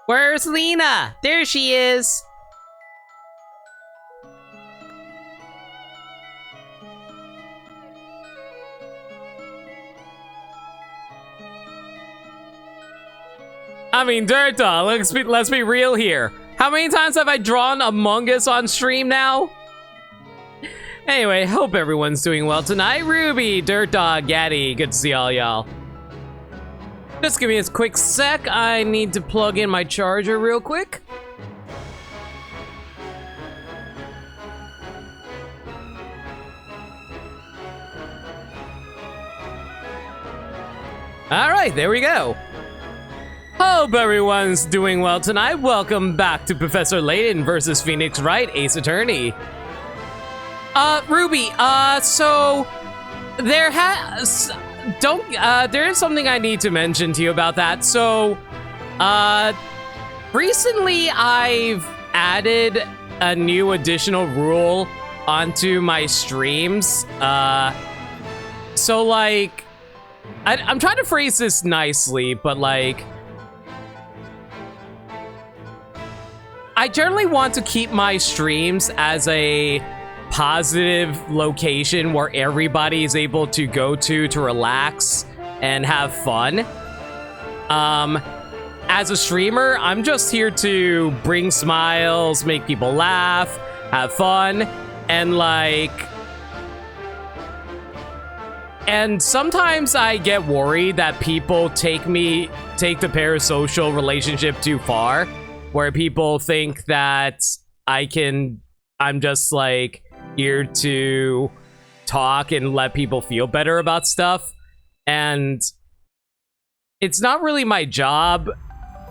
Where's Lena? There she is. I mean, Dirt Dog, let's be real here. How many times have I drawn Among Us on stream now? Anyway, hope everyone's doing well tonight. Ruby, Dirt Dog, Gaddy, good to see all y'all. Just give me a quick sec. I need to plug in my charger real quick. All right, there we go. Hope everyone's doing well tonight. Welcome back to Professor Layton versus Phoenix Wright, Ace Attorney. Ruby, so there is something I need to mention to you about that. So, recently I've added a new additional rule onto my streams. So like, I'm trying to phrase this nicely, but like, I generally want to keep my streams as a positive location where everybody is able to go to relax and have fun. As a streamer, I'm just here to bring smiles, make people laugh, have fun, and like... And sometimes I get worried that people take the parasocial relationship too far, where people think that I'm just like here to talk and let people feel better about stuff. And it's not really my job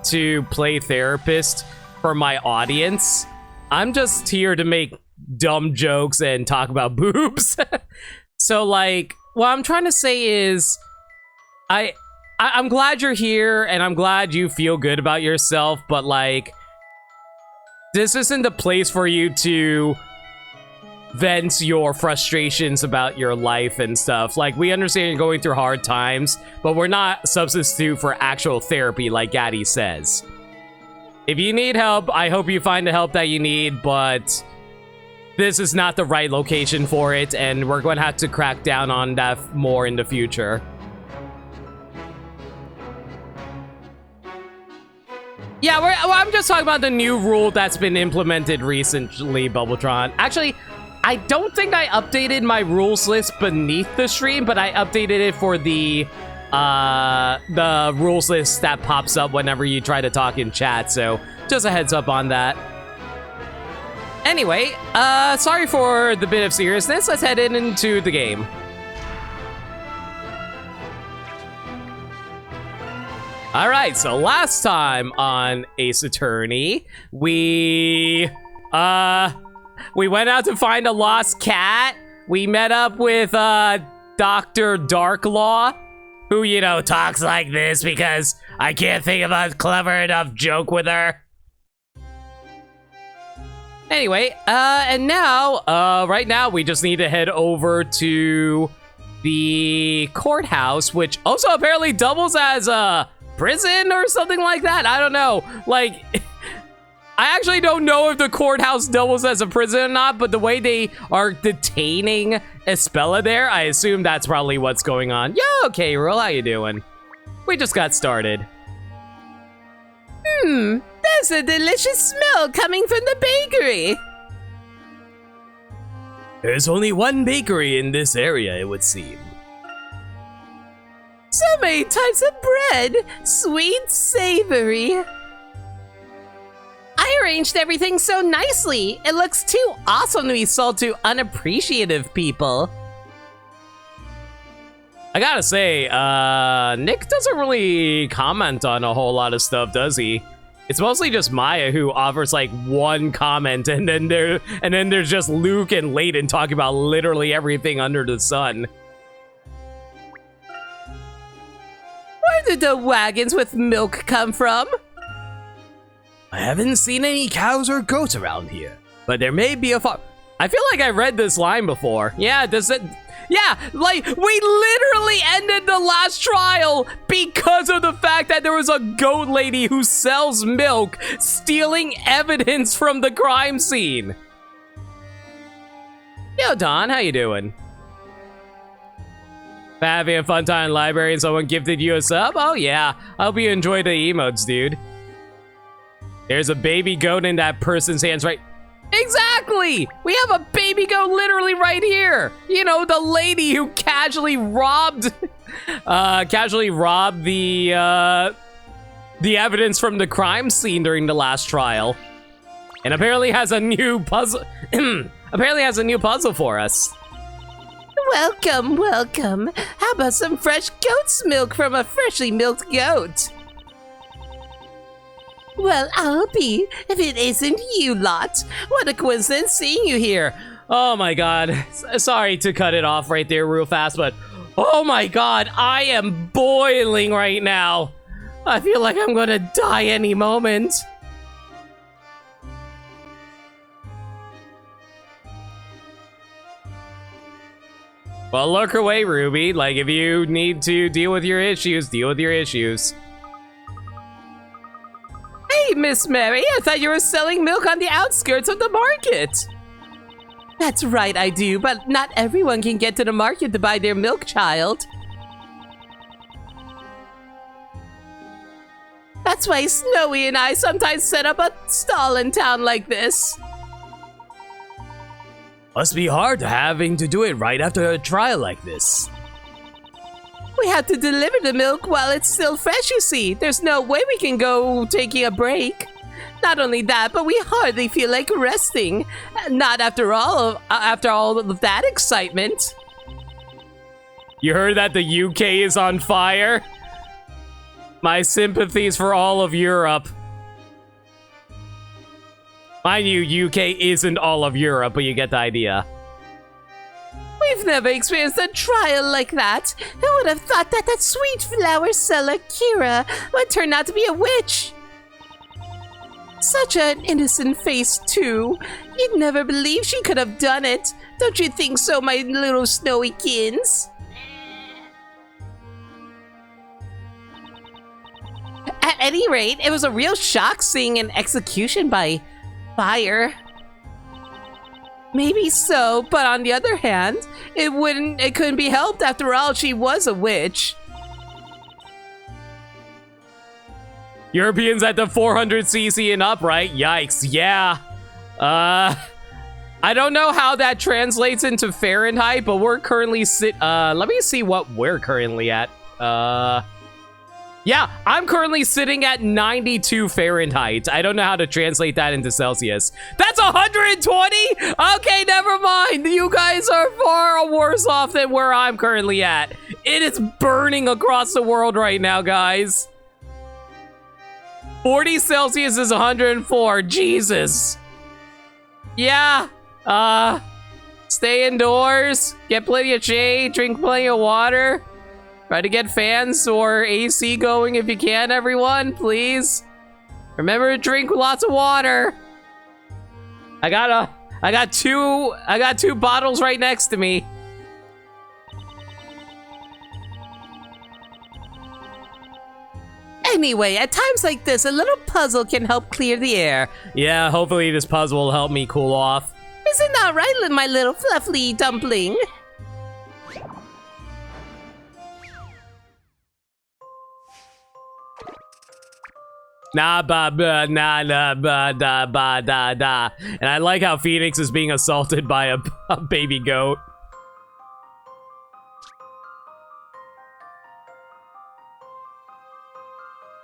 to play therapist for my audience. I'm just here to make dumb jokes and talk about boobs. So like, what I'm trying to say is I'm glad you're here and I'm glad you feel good about yourself, but like, this isn't the place for you to vent your frustrations about your life and stuff. Like, we understand you're going through hard times, but we're not a substitute for actual therapy, like Gaddy says. If you need help, I hope you find the help that you need, but this is not the right location for it, and we're going to have to crack down on that more in the future. Yeah, I'm just talking about the new rule that's been implemented recently, Bubbletron. Actually, I don't think I updated my rules list beneath the stream, but I updated it for the rules list that pops up whenever you try to talk in chat, so just a heads up on that. Anyway, sorry for the bit of seriousness. Let's head into the game. All right, so last time on Ace Attorney, we went out to find a lost cat. We met up with Dr. Darklaw, who, you know, talks like this because I can't think of a clever enough joke with her. Anyway, and now, right now, we just need to head over to the courthouse, which also apparently doubles as a prison or something like that. I don't know. Like, I actually don't know if the courthouse doubles as a prison or not, but the way they are detaining Espella there, I assume that's probably what's going on. Yo, K-Roll, how you doing? We just got started. There's a delicious smell coming from the bakery. There's only one bakery in this area, it would seem. So many types of bread, sweet, savory. I arranged everything so nicely. It looks too awesome to be sold to unappreciative people. I gotta say, Nick doesn't really comment on a whole lot of stuff, does he? It's mostly just Maya who offers like one comment, and then there's just Luke and Layton talking about literally everything under the sun. Where did the wagons with milk come from? I haven't seen any cows or goats around here, but there may be a farm. I feel like I read this line before. Yeah, Yeah, like, we literally ended the last trial because of the fact that there was a goat lady who sells milk stealing evidence from the crime scene. Yo, Don, how you doing? Having a fun time in the library and someone gifted you a sub? Oh, yeah. I hope you enjoy the emotes, dude. There's a baby goat in that person's hands, right? Exactly! We have a baby goat literally right here. You know, the lady who casually robbed the evidence from the crime scene during the last trial. And apparently has a new puzzle. Apparently has a new puzzle for us. Welcome, welcome. How about some fresh goat's milk from a freshly milked goat? Well, I'll be if it isn't you lot. What a coincidence seeing you here. Oh my god. Sorry to cut it off right there real fast, but oh my god, I am boiling right now. I feel like I'm gonna die any moment. Well, look away, Ruby. Like, if you need to deal with your issues, deal with your issues. Hey, Miss Mary, I thought you were selling milk on the outskirts of the market. That's right, I do, but not everyone can get to the market to buy their milk, child. That's why Snowy and I sometimes set up a stall in town like this. Must be hard having to do it right after a trial like this. We have to deliver the milk while it's still fresh, you see. There's no way we can go taking a break. Not only that, but we hardly feel like resting. Not after all of that excitement. You heard that the UK is on fire? My sympathies for all of Europe. Mind you, UK isn't all of Europe, but you get the idea. We've never experienced a trial like that. Who would have thought that that sweet flower seller, Kira, would turn out to be a witch? Such an innocent face, too. You'd never believe she could have done it. Don't you think so, my little snowy kins? At any rate, it was a real shock seeing an execution by fire. Maybe so, but on the other hand, it couldn't be helped. After all, she was a witch. Europeans at the 400cc and up, right? Yikes, yeah. I don't know how that translates into Fahrenheit, but we're currently let me see what we're currently at. Yeah, I'm currently sitting at 92 Fahrenheit. I don't know how to translate that into Celsius. That's 120? Okay, never mind. You guys are far worse off than where I'm currently at. It is burning across the world right now, guys. 40 Celsius is 104. Jesus. Yeah. Stay indoors. Get plenty of shade. Drink plenty of water. Try to get fans or AC going if you can, everyone, please. Remember to drink lots of water. I got two bottles right next to me. Anyway, at times like this, a little puzzle can help clear the air. Yeah, hopefully this puzzle will help me cool off. Isn't that right, my little fluffy dumpling? Nah, ba, ba, nah, nah, ba, da, ba, da, da. And I like how Phoenix is being assaulted by a baby goat.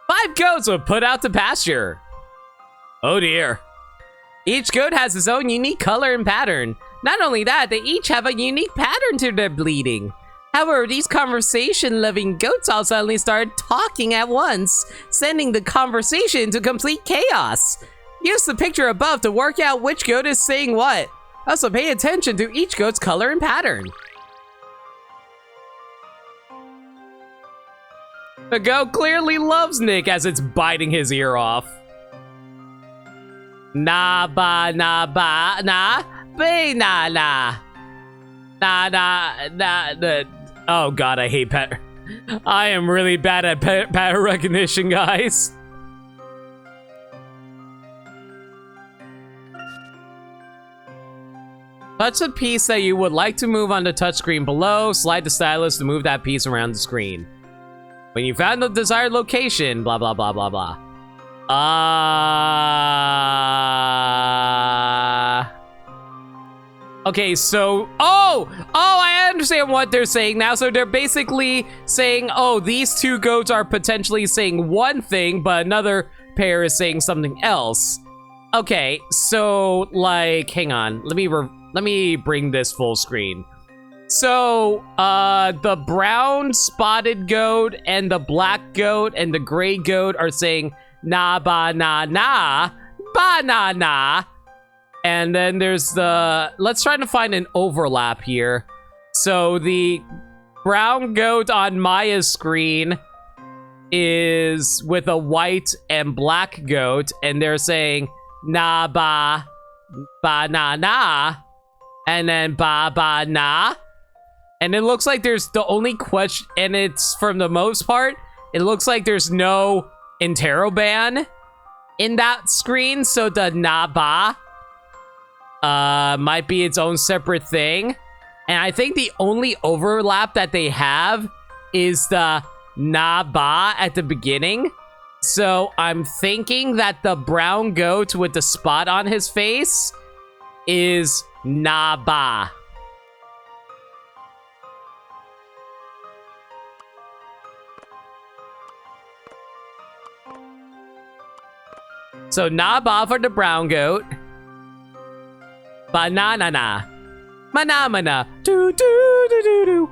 Five goats were put out to pasture. Oh dear. Each goat has its own unique color and pattern. Not only that, they each have a unique pattern to their bleeding. However, these conversation-loving goats all suddenly started talking at once, sending the conversation into complete chaos. Use the picture above to work out which goat is saying what. Also, pay attention to each goat's color and pattern. The goat clearly loves Nick as it's biting his ear off. Na ba na ba na be na na. Oh god, I hate pattern. I am really bad at pattern recognition, guys. Touch the piece that you would like to move on the touchscreen below. Slide the stylus to move that piece around the screen. When you found the desired location, blah, blah, blah, blah, blah. Okay, so... Oh, I understand what they're saying now. So they're basically saying, oh, these two goats are potentially saying one thing, but another pair is saying something else. Okay, so, like, hang on. Let me bring this full screen. So, the brown spotted goat and the black goat and the gray goat are saying na ba na na, banana. And then there's the, let's try to find an overlap here. So the brown goat on Maya's screen is with a white and black goat, and they're saying na ba na na, and then ba na. And it looks like there's the only question, and it's from the most part, it looks like there's no interroban in that screen, so the na ba might be its own separate thing. And I think the only overlap that they have is the na ba at the beginning. So I'm thinking that the brown goat with the spot on his face is na ba. So na ba for the brown goat. Banana na. Manamana. Do do do do do.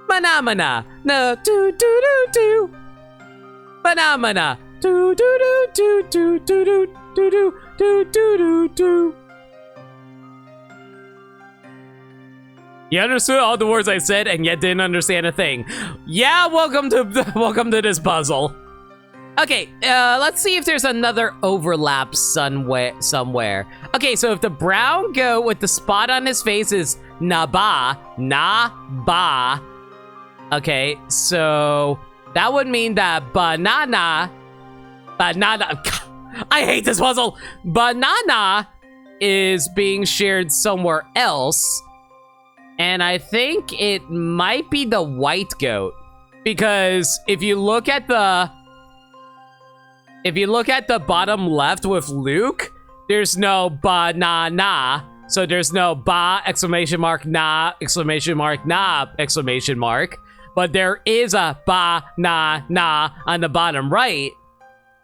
Manamana. No do do do do. Banamana. Do do do do do do do do do do do do. You understood all the words I said and yet didn't understand a thing. Yeah, welcome to this puzzle. Okay, let's see if there's another overlap somewhere. Okay, so if the brown goat with the spot on his face is na ba, okay, so that would mean that banana, I hate this puzzle. Banana is being shared somewhere else, and I think it might be the white goat, because if you look at the bottom left with Luke, there's no banana. So there's no ba, exclamation mark, na, exclamation mark, na, exclamation mark. But there is a ba, na, na on the bottom right.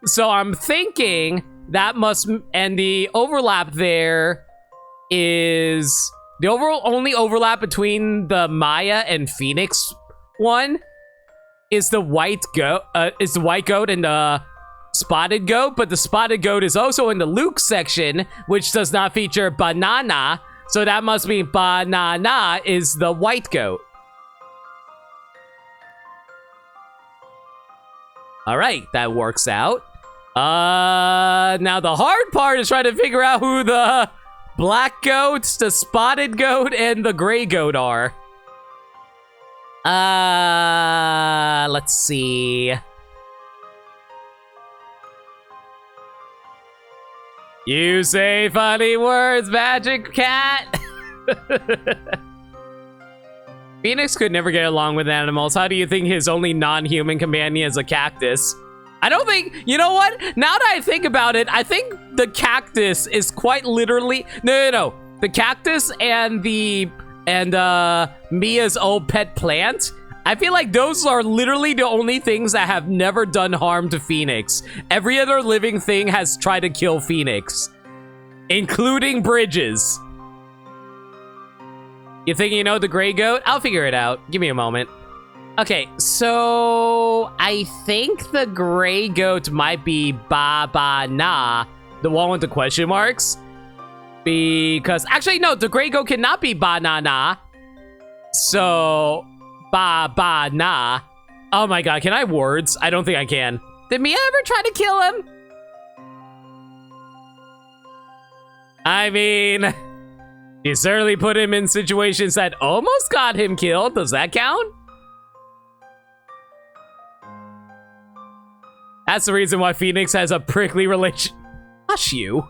So I'm thinking that must, and the overlap there is, the only overlap between the Maya and Phoenix one is the white goat, and the spotted goat, but the spotted goat is also in the Luke section, which does not feature banana, so that must mean banana is the white goat. Alright, that works out. Now the hard part is trying to figure out who the black goat, the spotted goat, and the gray goat are. Let's see. You say funny words, magic cat. Phoenix could never get along with animals. How do you think his only non-human companion is a cactus? I don't think, you know what? Now that I think about it, I think the cactus is quite literally, no. The cactus and Mia's old pet plant, I feel like those are literally the only things that have never done harm to Phoenix. Every other living thing has tried to kill Phoenix, including Bridges. You think you know the gray goat? I'll figure it out. Give me a moment. Okay, so I think the gray goat might be Ba-Ba-Na, the one with the question marks. Because, actually, no, the gray goat cannot be Ba-Na-Na. So, Ba-Ba-Na. Oh my god, can I words? I don't think I can. Did Mia ever try to kill him? I mean, You certainly put him in situations that almost got him killed. Does that count? That's the reason why Phoenix has a prickly relation. Hush you.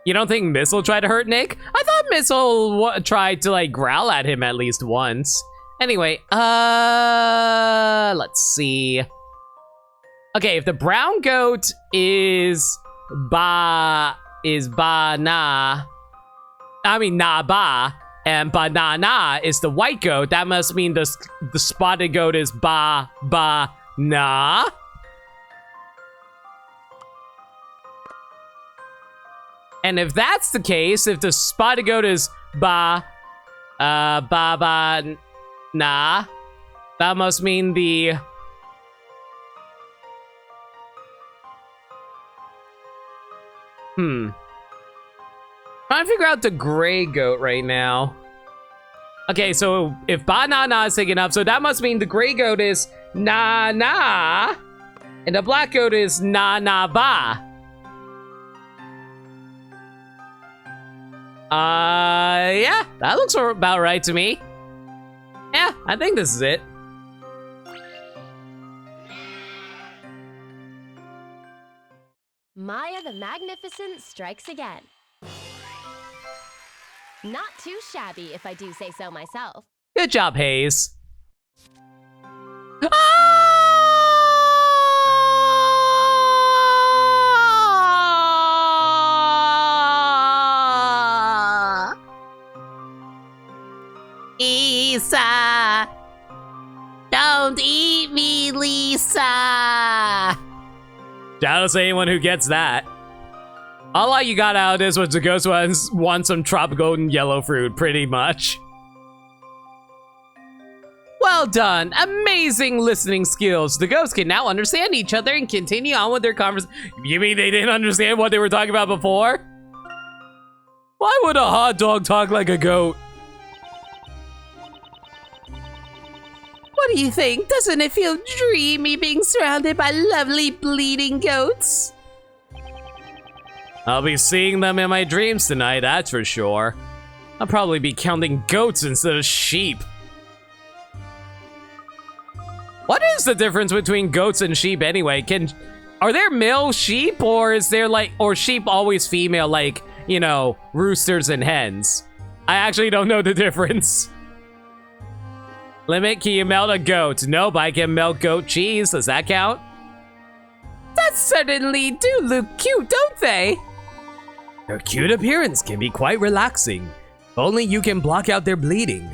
You don't think Missile tried to hurt Nick? I thought Missile tried to like growl at him at least once. Anyway, let's see. Okay, if the brown goat is na ba, and banana is the white goat, that must mean the spotted goat is na. And if that's the case, if the spotted goat is na, that must mean the trying to figure out the gray goat right now. Okay, so if banana is taken up, so that must mean the gray goat is na, and the black goat is na ba. Yeah, that looks about right to me. Yeah, I think this is it. Maya the Magnificent strikes again. Not too shabby, if I do say so myself. Good job, Hayes. Lisa! Don't eat me, Lisa! Shout out to anyone who gets that. All you got out of this was the ghost wants some tropical and yellow fruit, pretty much. Well done. Amazing listening skills. The ghosts can now understand each other and continue on with their conversation. You mean they didn't understand what they were talking about before? Why would a hot dog talk like a goat? What do you think? Doesn't it feel dreamy being surrounded by lovely bleeding goats? I'll be seeing them in my dreams tonight, that's for sure. I'll probably be counting goats instead of sheep. What is the difference between goats and sheep anyway? Are there male sheep, or is there or sheep always female, like, you know, roosters and hens? I actually don't know the difference. Limit, can you melt a goat? Nope, I can melt goat cheese. Does that count? That certainly do look cute, don't they? Their cute appearance can be quite relaxing. If only you can block out their bleeding.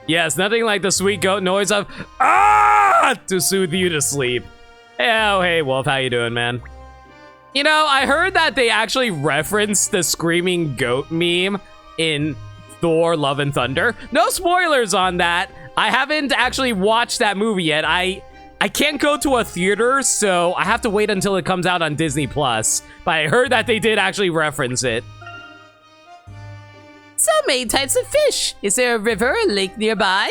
Yes, nothing like the sweet goat noise of "ah" to soothe you to sleep. Oh, hey Wolf, how you doing, man? You know, I heard that they actually referenced the screaming goat meme in Thor: Love and Thunder. No spoilers on that. I haven't actually watched that movie yet. I can't go to a theater, so I have to wait until it comes out on Disney+. But I heard that they did actually reference it. So many types of fish. Is there a river or lake nearby?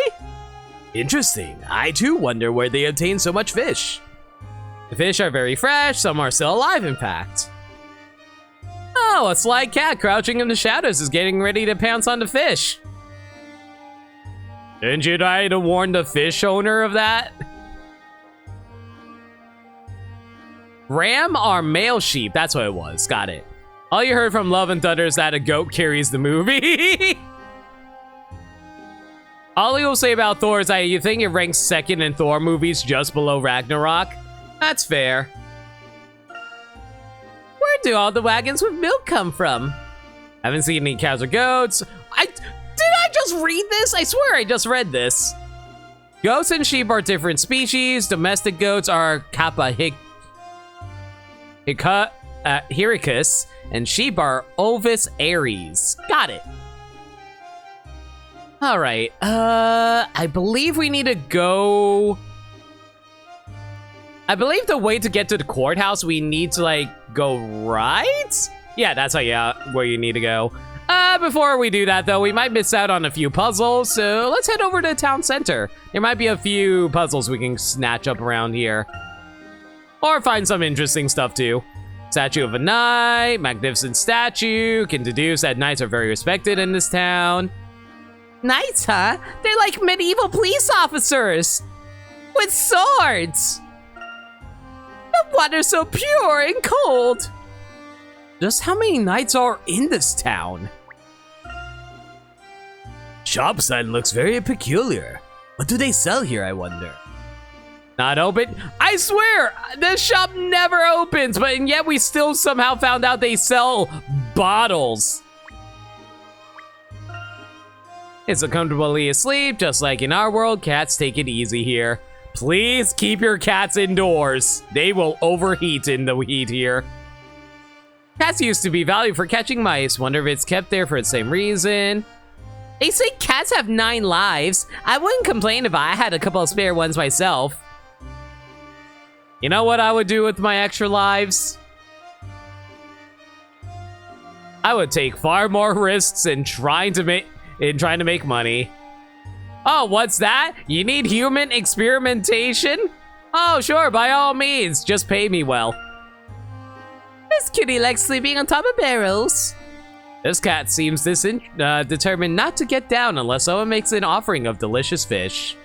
Interesting. I too wonder where they obtain so much fish. The fish are very fresh, some are still alive in fact. Oh, a sly cat crouching in the shadows is getting ready to pounce on the fish. Didn't you try to warn the fish owner of that? Ram are male sheep, that's what it was, got it. All you heard from Love and Thunder is that a goat carries the movie. All you will say about Thor is that you think it ranks second in Thor movies just below Ragnarok. That's fair. Where do all the wagons with milk come from? Haven't seen any cows or goats. Did I just read this? I swear I just read this. Goats and sheep are different species. Domestic goats are Kappa Hyricus, and sheep are Ovis aries. Got it. All right. I believe we need to go. I believe the way to get to the courthouse, we need to go right. Yeah, that's where you need to go. Before we do that though, we might miss out on a few puzzles, so let's head over to town center. There might be a few puzzles we can snatch up around here. Or find some interesting stuff too. Statue of a knight, magnificent statue. Can deduce that knights are very respected in this town. Knights, huh? They're like medieval police officers with swords. The water's so pure and cold. Just how many knights are in this town? Shop sign looks very peculiar. What do they sell here, I wonder? Not open? I swear, this shop never opens, but and yet we still somehow found out they sell bottles. It's so comfortably asleep, just like in our world. Cats take it easy here. Please keep your cats indoors. They will overheat in the heat here. Cats used to be valued for catching mice. Wonder if it's kept there for the same reason. They say cats have 9 lives. I wouldn't complain if I had a couple of spare ones myself. You know what I would do with my extra lives? I would take far more risks in trying to make money. Oh, what's that? You need human experimentation? Oh, sure, by all means, just pay me well. This kitty likes sleeping on top of barrels. This cat seems determined not to get down unless someone makes an offering of delicious fish.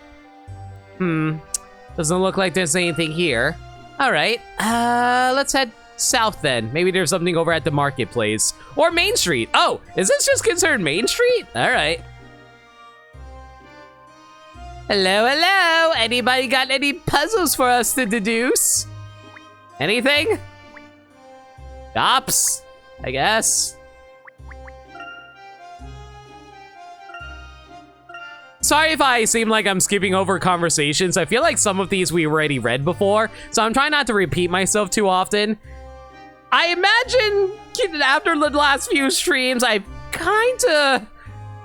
Doesn't look like there's anything here. All right, let's head south then. Maybe there's something over at the marketplace. Or Main Street. Oh, is this just considered Main Street? All right. Hello, hello. Anybody got any puzzles for us to deduce? Anything? Shops, I guess. Sorry if I seem like I'm skipping over conversations. I feel like some of these we already read before, so I'm trying not to repeat myself too often. I imagine after the last few streams, I've kind of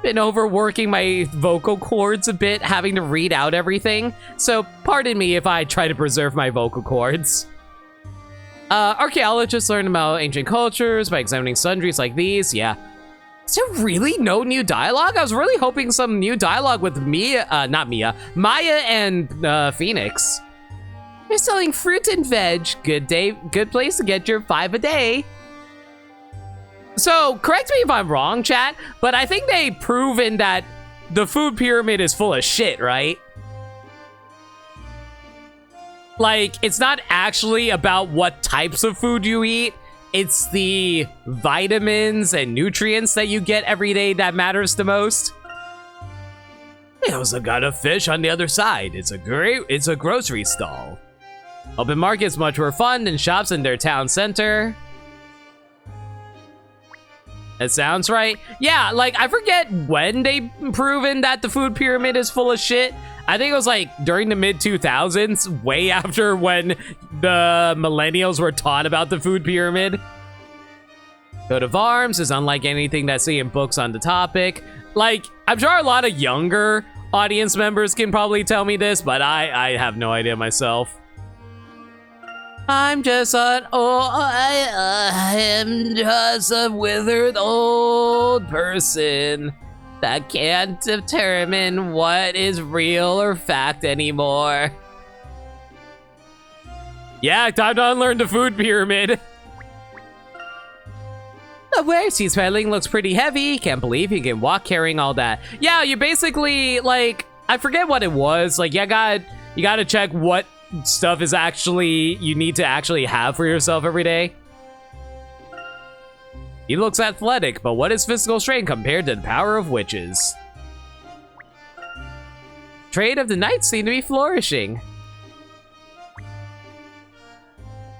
been overworking my vocal cords a bit, having to read out everything. So pardon me if I try to preserve my vocal cords. Archaeologists learn about ancient cultures by examining sundries like these. Yeah. Is there really no new dialogue? I was really hoping some new dialogue with Maya and Phoenix. They're selling fruit and veg. Good place to get your 5 a day. So, correct me if I'm wrong, chat, but I think they've proven that the food pyramid is full of shit, right? Like, it's not actually about what types of food you eat. It's the vitamins and nutrients that you get every day that matters the most. They also got a fish on the other side. It's a grocery stall. Open market's much more fun than shops in their town center. That sounds right. Yeah, like, I forget when they proven that the food pyramid is full of shit. I think it was like during the mid-2000s, way after when the millennials were taught about the food pyramid. Coat of arms is unlike anything that's seen in books on the topic. Like, I'm sure a lot of younger audience members can probably tell me this, but I have no idea myself. I'm just I am just a withered old person that can't determine what is real or fact anymore. Yeah, time to unlearn the food pyramid. The wares he's peddling looks pretty heavy. Can't believe he can walk carrying all that. Yeah, you basically, like, I forget what it was. Like, you gotta check what stuff is actually, you need to actually have for yourself every day. He looks athletic, but what is physical strength compared to the power of witches? Trade of the knights seem to be flourishing.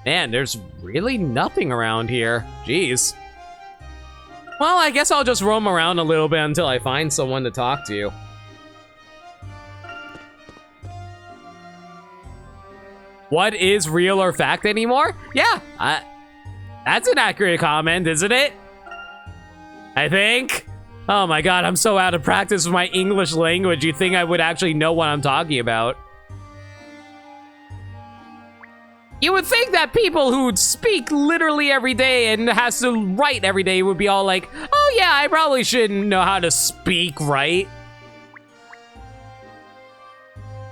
Man, there's really nothing around here. Jeez. Well, I guess I'll just roam around a little bit until I find someone to talk to. What is real or fact anymore? Yeah, that's an accurate comment, isn't it? I think. Oh my god, I'm so out of practice with my English language. You'd think I would actually know what I'm talking about. You would think that people who speak literally every day and has to write every day would be all like, oh yeah, I probably shouldn't know how to speak, right?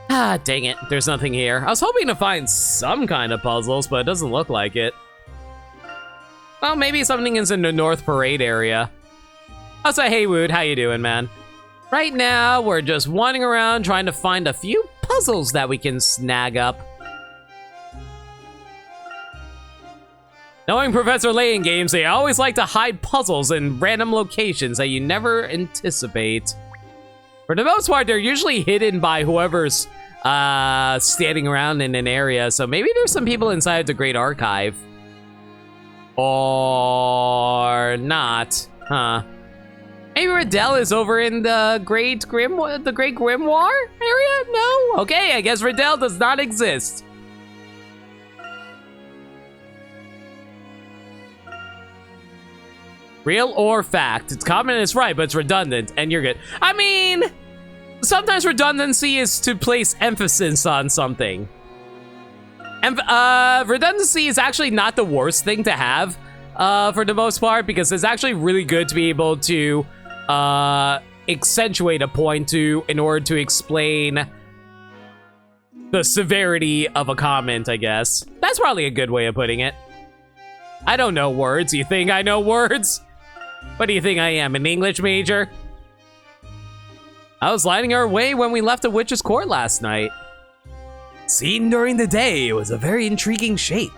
Ah, dang it, there's nothing here. I was hoping to find some kind of puzzles, but it doesn't look like it. Well, maybe something is in the North Parade area. Also, hey Wood, how you doing, man? Right now, we're just wandering around trying to find a few puzzles that we can snag up. Knowing Professor Layton games, they always like to hide puzzles in random locations that you never anticipate. For the most part, they're usually hidden by whoever's standing around in an area, so maybe there's some people inside the Great Archive. Or not, huh? Maybe Riddell is over in the Great Grimoire area? No? Okay, I guess Riddell does not exist. Real or fact? It's common and it's right, but it's redundant, and you're good. I mean, sometimes redundancy is to place emphasis on something. Redundancy is actually not the worst thing to have, for the most part, because it's actually really good to be able to accentuate a point in order to explain the severity of a comment, I guess. That's probably a good way of putting it. I don't know words. You think I know words? What do you think I am, an English major? I was lighting our way when we left the Witch's Court last night. Seen during the day, it was a very intriguing shape.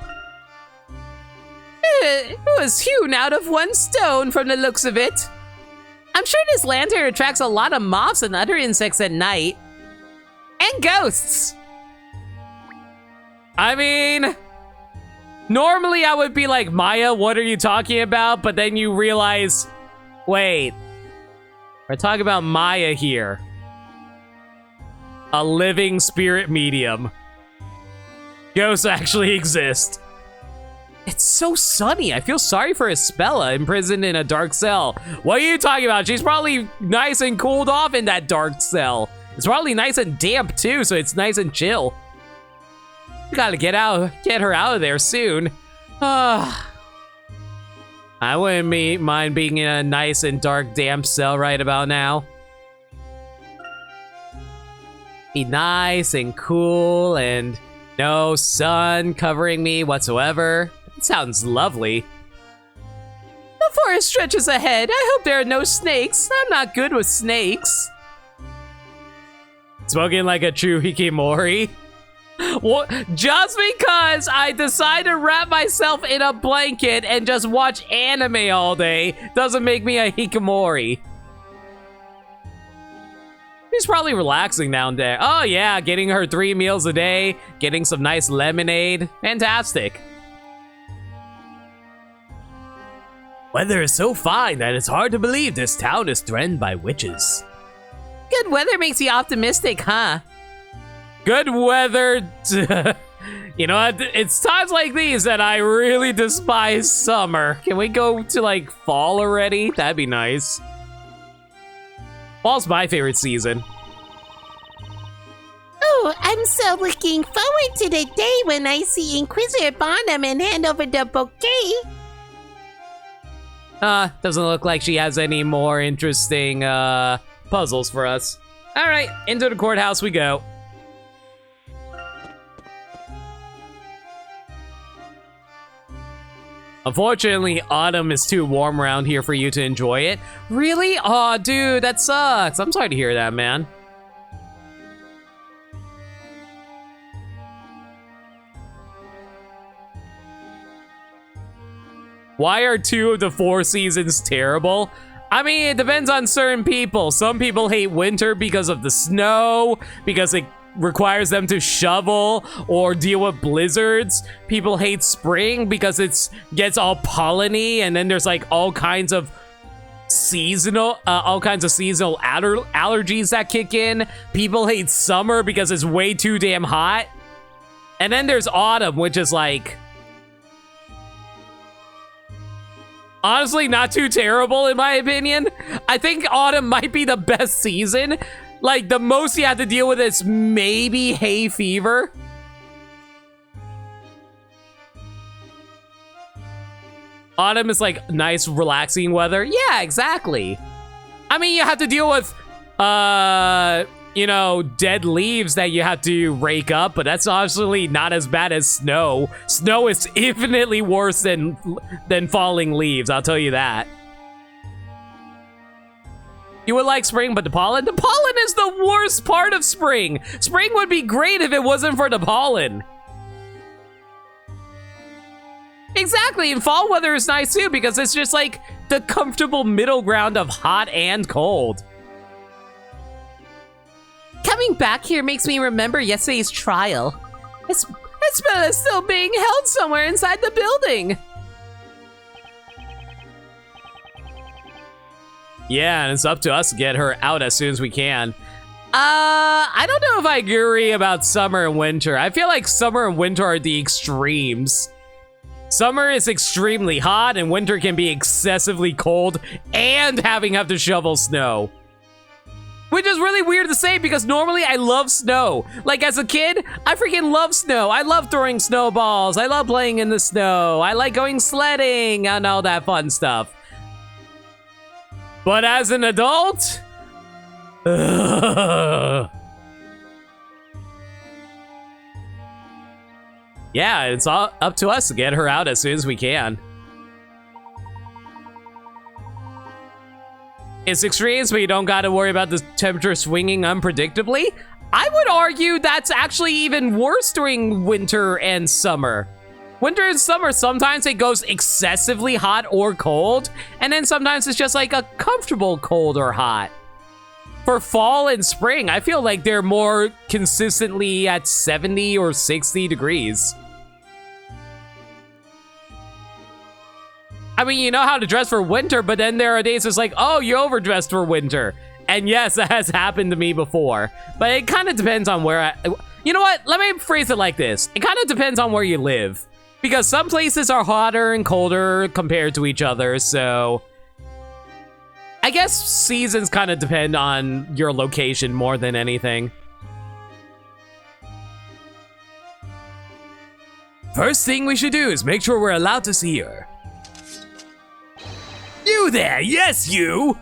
It was hewn out of one stone from the looks of it. I'm sure this lantern attracts a lot of moths and other insects at night. And ghosts. I mean, normally I would be like, Maya, what are you talking about? But then you realize, wait, we're talking about Maya here. A living spirit medium. Ghosts actually exist. It's so sunny. I feel sorry for Espella imprisoned in a dark cell. What are you talking about? She's probably nice and cooled off in that dark cell. It's probably nice and damp too, so it's nice and chill. We gotta get her out of there soon. I wouldn't mind being in a nice and dark, damp cell right about now. Be nice and cool and no sun covering me whatsoever. It sounds lovely. The forest stretches ahead. I hope there are no snakes. I'm not good with snakes. Spoken like a true hikikomori. What? Just because I decide to wrap myself in a blanket and just watch anime all day doesn't make me a hikikomori. She's probably relaxing down there. Oh yeah, getting her 3 meals a day, getting some nice lemonade. Fantastic. Weather is so fine that it's hard to believe this town is threatened by witches. Good weather makes you optimistic, huh? Good weather. You know what? It's times like these that I really despise summer. Can we go to like fall already? That'd be nice. Fall's my favorite season. Oh, I'm so looking forward to the day when I see Inquisitor Bonham and hand over the bouquet. Doesn't look like she has any more interesting puzzles for us. All right, into the courthouse we go. Unfortunately, autumn is too warm around here for you to enjoy it. Really? Aw, dude, that sucks. I'm sorry to hear that, man. Why are 2 of the 4 seasons terrible? I mean, it depends on certain people. Some people hate winter because of the snow, because it requires them to shovel or deal with blizzards. People hate spring because it gets all polleny, and then there's like all kinds of seasonal allergies that kick in. People hate summer because it's way too damn hot. And then there's autumn, which is like, honestly, not too terrible in my opinion. I think autumn might be the best season. Like, the most you have to deal with is maybe hay fever. Autumn is like nice, relaxing weather. Yeah, exactly. I mean, you have to deal with you know, dead leaves that you have to rake up, but that's obviously not as bad as snow. Snow is infinitely worse than falling leaves, I'll tell you that. You would like spring, but the pollen? The pollen is the worst part of spring. Spring would be great if it wasn't for the pollen. Exactly, and fall weather is nice too because it's just like the comfortable middle ground of hot and cold. Coming back here makes me remember yesterday's trial. Isabella is still being held somewhere inside the building. Yeah, and it's up to us to get her out as soon as we can. I don't know if I agree about summer and winter. I feel like summer and winter are the extremes. Summer is extremely hot, and winter can be excessively cold and have to shovel snow. Which is really weird to say because normally I love snow. Like as a kid, I freaking love snow. I love throwing snowballs. I love playing in the snow. I like going sledding and all that fun stuff. But as an adult, yeah, it's all up to us to get her out as soon as we can. It's extremes, but you don't gotta worry about the temperature swinging unpredictably. I would argue that's actually even worse during winter and summer. Winter and summer, sometimes it goes excessively hot or cold, and then sometimes it's just like a comfortable cold or hot. For fall and spring, I feel like they're more consistently at 70 or 60 degrees. I mean, you know how to dress for winter, but then there are days it's like, oh, you overdressed for winter. And yes, that has happened to me before. But it kind of depends on where you know what? Let me phrase it like this. It kind of depends on where you live. Because some places are hotter and colder compared to each other, so... I guess seasons kind of depend on your location more than anything. First thing we should do is make sure we're allowed to see her. You there, yes you!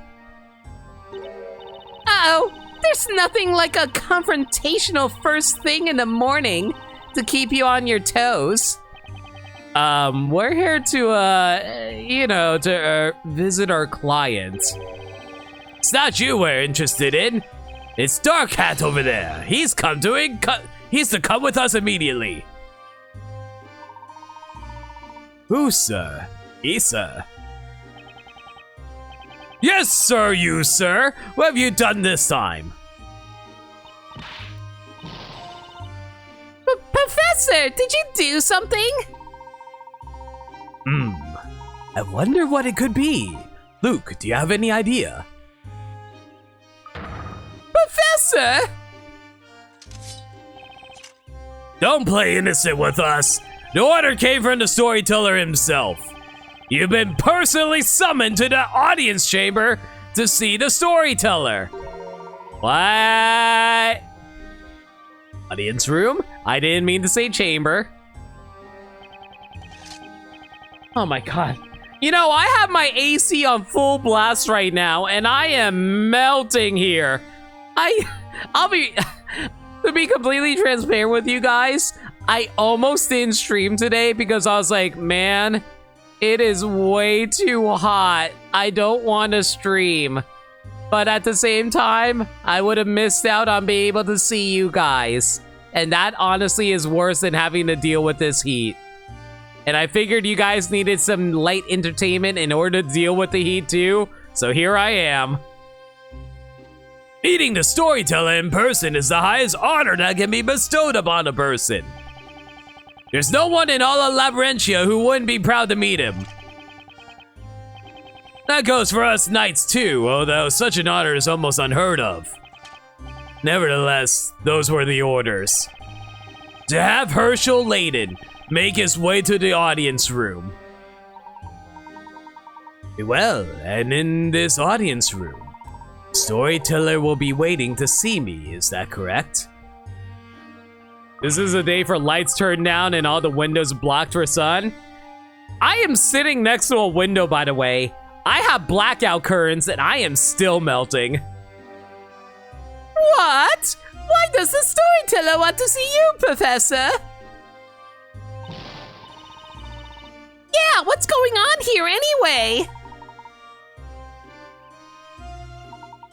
Uh-oh, there's nothing like a confrontational first thing in the morning to keep you on your toes. We're here to, you know, to visit our client. It's not you we're interested in. It's Dark Hat over there. He's he's to come with us immediately. Who, sir? He, sir. Yes, sir, you, sir. What have you done this time? Professor, did you do something? I wonder what it could be. Luke, do you have any idea? Professor! Don't play innocent with us. The order came from the storyteller himself. You've been personally summoned to the audience chamber to see the storyteller. What? Audience room? I didn't mean to say chamber. Oh my god. You know, I have my AC on full blast right now, and I am melting here. I'll be... To be completely transparent with you guys, I almost didn't stream today because I was like, man... It is way too hot. I don't want to stream. But at the same time, I would have missed out on being able to see you guys. And that honestly is worse than having to deal with this heat. And I figured you guys needed some light entertainment in order to deal with the heat too. So here I am. Meeting the storyteller in person is the highest honor that can be bestowed upon a person. There's no one in all of Labyrinthia who wouldn't be proud to meet him. That goes for us knights too, although such an honor is almost unheard of. Nevertheless, those were the orders. To have Herschel Layton make his way to the audience room. Well, and in this audience room, storyteller will be waiting to see me, is that correct? This is a day for lights turned down and all the windows blocked for sun. I am sitting next to a window, by the way. I have blackout curtains and I am still melting. What? Why does the storyteller want to see you, Professor? Yeah, what's going on here anyway?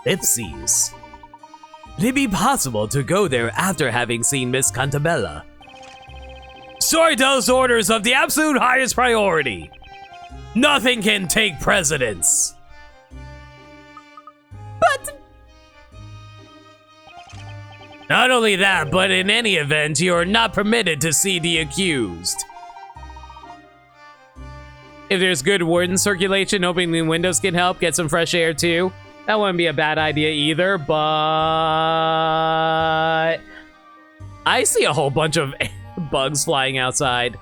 Ipsies. Would it be possible to go there after having seen Miss Cantabella? Storyteller's orders of the absolute highest priority. Nothing can take precedence. But... Not only that, but in any event, you are not permitted to see the accused. If there's good warden circulation, opening the windows can help. Get some fresh air too. That wouldn't be a bad idea either, but... I see a whole bunch of bugs flying outside.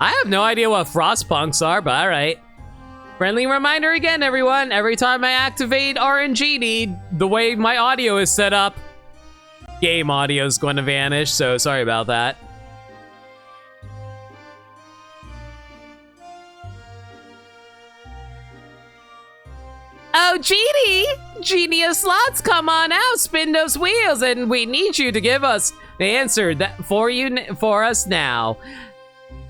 I have no idea what frostpunks are, but alright. Friendly reminder again, everyone. Every time I activate RNGD, the way my audio is set up, game audio is going to vanish, so sorry about that. Oh, Genie! Genie of Slots, come on out, spin those wheels, and we need you to give us the answer that for us now.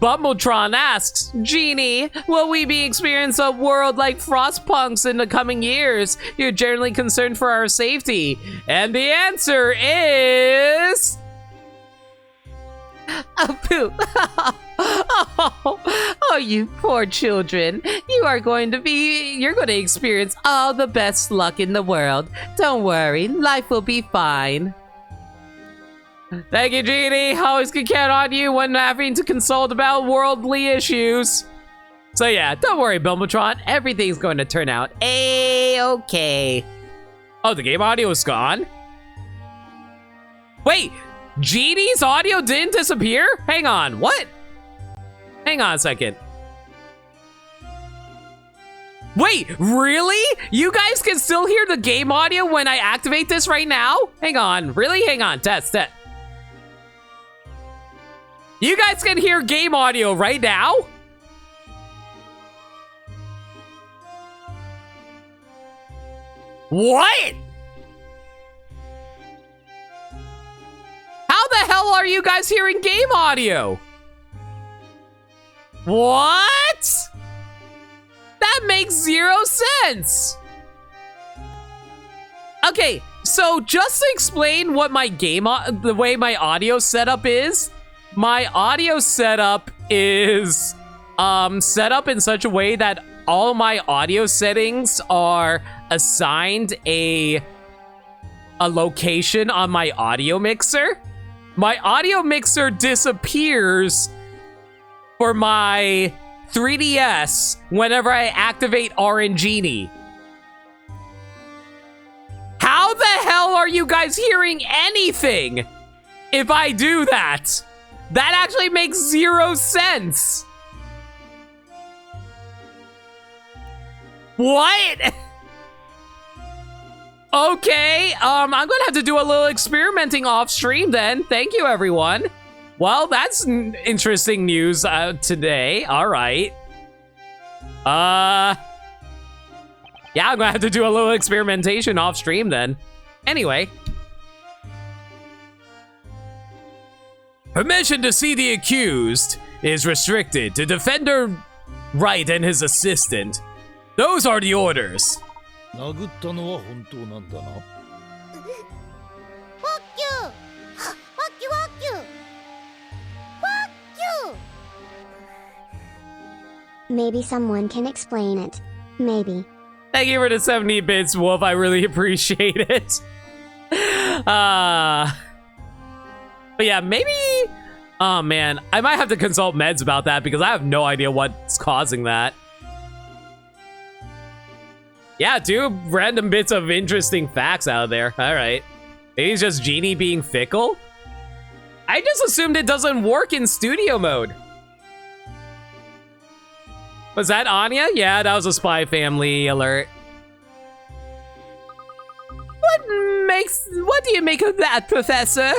Bumbletron asks, Genie, will we be experiencing a world like Frostpunks in the coming years? You're generally concerned for our safety. And the answer is... Oh, poo. Oh, you poor children. You're going to experience all the best luck in the world. Don't worry, life will be fine. Thank you, Genie. Always can count on you when having to consult about worldly issues. So yeah, don't worry, Bilmatron. Everything's going to turn out A-okay. Oh, the game audio is gone? Wait, Genie's audio didn't disappear? Hang on, what? Hang on a second. Wait, really? You guys can still hear the game audio when I activate this right now? Hang on, really? Hang on, test. You guys can hear game audio right now? What? How the hell are you guys hearing game audio? What? That makes zero sense. Okay, so just to explain what my the way my audio setup is, my audio setup is set up in such a way that all my audio settings are assigned a location on my audio mixer. My audio mixer disappears for my 3DS whenever I activate RNGenie. How the hell are you guys hearing anything if I do that? That actually makes zero sense. What? Okay, I'm gonna have to do a little experimenting off stream then. Thank you, everyone. Well, that's interesting news today. All right. Yeah, I'm gonna have to do a little experimentation off stream then. Anyway. Permission to see the accused is restricted to Defender Wright and his assistant. Those are the orders. 殴ったのは本当なんだな。Fuck you! Fuck you, fuck you! Fuck you! Maybe someone can explain it. Maybe. Thank you for the 70 bits, Wolf. I really appreciate it. But yeah, maybe... Oh man, I might have to consult meds about that because I have no idea what's causing that. Yeah, two random bits of interesting facts out there. All right. Maybe it's just Genie being fickle? I just assumed it doesn't work in studio mode. Was that Anya? Yeah, that was a Spy Family alert. What do you make of that, Professor?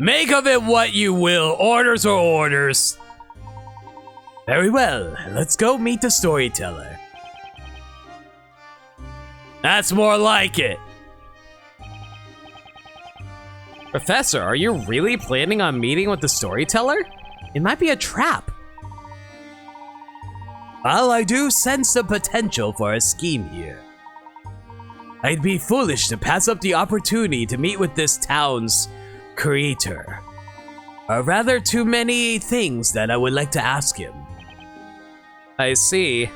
Make of it what you will. Orders are orders. Very well. Let's go meet the storyteller. That's more like it. Professor, are you really planning on meeting with the storyteller? It might be a trap. Well, I do sense the potential for a scheme here. I'd be foolish to pass up the opportunity to meet with this town's creator. Or rather, too many things that I would like to ask him. I see.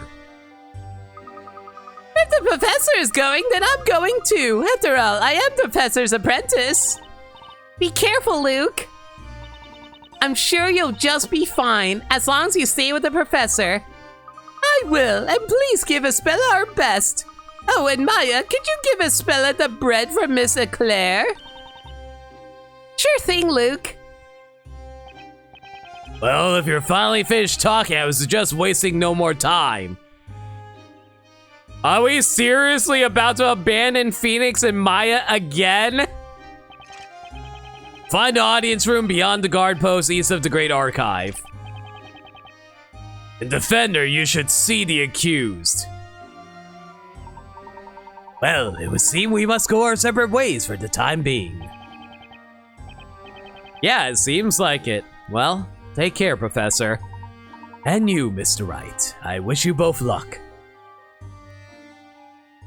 If the professor is going, then I'm going too. After all, I am the professor's apprentice. Be careful, Luke. I'm sure you'll just be fine as long as you stay with the professor. I will, and please give Espella our best. Oh, and Maya, could you give Espella the bread for Miss Eclair? Sure thing, Luke. Well, if you're finally finished talking, I was just wasting no more time. Are we seriously about to abandon Phoenix and Maya again? Find the audience room beyond the guard post east of the Great Archive. And Defender, you should see the accused. Well, it would seem we must go our separate ways for the time being. Yeah, it seems like it. Well, take care, Professor. And you, Mr. Wright. I wish you both luck.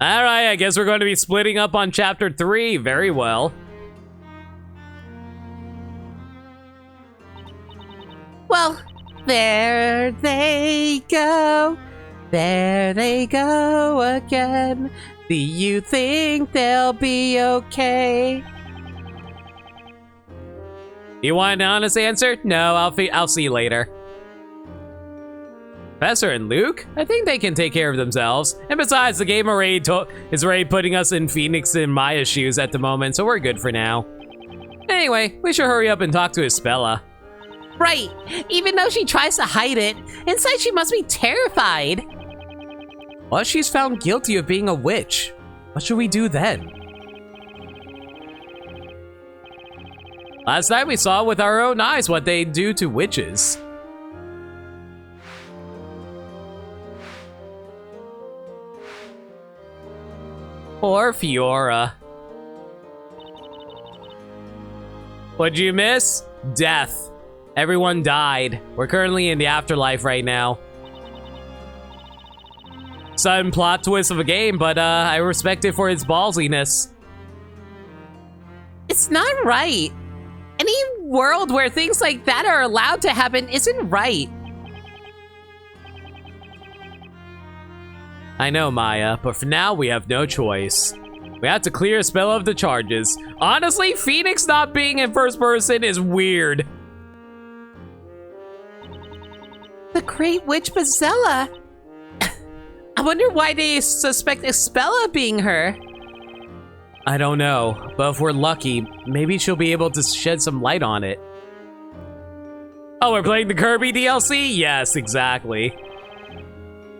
Alright, I guess we're going to be splitting up on Chapter 3. Very well. Well, there they go. There they go again. Do you think they'll be okay? You want an honest answer? No, I'll see you later. Professor and Luke? I think they can take care of themselves. And besides, the game is already putting us in Phoenix and Maya's shoes at the moment, so we're good for now. Anyway, we should hurry up and talk to Espella. Right. Even though she tries to hide it, inside she must be terrified. Well, she's found guilty of being a witch. What should we do then? Last night we saw with our own eyes what they do to witches. Poor Fiora. What'd you miss? Death. Everyone died. We're currently in the afterlife right now. Sudden plot twist of a game, but I respect it for its ballsiness. It's not right. Any world where things like that are allowed to happen isn't right. I know, Maya, but for now we have no choice. We have to clear Espella of the charges. Honestly, Phoenix not being in first person is weird. The Great Witch Bazella. I wonder why they suspect Espella being her. I don't know, but if we're lucky, maybe she'll be able to shed some light on it. Oh, we're playing the Kirby DLC? Yes, exactly.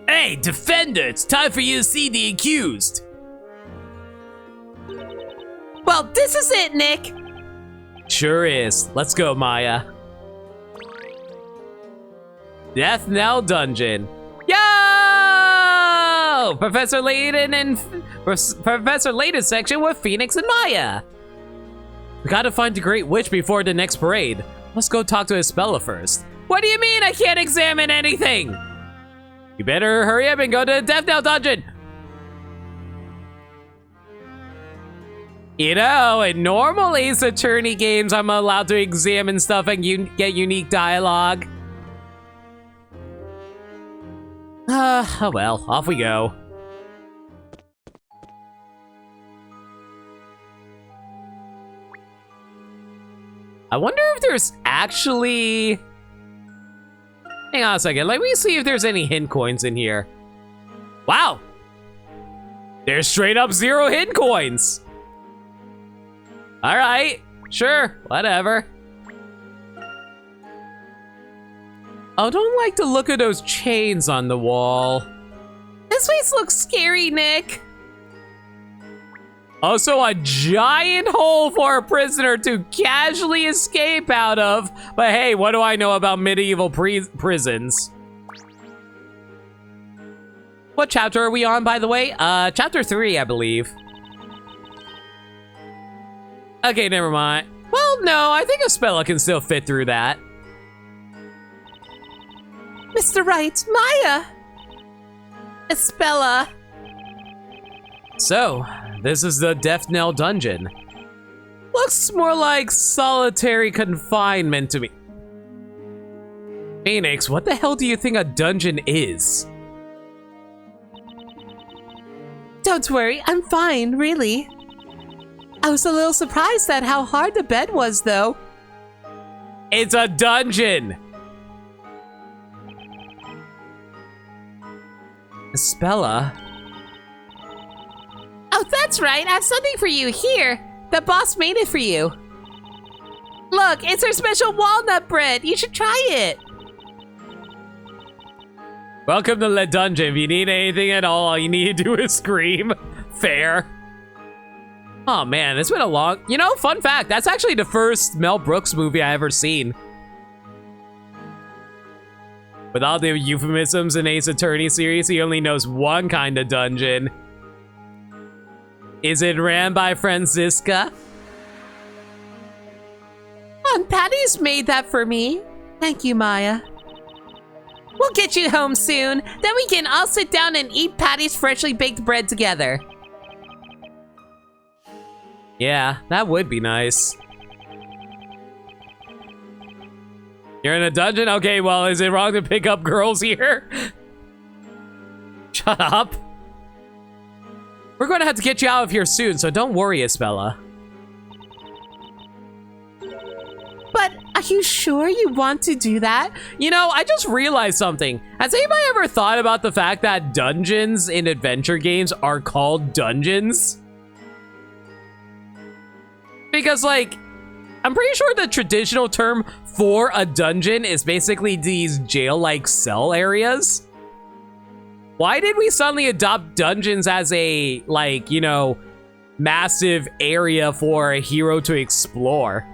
Hey, Defender, it's time for you to see the accused. Well, this is it, Nick. Sure is. Let's go, Maya. Death Knell Dungeon. Yo! Professor Layton and Professor Layton's section with Phoenix and Maya. We gotta find the Great Witch before the next parade. Let's go talk to Espella first. What do you mean I can't examine anything? You better hurry up and go to the Death Knell Dungeon. You know, in normal Ace Attorney games, I'm allowed to examine stuff and get unique dialogue. Oh well, off we go. I wonder if there's actually... Hang on a second, let me see if there's any hint coins in here. Wow! There's straight up 0 hint coins! Alright, sure, whatever. I don't like to look at those chains on the wall. This place looks scary, Nick. Also, a giant hole for a prisoner to casually escape out of. But hey, what do I know about medieval prisons? What chapter are we on, by the way? Chapter 3, I believe. Okay, never mind. Well, no, I think Espella can still fit through that. Mr. Wright, Maya! Espella! So, this is the Death Knell dungeon. Looks more like solitary confinement to me. Phoenix, what the hell do you think a dungeon is? Don't worry, I'm fine, really. I was a little surprised at how hard the bed was, though. It's a dungeon! Espella? Oh, that's right, I have something for you here. The boss made it for you. Look, it's her special walnut bread. You should try it. Welcome to the dungeon. If you need anything at all you need to do is scream. Fair. Oh man, it's been a long... You know, fun fact, that's actually the first Mel Brooks movie I ever seen. With all the euphemisms in Ace Attorney series, he only knows one kind of dungeon. Is it ran by Franziska? Aunt Patty's made that for me. Thank you, Maya. We'll get you home soon. Then we can all sit down and eat Patty's freshly baked bread together. Yeah, that would be nice. You're in a dungeon? Okay, well, is it wrong to pick up girls here? Shut up. We're going to have to get you out of here soon, so don't worry, Espella. But are you sure you want to do that? You know, I just realized something. Has anybody ever thought about the fact that dungeons in adventure games are called dungeons? Because, like, I'm pretty sure the traditional term for a dungeon is basically these jail-like cell areas. Why did we suddenly adopt dungeons as a, like, you know, massive area for a hero to explore?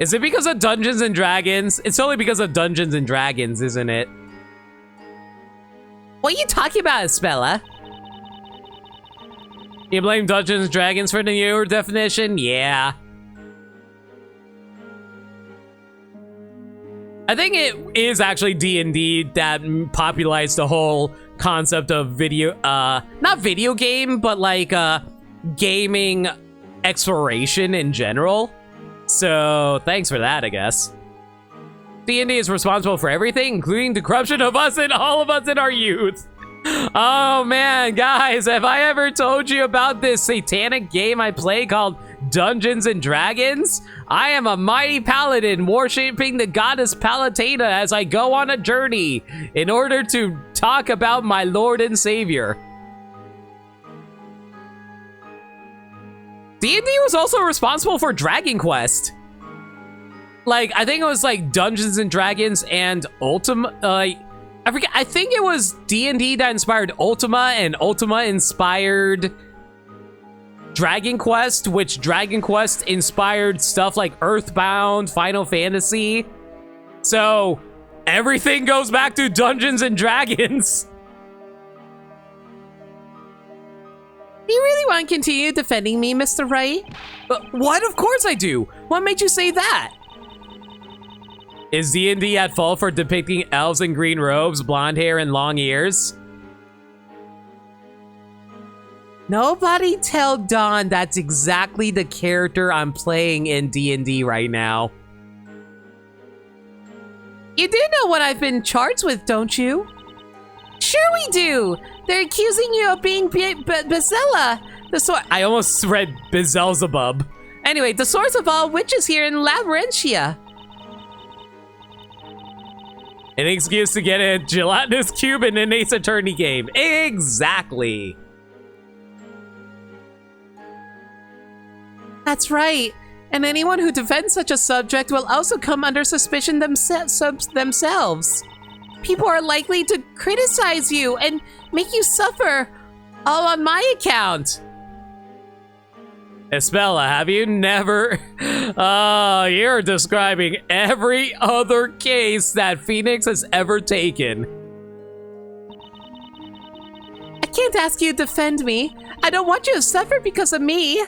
Is it because of Dungeons and Dragons? It's only because of Dungeons and Dragons, isn't it? What are you talking about, Espella? You blame Dungeons and Dragons for the newer definition? Yeah. I think it is actually D&D that popularized the whole concept of video, not video game, but like gaming exploration in general. So thanks for that, I guess. D&D is responsible for everything, including the corruption of us and all of us in our youth. Oh man, guys, have I ever told you about this satanic game I play called Dungeons and Dragons? I am a mighty paladin worshipping the goddess Palutena as I go on a journey in order to talk about my Lord and Savior. D&D was also responsible for Dragon Quest. Like, I think it was like Dungeons and Dragons and Ultima, I forget, I think it was D&D that inspired Ultima, and Ultima inspired Dragon Quest, which Dragon Quest inspired stuff like Earthbound, Final Fantasy. So, everything goes back to Dungeons and Dragons. Do you really want to continue defending me, Mr. Wright? What? Of course I do. What made you say that? Is D&D at fault for depicting elves in green robes, blonde hair, and long ears? Nobody tell Dawn that's exactly the character I'm playing in D&D right now. You do know what I've been charged with, don't you? Sure we do! They're accusing you of being Bezella, the I almost read Beelzebub. Anyway, the source of all witches here in Labyrinthia. An excuse to get a gelatinous cube in an Ace Attorney game. Exactly. That's right. And anyone who defends such a subject will also come under suspicion themselves. People are likely to criticize you and make you suffer all on my account. Espella, have you never... you're describing every other case that Phoenix has ever taken. I can't ask you to defend me. I don't want you to suffer because of me.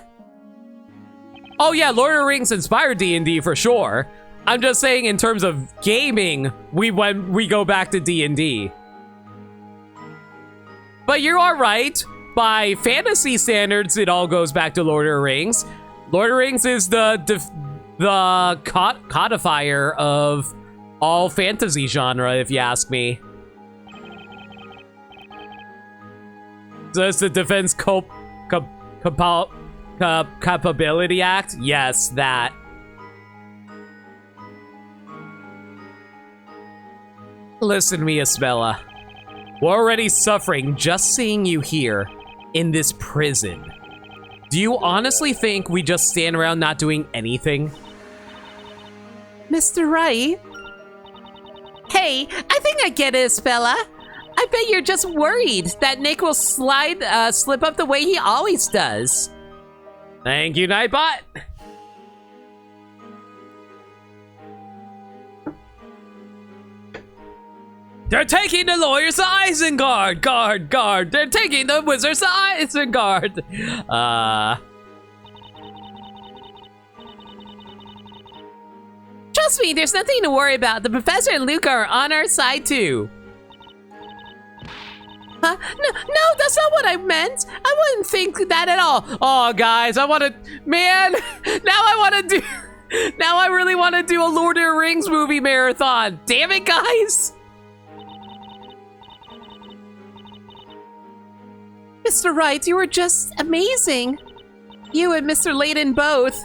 Oh yeah, Lord of the Rings inspired D&D for sure. I'm just saying in terms of gaming, we go back to D&D. But you are right. By fantasy standards, it all goes back to Lord of the Rings. Lord of the Rings is the codifier of all fantasy genre, if you ask me. So it's the Defense Capability Act? Yes, that. Listen to me, Espella. We're already suffering just seeing you here in this prison. Do you honestly think we just stand around not doing anything? Mr. Wright? Hey, I think I get it, Espella. I bet you're just worried that Nick will slip up the way he always does. Thank you, Nightbot. They're taking the lawyers to Isengard! Guard! They're taking the wizards to Isengard! Trust me, there's nothing to worry about. The professor and Luca are on our side too. No, that's not what I meant. I wouldn't think that at all. Oh, guys, I want to... Man, now I really want to do a Lord of the Rings movie marathon. Damn it, guys! Mr. Wright, you were just amazing. You and Mr. Layton both.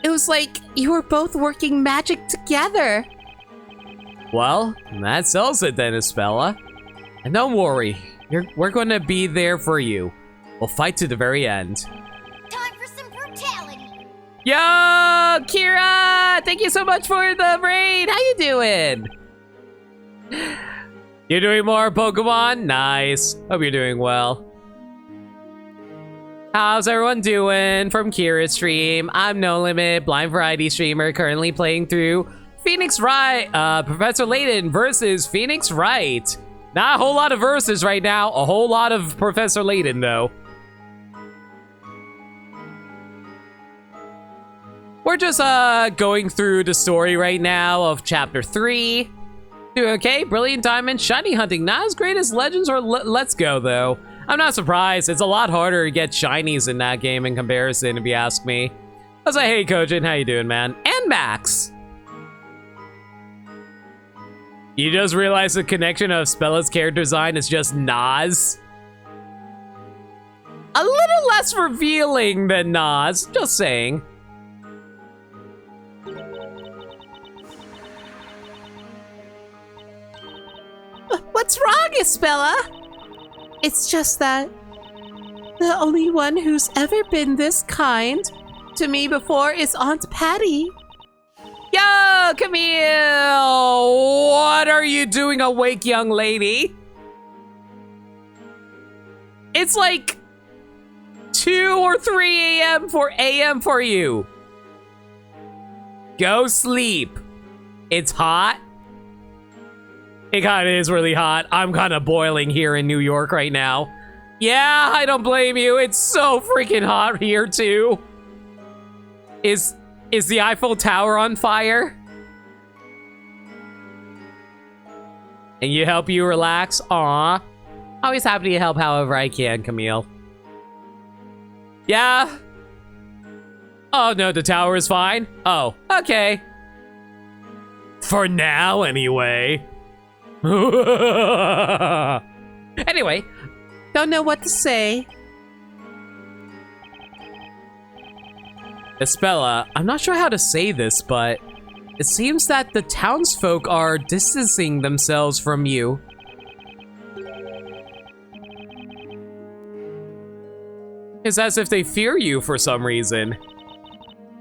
It was like you were both working magic together. Well, that sells it then, Espella. And don't worry, we're going to be there for you. We'll fight to the very end. Time for some brutality. Yo, Kira! Thank you so much for the raid. How you doing? You're doing more Pokemon? Nice. Hope you're doing well. How's everyone doing? From Kira's stream, I'm No Limit, blind variety streamer, currently playing through Phoenix Wright, Professor Layton versus Phoenix Wright. Not a whole lot of verses right now, a whole lot of Professor Layton though. We're just going through the story right now of chapter 3. Doing okay, Brilliant Diamond, Shiny Hunting, not as great as Legends or Let's Go though. I'm not surprised. It's a lot harder to get shinies in that game in comparison, if you ask me. I was like, hey, Kojin, how you doing, man? And Max. You just realized the connection of Spella's character design is just Nas? A little less revealing than Nas, just saying. What's wrong, Espella? It's just that the only one who's ever been this kind to me before is Aunt Patty. Yo, Camille! What are you doing awake, young lady? It's like 2 or 3 a.m. for you. Go sleep. It's hot. It kind of is really hot. I'm kind of boiling here in New York right now. Yeah, I don't blame you. It's so freaking hot here too. Is the Eiffel Tower on fire? And you help you relax? Aw. Always happy to help however I can, Camille. Yeah? Oh no, the tower is fine? Oh, okay. For now, anyway. Anyway, Don't know what to say. Espella, I'm not sure how to say this, but it seems that the townsfolk are distancing themselves from you. It's as if they fear you for some reason.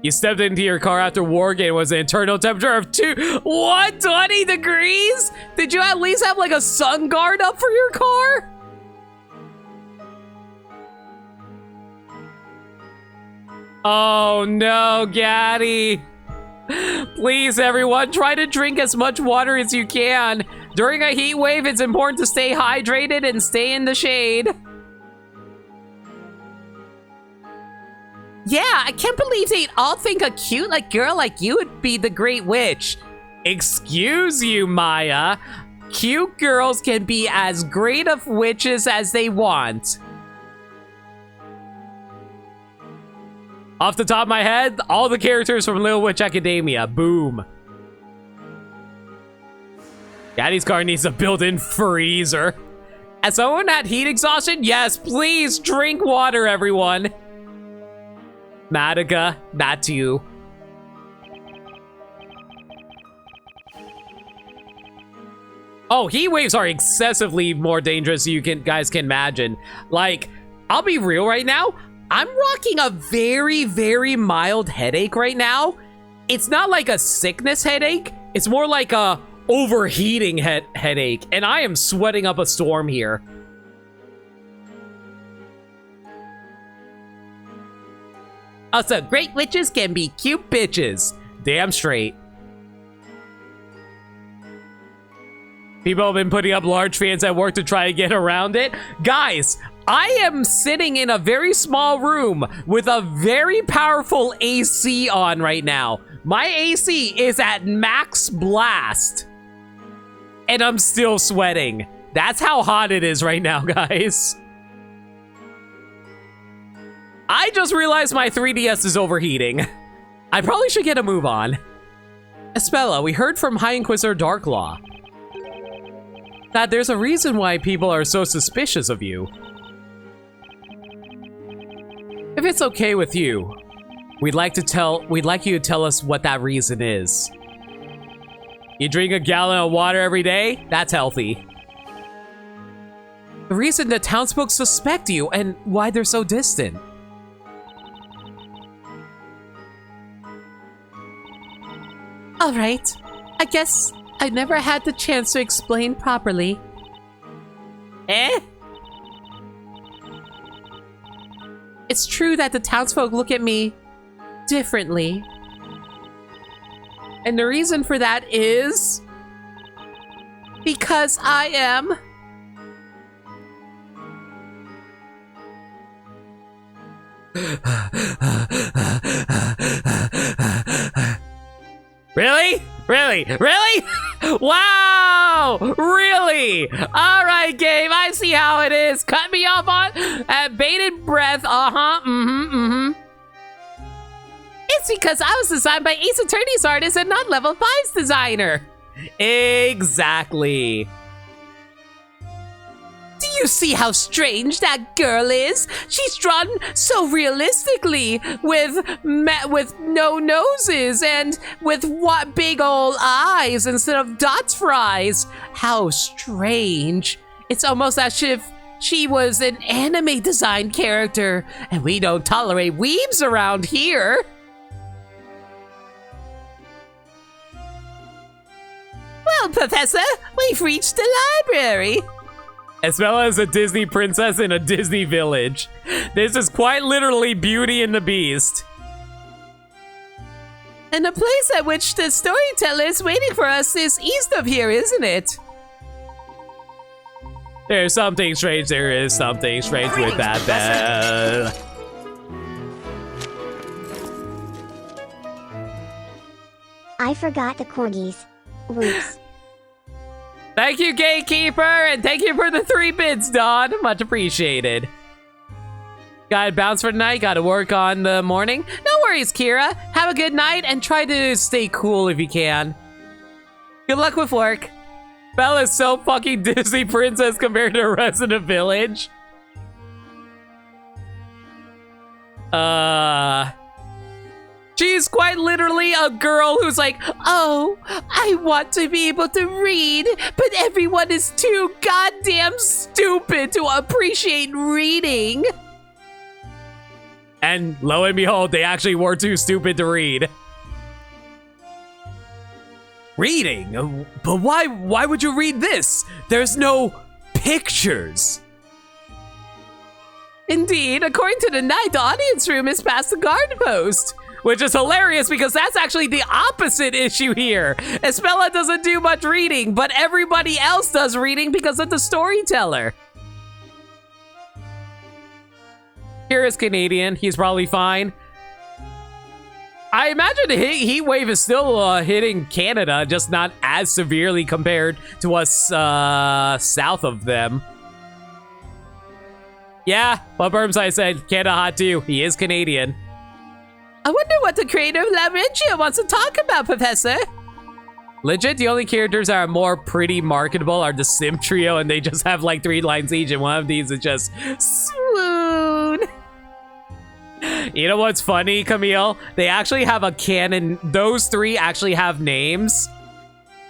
You stepped into your car after Wargame was an internal temperature of 20 degrees? Did you at least have like a sun guard up for your car? Oh no, Gaddy. Please, everyone, try to drink as much water as you can. During a heat wave, it's important to stay hydrated and stay in the shade. Yeah, I can't believe they'd all think a cute girl like you would be the great witch. Excuse you, Maya. Cute girls can be as great of witches as they want. Off the top of my head, all the characters from Little Witch Academia. Boom. Gaddy's car needs a built-in freezer. As someone had heat exhaustion, yes, please drink water, everyone. Madoka, that too. Oh, heat waves are excessively more dangerous than you guys can imagine. Like, I'll be real right now. I'm rocking a very, very mild headache right now. It's not like a sickness headache. It's more like a overheating headache. And I am sweating up a storm here. Also, great witches can be cute bitches. Damn straight. People have been putting up large fans at work to try to get around it. Guys, I am sitting in a very small room with a very powerful AC on right now. My AC is at max blast. And I'm still sweating. That's how hot it is right now, guys. I just realized my 3DS is overheating. I probably should get a move on. Espella, we heard from High Inquisitor Darklaw that there's a reason why people are so suspicious of you. If it's okay with you, we'd like you to tell us what that reason is. You drink a gallon of water every day? That's healthy. The reason the townsfolk suspect you and why they're so distant. All right, I guess I never had the chance to explain properly. Eh? It's true that the townsfolk look at me differently. And the reason for that is because I am Really? Really? Really? Wow! Really? All right, game. I see how it is. Cut me off on at bated breath. It's because I was designed by Ace Attorney's artist and not Level 5's designer. Exactly. Do you see how strange that girl is? She's drawn so realistically, with no noses and with what big old eyes instead of dots for eyes. How strange. It's almost as if she was an anime design character, and we don't tolerate weebs around here. Well, Professor, we've reached the library. As well as a Disney princess in a Disney village. This is quite literally Beauty and the Beast. And the place at which the storyteller is waiting for us is east of here, isn't it? There's something strange. There is something strange with that bell. I forgot the corgis. Whoops. Thank you, Gatekeeper, and thank you for the 3 bits, Dawn. Much appreciated. Gotta bounce for tonight, gotta work on the morning. No worries, Kira. Have a good night and try to stay cool if you can. Good luck with work. Bella's so fucking Disney princess compared to the rest of the village. She's quite literally a girl who's like, oh, I want to be able to read, but everyone is too goddamn stupid to appreciate reading. And lo and behold, they actually were too stupid to read. Reading? But why would you read this? There's no pictures. Indeed, according to the night, the audience room is past the guard post. Which is hilarious because that's actually the opposite issue here. Espella doesn't do much reading, but everybody else does reading because of the storyteller. Kira's Canadian. He's probably fine. I imagine the heat wave is still hitting Canada, just not as severely compared to us south of them. Yeah, what Burmside said, Canada hot too. He is Canadian. I wonder what the creator of Labyrinthia wants to talk about, Professor. Legit, the only characters that are more pretty marketable are the Sim Trio, and they just have like 3 lines each, and one of these is just swoon. You know what's funny, Camille? They actually have a canon. Those 3 actually have names.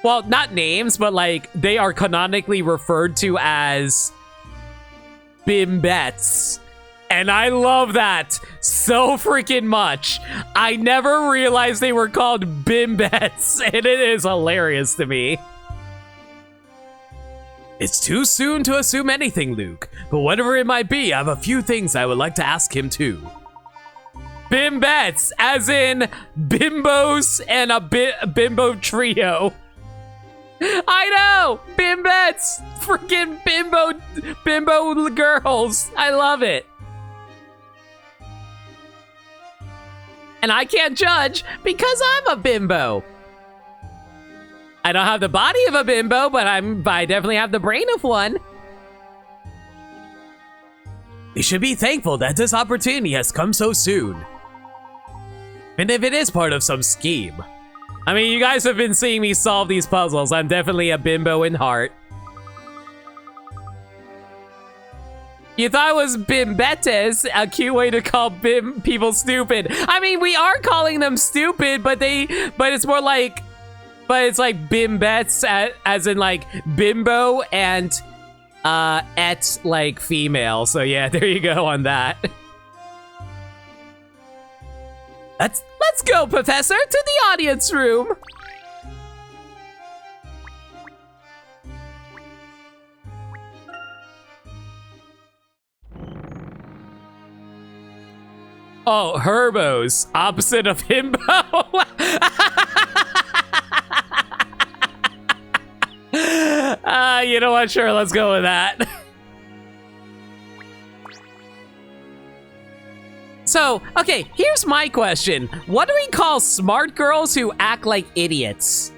Well, not names, but like they are canonically referred to as Bimbets. And I love that so freaking much. I never realized they were called Bimbets, and it is hilarious to me. It's too soon to assume anything, Luke, but whatever it might be, I have a few things I would like to ask him too. Bimbets, as in bimbos and a bimbo trio. I know! Bimbets! Freaking bimbo girls. I love it. And I can't judge because I'm a bimbo. I don't have the body of a bimbo, but I definitely have the brain of one. We should be thankful that this opportunity has come so soon. And if it is part of some scheme. I mean, you guys have been seeing me solve these puzzles. I'm definitely a bimbo in heart. You thought it was bimbetes, a cute way to call people stupid. I mean, we are calling them stupid, but it's more like, but it's like bimbets, as in like bimbo and et like female. So yeah, there you go on that. Let's go, Professor, to the audience room. Oh, Herbos, opposite of himbo. You know what? Sure, let's go with that. So, okay, here's my question. What do we call smart girls who act like idiots?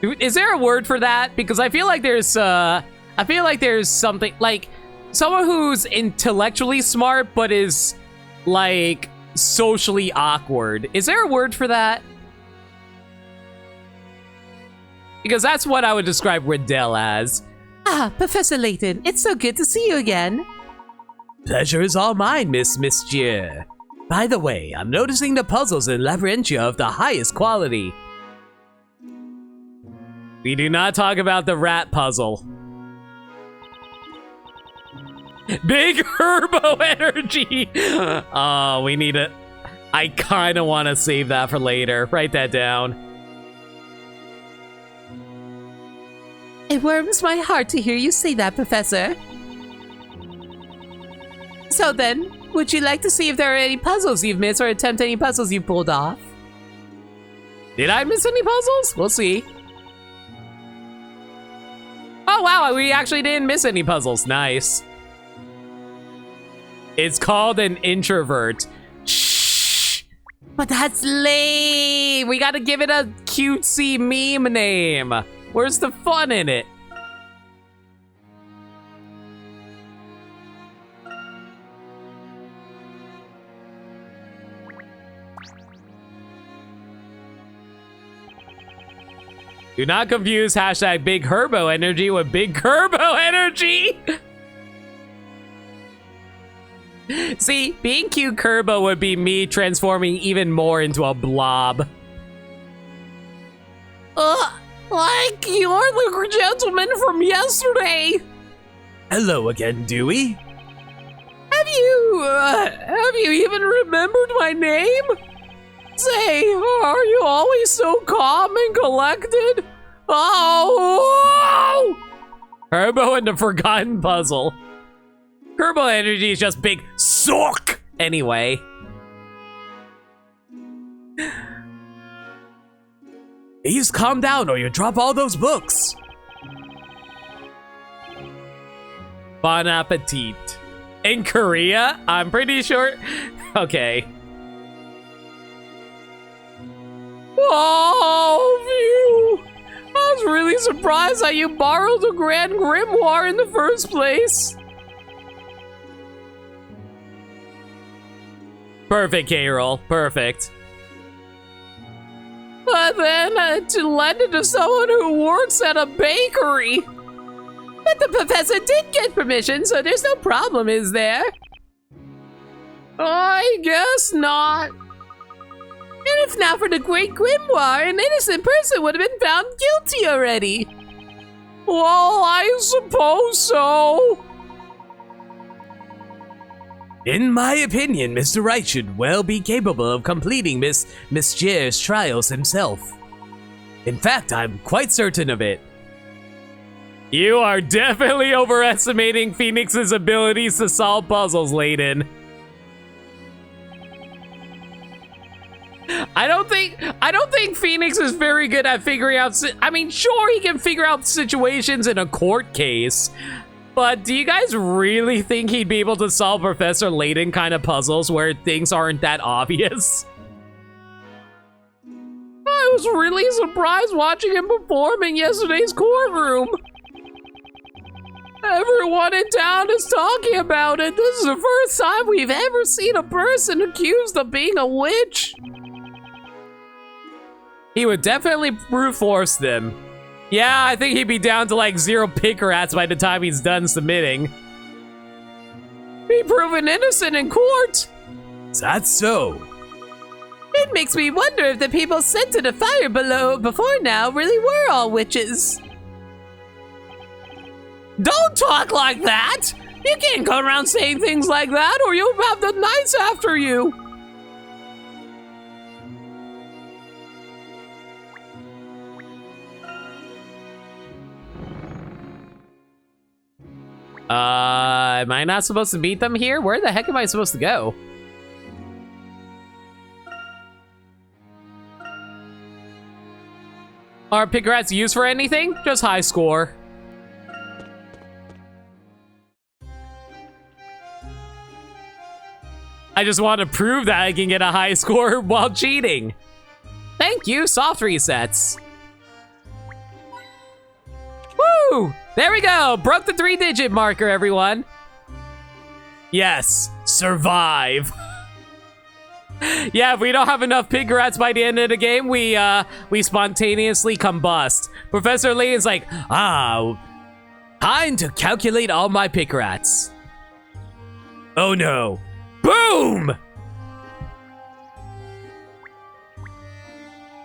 Is there a word for that? Because I feel like there's something like someone who's intellectually smart but is like socially awkward. Is there a word for that? Because that's what I would describe Riddell as. Ah, Professor Layton, it's so good to see you again. Pleasure is all mine, Miss Monsieur. By the way, I'm noticing the puzzles in Labyrinthia of the highest quality. We do not talk about the rat puzzle. Big Herbo energy! Oh, we need it. I kind of want to save that for later. Write that down. It warms my heart to hear you say that, Professor. So then, would you like to see if there are any puzzles you've missed or attempt any puzzles you pulled off? Did I miss any puzzles? We'll see. Oh wow, we actually didn't miss any puzzles. Nice. It's called an introvert. Shh. But that's lame. We gotta give it a cutesy meme name. Where's the fun in it? Do not confuse hashtag Big Herbo Energy with Big Herbo Energy. See, being cute Kerbo would be me transforming even more into a blob. Like you're the gentleman from yesterday. Hello again, Dewey. Have you even remembered my name? Say, are you always so calm and collected? Oh! Herbo and the Forgotten Puzzle. Kerbal energy is just big suck anyway. Please calm down or you'll drop all those books. Bon appetit. In Korea? I'm pretty sure. Okay. Whoa, Phew! I was really surprised that you borrowed the Grand Grimoire in the first place. Perfect, K-Roll. Perfect. But then to lend it to someone who works at a bakery. But the professor did get permission, so there's no problem, is there? I guess not. And if not for the Great Grimoire, an innocent person would have been found guilty already. Well, I suppose so. In my opinion, Mr. Wright should well be capable of completing Miss Jare's trials himself. In fact, I'm quite certain of it. You are definitely overestimating Phoenix's abilities to solve puzzles, Layton. I don't think Phoenix is very good at figuring out. I mean, sure, he can figure out situations in a court case, but do you guys really think he'd be able to solve Professor Layton kind of puzzles where things aren't that obvious? I was really surprised watching him perform in yesterday's courtroom. Everyone in town is talking about it. This is the first time we've ever seen a person accused of being a witch. He would definitely brute force them. Yeah, I think he'd be down to like 0 picker rats by the time he's done submitting. Be proven innocent in court. That's so. It makes me wonder if the people sent to the fire below before now really were all witches. Don't talk like that! You can't go around saying things like that or you'll have the knights after you! Am I not supposed to beat them here? Where the heck am I supposed to go? Are pick rats used for anything? Just high score. I just want to prove that I can get a high score while cheating. Thank you, soft resets. Woo! There we go! Broke the 3-digit marker, everyone. Yes, survive. Yeah, if we don't have enough pig rats by the end of the game, we spontaneously combust. Professor Layton's like, time to calculate all my pig rats. Oh no. Boom!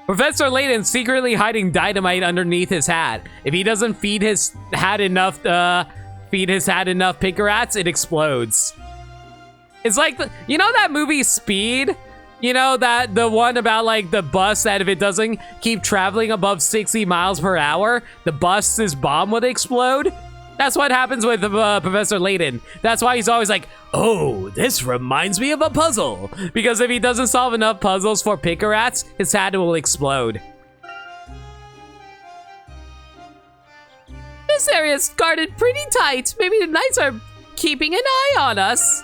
Professor Layton's secretly hiding dynamite underneath his hat. If he doesn't feed his hat enough picker rats, it explodes. It's like, you know that movie Speed? You know, that the one about like the bus that if it doesn't keep traveling above 60 miles per hour, the bus's bomb would explode? That's what happens with Professor Layton. That's why he's always like, oh, this reminds me of a puzzle. Because if he doesn't solve enough puzzles for picker rats, his hat will explode. This area is guarded pretty tight. Maybe the knights are keeping an eye on us.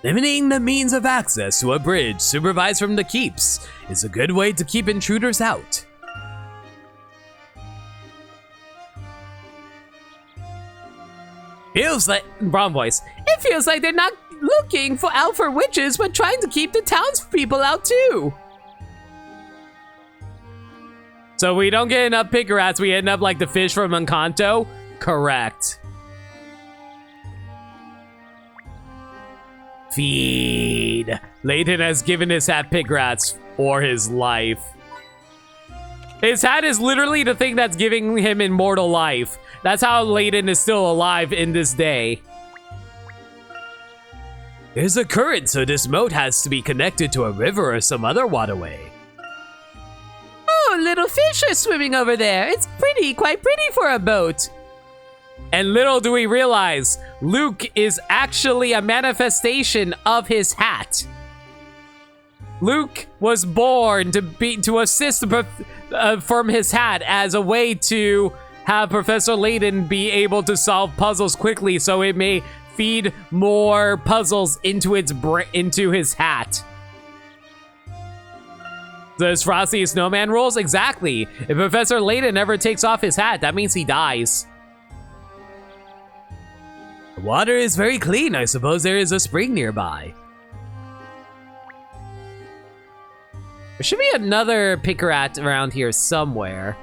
Limiting the means of access to a bridge supervised from the keeps is a good way to keep intruders out. Feels like, wrong voice. It feels like they're not looking out for witches, but trying to keep the townspeople out too. So we don't get enough picker rats, we end up like the fish from Encanto? Correct. Feed. Layton has given his hat pig rats for his life. His hat is literally the thing that's giving him immortal life. That's how Layton is still alive in this day. There's a current, so this moat has to be connected to a river or some other waterway. Oh, little fish are swimming over there. It's pretty, quite pretty for a boat. And little do we realize, Luke is actually a manifestation of his hat. Luke was born to assist from his hat as a way to have Professor Layton be able to solve puzzles quickly, so it may feed more puzzles into his hat. Does Frosty Snowman rules? Exactly. If Professor Layton ever takes off his hat, that means he dies. The water is very clean. I suppose there is a spring nearby. There should be another Pickerat around here somewhere.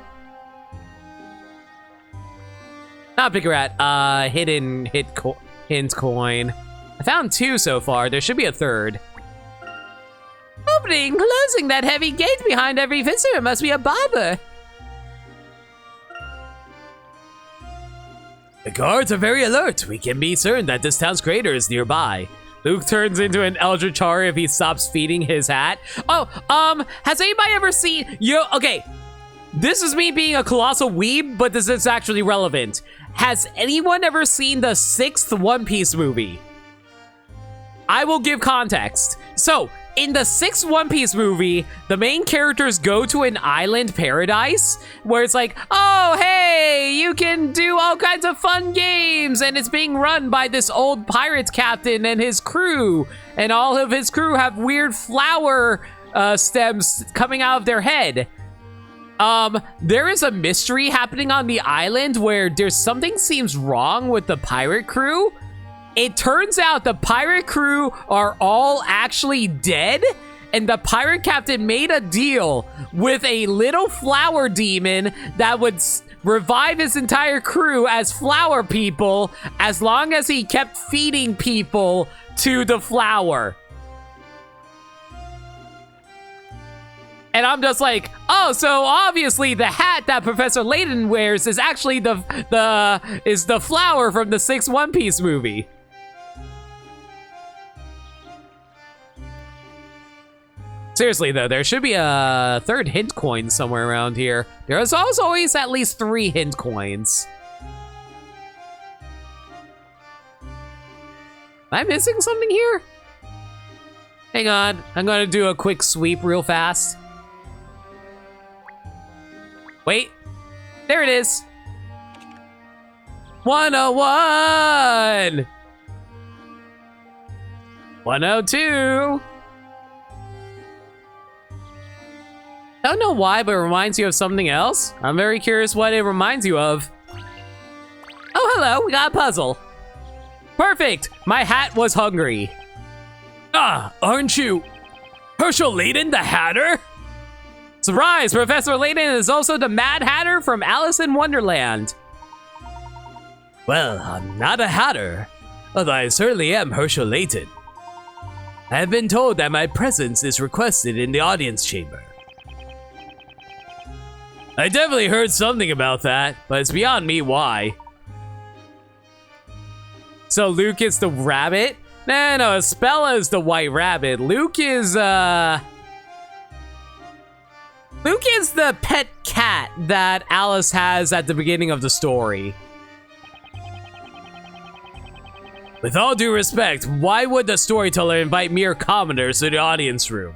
Not Pickerat, hint coin. I found 2 so far. There should be a 3rd. Opening, closing that heavy gate behind every visitor must be a bother. The guards are very alert. We can be certain that this town's creator is nearby. Luke turns into an Eldritchari if he stops feeding his hat. Oh, has anybody ever seen... Okay, this is me being a colossal weeb, but this is actually relevant. Has anyone ever seen the 6th One Piece movie? I will give context. So, in the 6th One Piece movie, the main characters go to an island paradise where it's like, oh, hey, you can do all kinds of fun games, and it's being run by this old pirate captain and his crew, and all of his crew have weird flower stems coming out of their head. There is a mystery happening on the island where there's something seems wrong with the pirate crew. It turns out the pirate crew are all actually dead, and the pirate captain made a deal with a little flower demon that would revive his entire crew as flower people as long as he kept feeding people to the flower. And I'm just like, oh, so obviously the hat that Professor Layton wears is actually the flower from the 6th One Piece movie. Seriously though, there should be a 3rd hint coin somewhere around here. There's always at least 3 hint coins. Am I missing something here? Hang on, I'm gonna do a quick sweep real fast. Wait, there it is. 101! 102! Don't know why, but it reminds you of something else. I'm very curious what it reminds you of. Oh, hello, we got a puzzle. Perfect, my hat was hungry. Ah, aren't you Herschel Layton the Hatter? Surprise, Professor Layton is also the Mad Hatter from Alice in Wonderland. Well, I'm not a hatter, although I certainly am Herschel Layton. I have been told that my presence is requested in the audience chamber. I definitely heard something about that, but it's beyond me why. So Luke is the rabbit? No, Spella is the white rabbit. Luke is the pet cat that Alice has at the beginning of the story. With all due respect, why would the storyteller invite mere commoners to the audience room?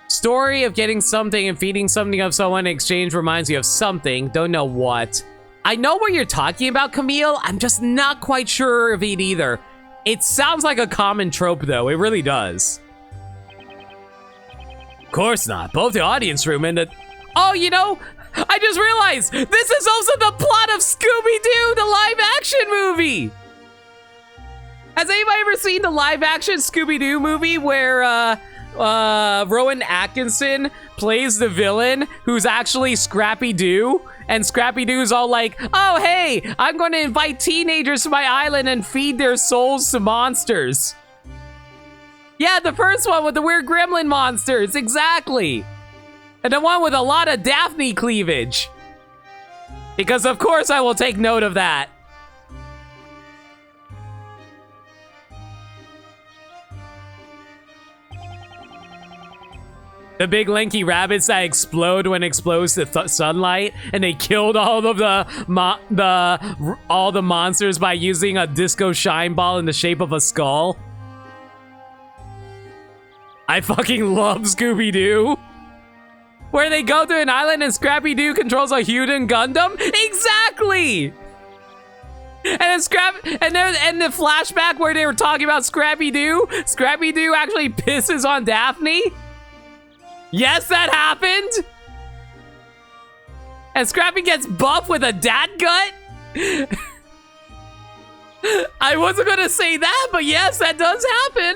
Story of getting something and feeding something of someone in exchange reminds you of something. Don't know what. I know what you're talking about, Camille. I'm just not quite sure of it either. It sounds like a common trope, though. It really does. Of course not. Both the audience room and the... Oh, you know, I just realized this is also the plot of Scooby-Doo, the live-action movie. Has anybody ever seen the live-action Scooby-Doo movie where, Rowan Atkinson plays the villain who's actually Scrappy-Doo, and Scrappy-Doo's all like, oh hey, I'm going to invite teenagers to my island and feed their souls to monsters. Yeah, the first one with the weird gremlin monsters, exactly. And the one with a lot of Daphne cleavage. Because of course I will take note of that. The big lanky rabbits that explode when exposed to sunlight, and they killed all of all the monsters by using a disco shine ball in the shape of a skull. I fucking love Scooby-Doo. Where they go to an island and Scrappy-Doo controls a Huden Gundam? Exactly! And then the flashback where they were talking about Scrappy-Doo actually pisses on Daphne. Yes, that happened. And Scrappy gets buffed with a dad gut. I wasn't gonna say that, but yes, that does happen.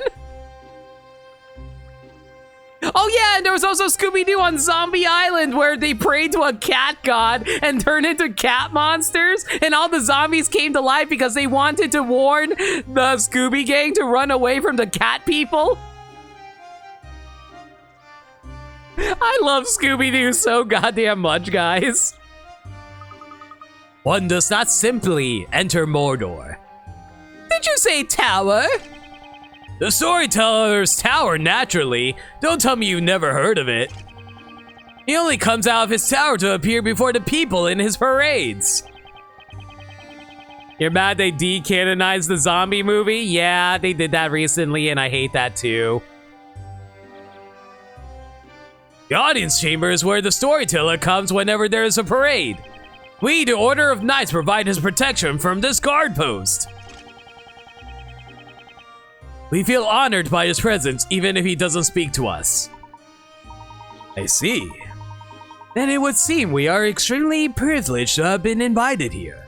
Oh yeah, and there was also Scooby-Doo on Zombie Island where they prayed to a cat god and turned into cat monsters, and all the zombies came to life because they wanted to warn the Scooby Gang to run away from the cat people. I love Scooby-Doo so goddamn much, guys. One does not simply enter Mordor. Did you say tower? The storyteller's tower, naturally. Don't tell me you never heard of it. He only comes out of his tower to appear before the people in his parades. You're mad they decanonized the zombie movie? Yeah, they did that recently, and I hate that too. The audience chamber is where the storyteller comes whenever there is a parade. We, the Order of Knights, provide his protection from this guard post. We feel honored by his presence, even if he doesn't speak to us. I see. Then it would seem we are extremely privileged to have been invited here.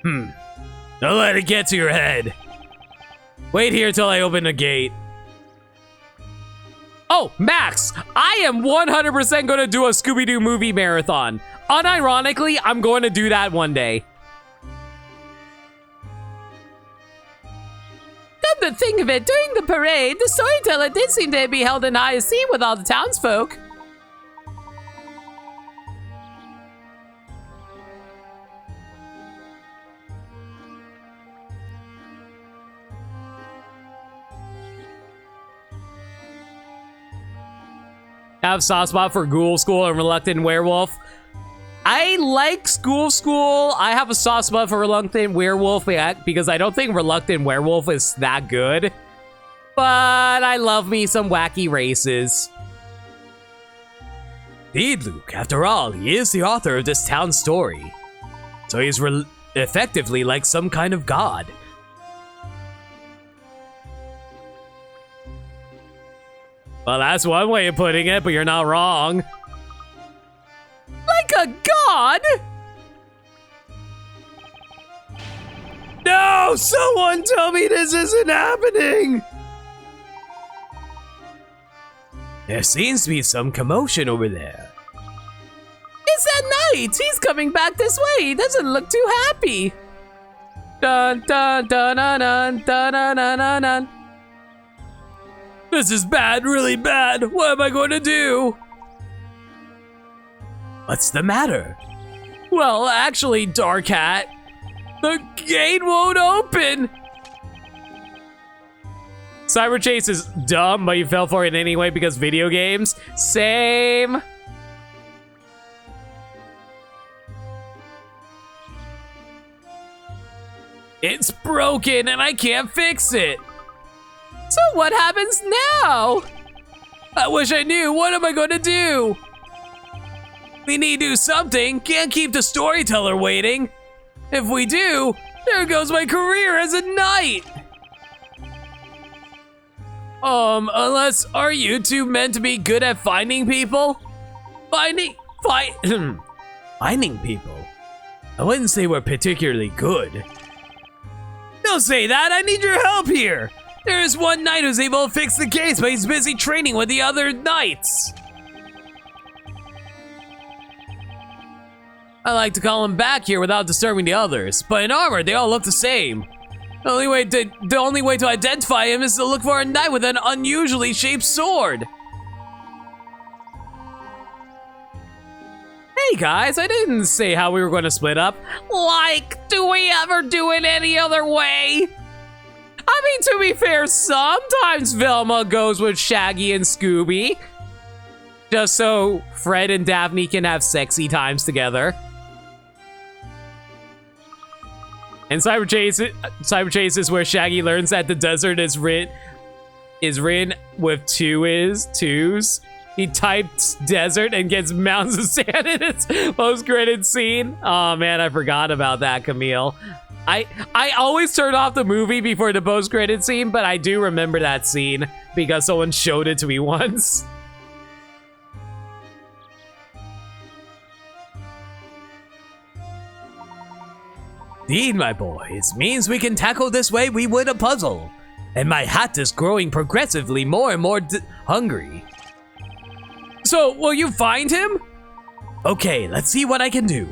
Don't let it get to your head. Wait here till I open the gate. Oh, Max, I am 100% going to do a Scooby-Doo movie marathon. Unironically, I'm going to do that one day. Come to think of it, during the parade, the storyteller did seem to be held in high esteem with all the townsfolk. I have a soft spot for Ghoul School and Reluctant Werewolf. I like School. I have a soft spot for Reluctant Werewolf because I don't think Reluctant Werewolf is that good. But I love me some wacky races. Indeed, Luke. After all, he is the author of this town story. So he's effectively like some kind of god. Well, that's one way of putting it, but you're not wrong. Like a god? No! Someone tell me this isn't happening! There seems to be some commotion over there. It's that Knight! He's coming back this way! He doesn't look too happy! Dun dun dun dun dun dun dun dun dun. This is bad, really bad. What am I going to do? What's the matter? Well, actually, Dark Hat, the gate won't open. Cyber Chase is dumb, but you fell for it anyway because video games. Same. It's broken and I can't fix it. So what happens now? I wish I knew. What am I going to do? We need to do something. Can't keep the storyteller waiting. If we do, there goes my career as a knight. Unless, are you two meant to be good at finding people? Finding people? I wouldn't say we're particularly good. Don't say that. I need your help here. There is one knight who's able to fix the case, but he's busy training with the other knights. I like to call him back here without disturbing the others, but in armor, they all look the same. The only way to identify him is to look for a knight with an unusually shaped sword. Hey guys, I didn't say how we were going to split up. Like, do we ever do it any other way? I mean, to be fair, sometimes Velma goes with Shaggy and Scooby. Just so Fred and Daphne can have sexy times together. And Cyber Chase is where Shaggy learns that the desert is written with twos. He types desert and gets mountains of sand in its post-credit scene. Oh man, I forgot about that, Camille. I always turn off the movie before the post-credit scene, but I do remember that scene because someone showed it to me once. Indeed, my boys, means we can tackle this way we would a puzzle. And my hat is growing progressively more and more hungry. So, will you find him? Okay, let's see what I can do.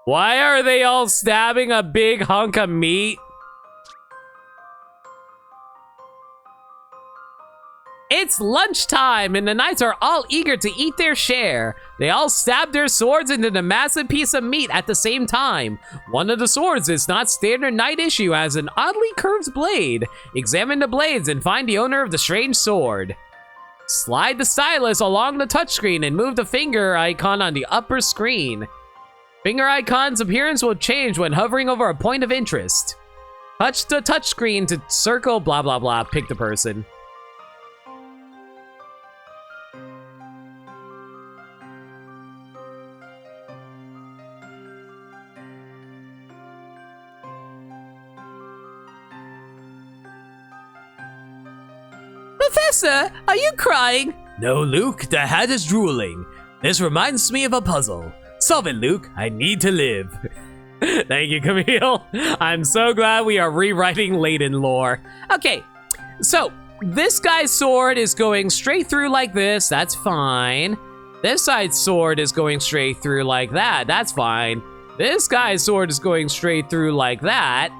Why are they all stabbing a big hunk of meat? It's lunchtime and the knights are all eager to eat their share. They all stab their swords into the massive piece of meat at the same time. One of the swords is not standard knight issue, has an oddly curved blade. Examine the blades and find the owner of the strange sword. Slide the stylus along the touchscreen and move the finger icon on the upper screen. Finger icon's appearance will change when hovering over a point of interest. Touch the touchscreen to circle blah blah blah, pick the person. Professor, are you crying? No, Luke, the hat is drooling. This reminds me of a puzzle. Solve it, Luke. I need to live. Thank you, Camille. I'm so glad we are rewriting Layton lore. Okay, so this guy's sword is going straight through like this. That's fine. This side's sword is going straight through like that. That's fine. This guy's sword is going straight through like that.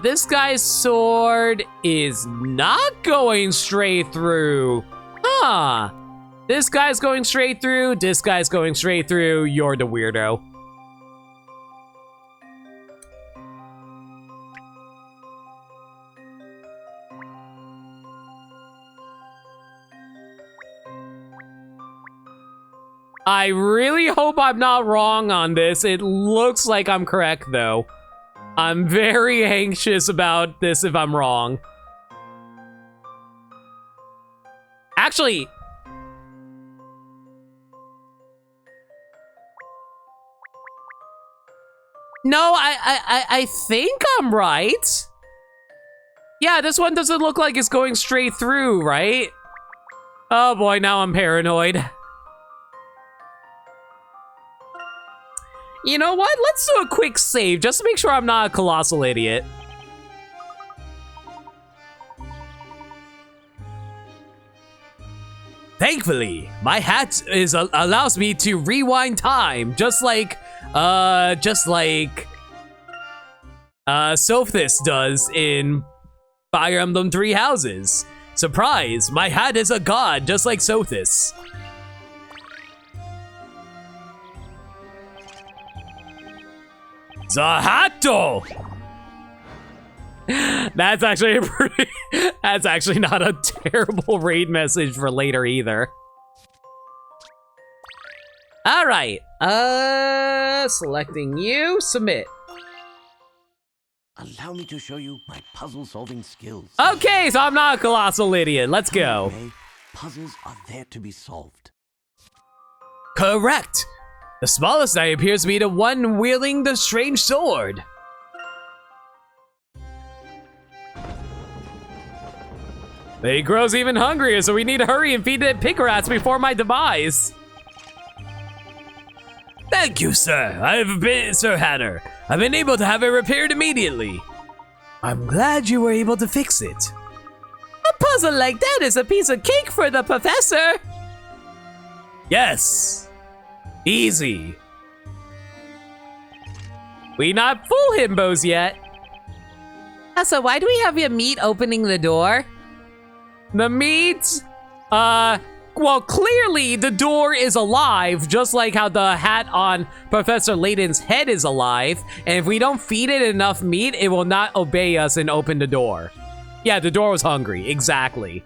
This guy's sword is not going straight through. Huh. This guy's going straight through. This guy's going straight through. You're the weirdo. I really hope I'm not wrong on this. It looks like I'm correct, though. I'm very anxious about this if I'm wrong. Actually, no, I think I'm right. Yeah, this one doesn't look like it's going straight through, right? Oh boy, now I'm paranoid. You know what? Let's do a quick save just to make sure I'm not a colossal idiot. Thankfully, my hat allows me to rewind time, just like Sophis does in Fire Emblem Three Houses. Surprise! My hat is a god, just like Sophis. Zahato! That's actually a pretty... That's actually not a terrible raid message for later either. Alright, selecting you, submit. Allow me to show you my puzzle-solving skills. Okay, so I'm not a colossal idiot. Let's go. Puzzles are there to be solved. Correct. The smallest knight appears to be the one wielding the strange sword. He grows even hungrier, so we need to hurry and feed the pig rats before my demise. Thank you, sir. Sir Hatter. I've been able to have it repaired immediately. I'm glad you were able to fix it. A puzzle like that is a piece of cake for the professor. Yes. Easy. We not full himbos yet. So why do we have your meat opening the door? The meat, Well, clearly the door is alive, just like how the hat on Professor Layton's head is alive. And if we don't feed it enough meat, it will not obey us and open the door. Yeah, the door was hungry. Exactly.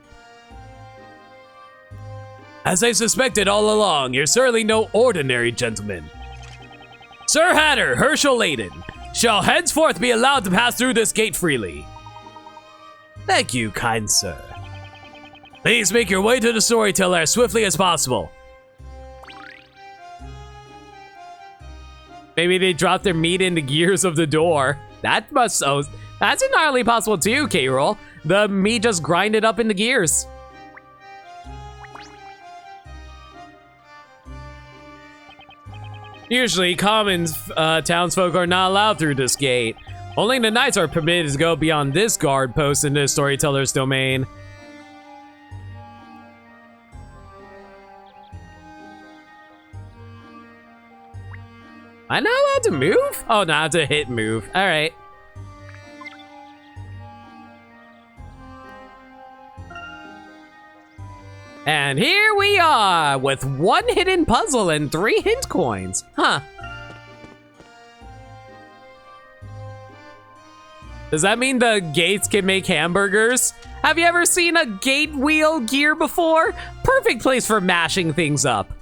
As I suspected all along, you're certainly no ordinary gentleman. Sir Hatter Herschel Layton shall henceforth be allowed to pass through this gate freely. Thank you, kind sir. Please make your way to the storyteller as swiftly as possible. Maybe they dropped their meat in the gears of the door. That must... Oh, that's entirely possible too, K-Roll. The meat just grinded up in the gears. Usually, common townsfolk are not allowed through this gate. Only the knights are permitted to go beyond this guard post into the storyteller's domain. I'm not allowed to move? Oh, no, I have to hit move. All right. And here we are with 1 hidden puzzle and 3 hint coins. Huh. Does that mean the gates can make hamburgers? Have you ever seen a gate wheel gear before? Perfect place for mashing things up.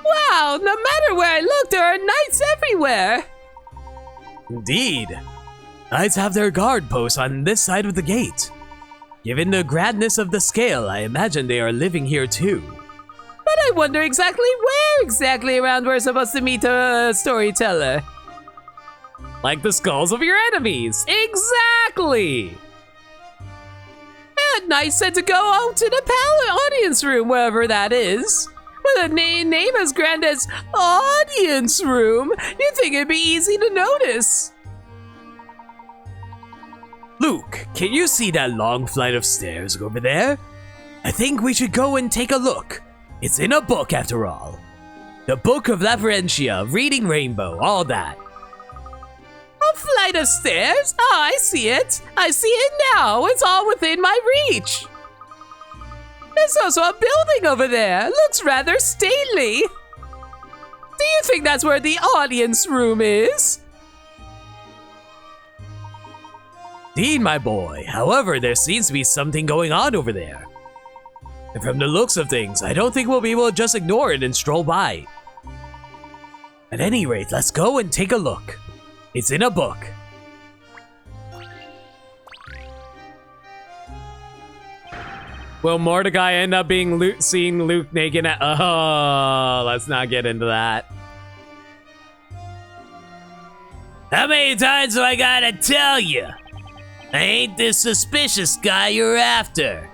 Wow, no matter where I look, there are knights everywhere. Indeed. Knights have their guard posts on this side of the gate. Given the grandness of the scale, I imagine they are living here too. But I wonder exactly where exactly around we're supposed to meet a storyteller. Like the skulls of your enemies. Exactly! And knight said to go out to the audience room, wherever that is. With a name as grand as audience room, you'd think it'd be easy to notice. Luke, can you see that long flight of stairs over there? I think we should go and take a look. It's in a book after all. The Book of Labyrinthia, Reading Rainbow, all that. A flight of stairs? Oh, I see it. I see it now. It's all within my reach. There's also a building over there. Looks rather stately. Do you think that's where the audience room is? Indeed, my boy. However, there seems to be something going on over there. And from the looks of things, I don't think we'll be able to just ignore it and stroll by. At any rate, let's go and take a look. It's in a book. Will Mordecai end up being seeing Luke naked at... Oh, let's not get into that. How many times do I gotta tell you? I ain't this suspicious guy you're after.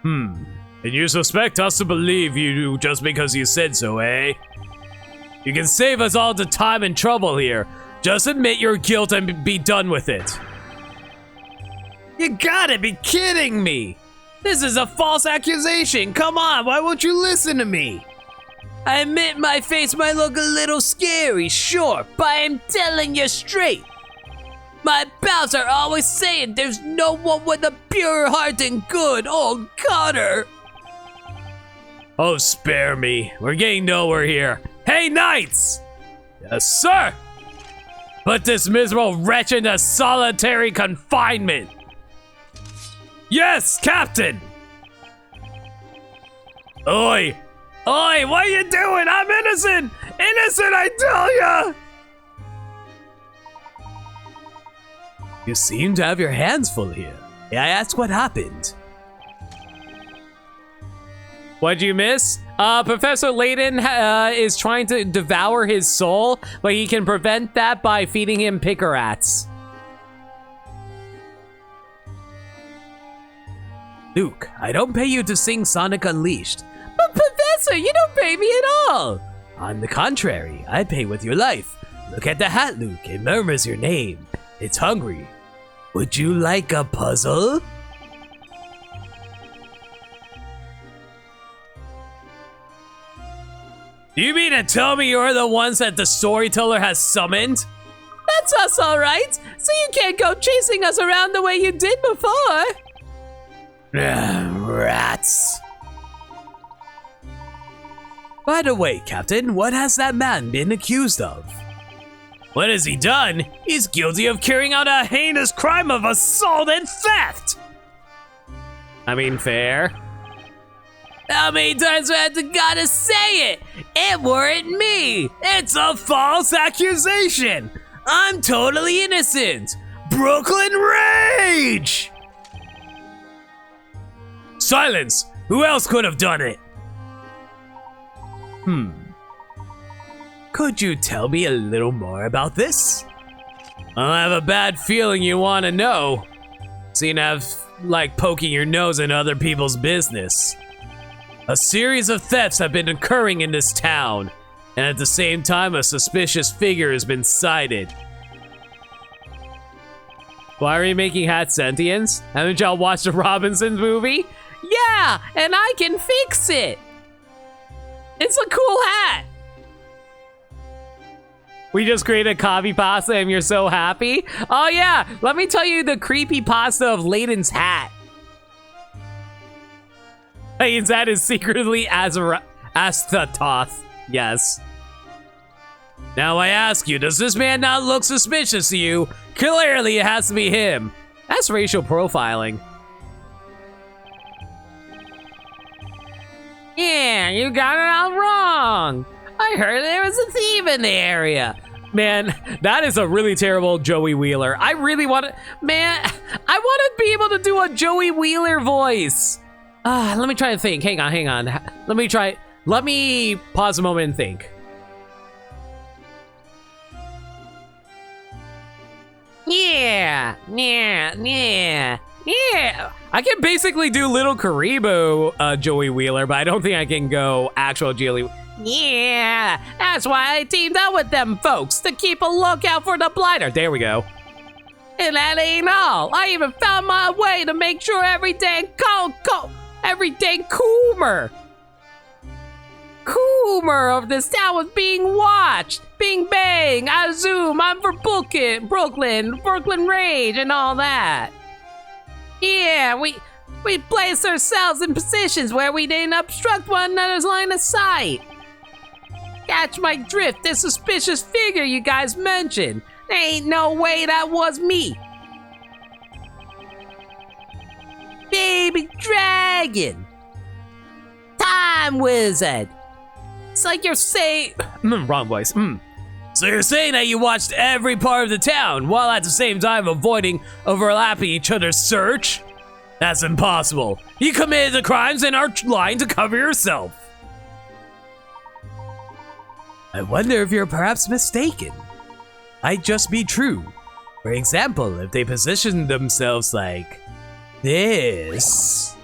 And you suspect us to believe you just because you said so, eh? You can save us all the time and trouble here. Just admit your guilt and be done with it. You gotta be kidding me! This is a false accusation! Come on, why won't you listen to me? I admit my face might look a little scary, sure, but I'm telling you straight. My pals are always saying there's no one with a pure heart and good old Connor. Oh, spare me. We're getting nowhere here. Hey, knights! Yes, sir! Put this miserable wretch into solitary confinement. Yes, Captain! Oi! Oi, what are you doing? I'm innocent! Innocent, I tell ya! You seem to have your hands full here. May I ask what happened? What'd you miss? Professor Layton is trying to devour his soul, but he can prevent that by feeding him picker-rats. Luke, I don't pay you to sing Sonic Unleashed. But Professor, you don't pay me at all. On the contrary, I pay with your life. Look at the hat, Luke. It murmurs your name. It's hungry. Would you like a puzzle? Do you mean to tell me you're the ones that the storyteller has summoned? That's That's us, all right. So you can't go chasing us around the way you did before. Rats. By the way, Captain, what has that man been accused of? What has he done? He's guilty of carrying out a heinous crime of assault and theft! I mean, fair. How many times I gotta say it? It weren't me. It's a false accusation! I'm totally innocent! Brooklyn Rage! Silence! Who else could have done it? Could you tell me a little more about this? I have a bad feeling you want to know. Seem to have like poking your nose in other people's business. A series of thefts have been occurring in this town, and at the same time a suspicious figure has been sighted. Why are you making hats sentience? Haven't y'all watched the Robinsons movie? Yeah, and I can fix it. It's a cool hat. We just created a copy pasta and you're so happy? Oh yeah, let me tell you the creepy pasta of Layton's hat. Layton's hat is secretly Astatoth. Yes. Now I ask you, does this man not look suspicious to you? Clearly it has to be him. That's racial profiling. Yeah, you got it all wrong. I heard there was a thief in the area. Man, that is a really terrible Joey Wheeler. I really want to, man, I want to be able to do a Joey Wheeler voice. Let me try to think. Hang on. Let me pause a moment and think. Yeah. I can basically do Little Karibo Joey Wheeler, but I don't think I can go actual Joey. Yeah, that's why I teamed up with them folks, to keep a lookout for the blighter. There we go. And that ain't all. I even found my way to make sure every dang Coomer of this town was being watched. Bing bang, I zoom, I'm for Brooklyn Rage, and all that. Yeah, we placed ourselves in positions where we didn't obstruct one another's line of sight. Catch my drift, this suspicious figure you guys mentioned. There ain't no way that was me. Baby dragon. Time wizard. It's like you're saying... Wrong voice. So you're saying that you watched every part of the town while at the same time avoiding overlapping each other's search? That's impossible. You committed the crimes and are lying to cover yourself. I wonder if you're perhaps mistaken. Might just be true. For example, if they positioned themselves like this.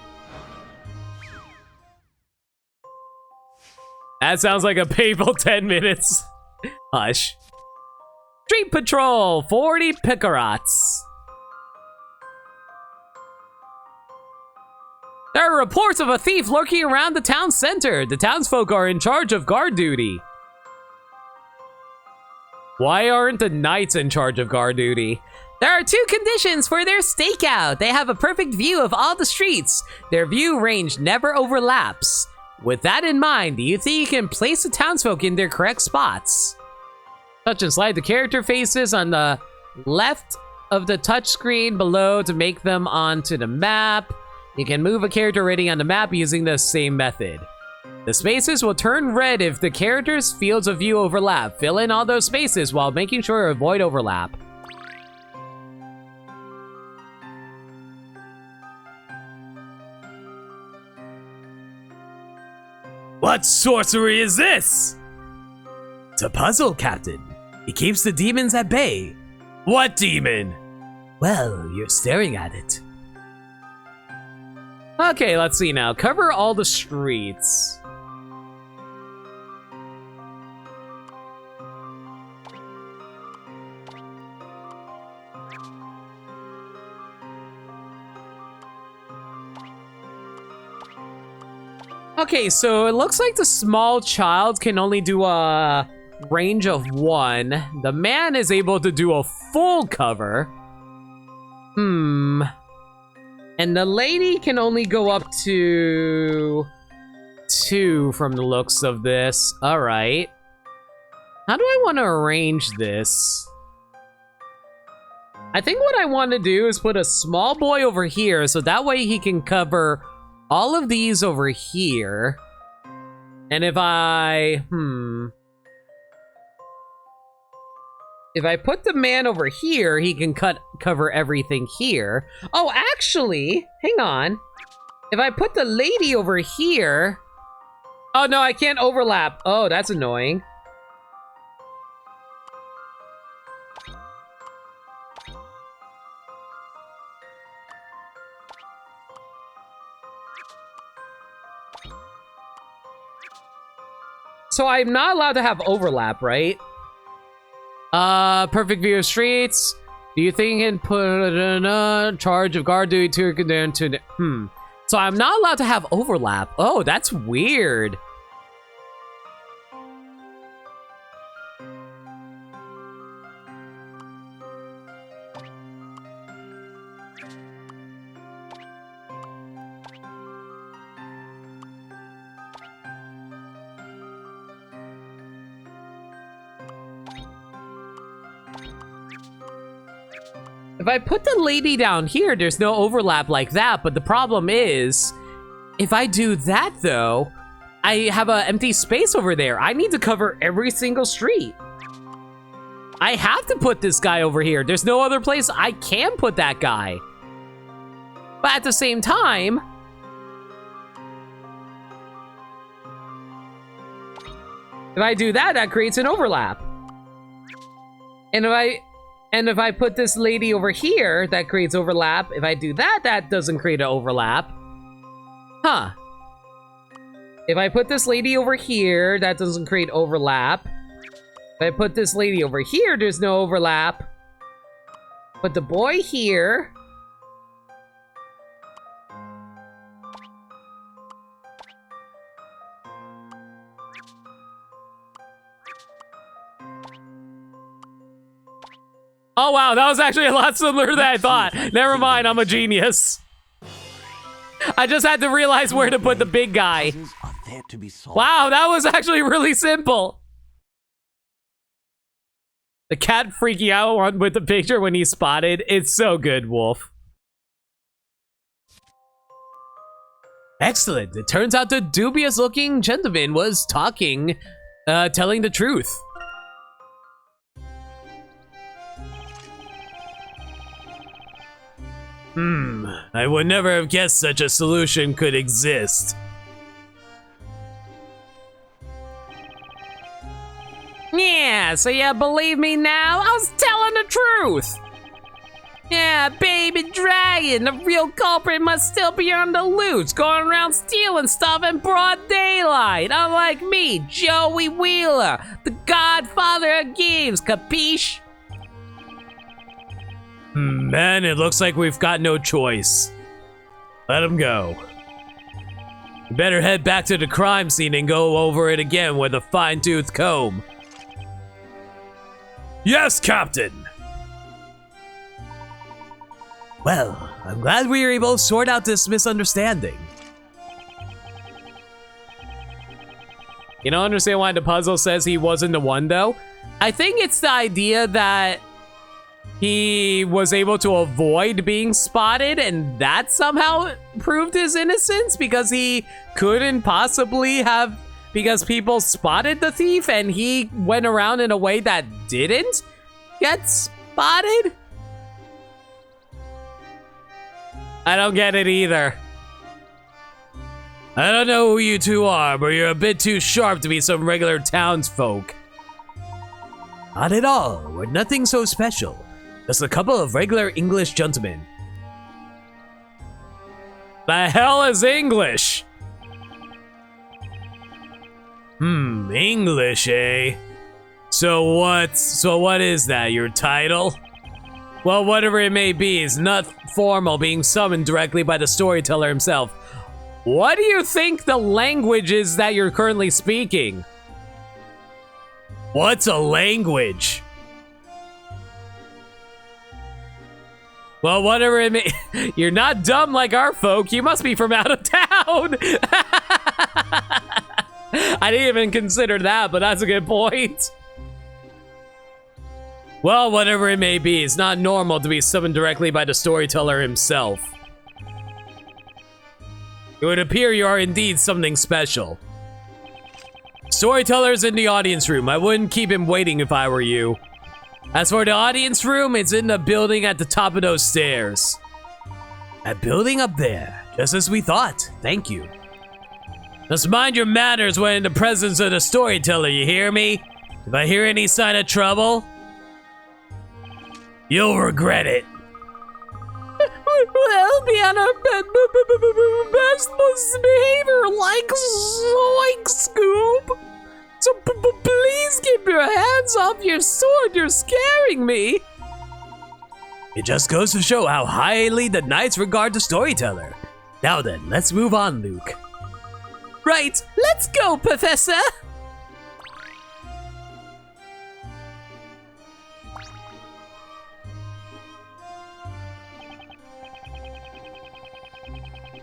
That sounds like a painful 10 minutes. Hush. Street Patrol, 40 Picarots. There are reports of a thief lurking around the town center. The townsfolk are in charge of guard duty. Why aren't the knights in charge of guard duty? There are two conditions for their stakeout. They have a perfect view of all the streets. Their view range never overlaps. With that in mind, do you think you can place the townsfolk in their correct spots? Touch and slide the character faces on the left of the touchscreen below to make them onto the map. You can move a character rating on the map using the same method. The spaces will turn red if the character's fields of view overlap. Fill in all those spaces while making sure to avoid overlap. What sorcery is this? It's a puzzle, Captain. It keeps the demons at bay. What demon? Well, you're staring at it. Okay, let's see now. Cover all the streets. Okay, so it looks like the small child can only do range of 1. The man is able to do a full cover. And the lady can only go up to 2 from the looks of this. All right. How do I want to arrange this? I think what I want to do is put a small boy over here so that way he can cover all of these over here. And if I put the man over here, he can cover everything here. Oh, actually, hang on. If I put the lady over here... Oh, no, I can't overlap. Oh, that's annoying. So I'm not allowed to have overlap, right? Perfect view of streets. Do you think you can put in charge of guard duty to So I'm not allowed to have overlap. Oh, that's weird. If I put the lady down here, there's no overlap like that, but the problem is, if I do that though, I have an empty space over there. I need to cover every single street. I have to put this guy over here. There's no other place I can put that guy. But at the same time, if I do that, that creates an overlap. And if I put this lady over here, that creates overlap. If I do that, that doesn't create an overlap. Huh. If I put this lady over here, that doesn't create overlap. If I put this lady over here, there's no overlap. Put the boy here. Oh wow, that was actually a lot simpler than I thought. Never mind, I'm a genius. I just had to realize where to put the big guy. Wow, that was actually really simple. The cat freaking out with the picture when he's spotted. It's so good, Wolf. Excellent. It turns out the dubious-looking gentleman was telling the truth. I would never have guessed such a solution could exist. Yeah, so you believe me now? I was telling the truth! Yeah, baby dragon, the real culprit must still be on the loose, going around stealing stuff in broad daylight, unlike me, Joey Wheeler, the godfather of games, capiche? Man, it looks like we've got no choice. Let him go. We better head back to the crime scene and go over it again with a fine-tooth comb. Yes, Captain! Well, I'm glad we were able to sort out this misunderstanding. You don't understand why the puzzle says he wasn't the one, though? I think it's the idea that he was able to avoid being spotted, and that somehow proved his innocence because he couldn't possibly have, because people spotted the thief and he went around in a way that didn't get spotted? I don't get it either. I don't know who you two are, but you're a bit too sharp to be some regular townsfolk. Not at all. We're nothing so special. Just a couple of regular English gentlemen. The hell is English? English, eh? So what is that, your title? Well, whatever it may be, it's not formal, being summoned directly by the storyteller himself. What do you think the language is that you're currently speaking? What's a language? Well, whatever it may, you're not dumb like our folk. You must be from out of town. I didn't even consider that, but that's a good point. Well, whatever it may be, it's not normal to be summoned directly by the storyteller himself. It would appear you are indeed something special. Storyteller's in the audience room. I wouldn't keep him waiting if I were you. As for the audience room, it's in the building at the top of those stairs. That building up there, just as we thought. Thank you. Just mind your manners when in the presence of the storyteller, you hear me? If I hear any sign of trouble, you'll regret it. We'll be on our best behavior, like Scoop. So please keep your hands off your sword. You're scaring me. It just goes to show how highly the knights regard the storyteller. Now then, let's move on, Luke. Right, let's go, Professor.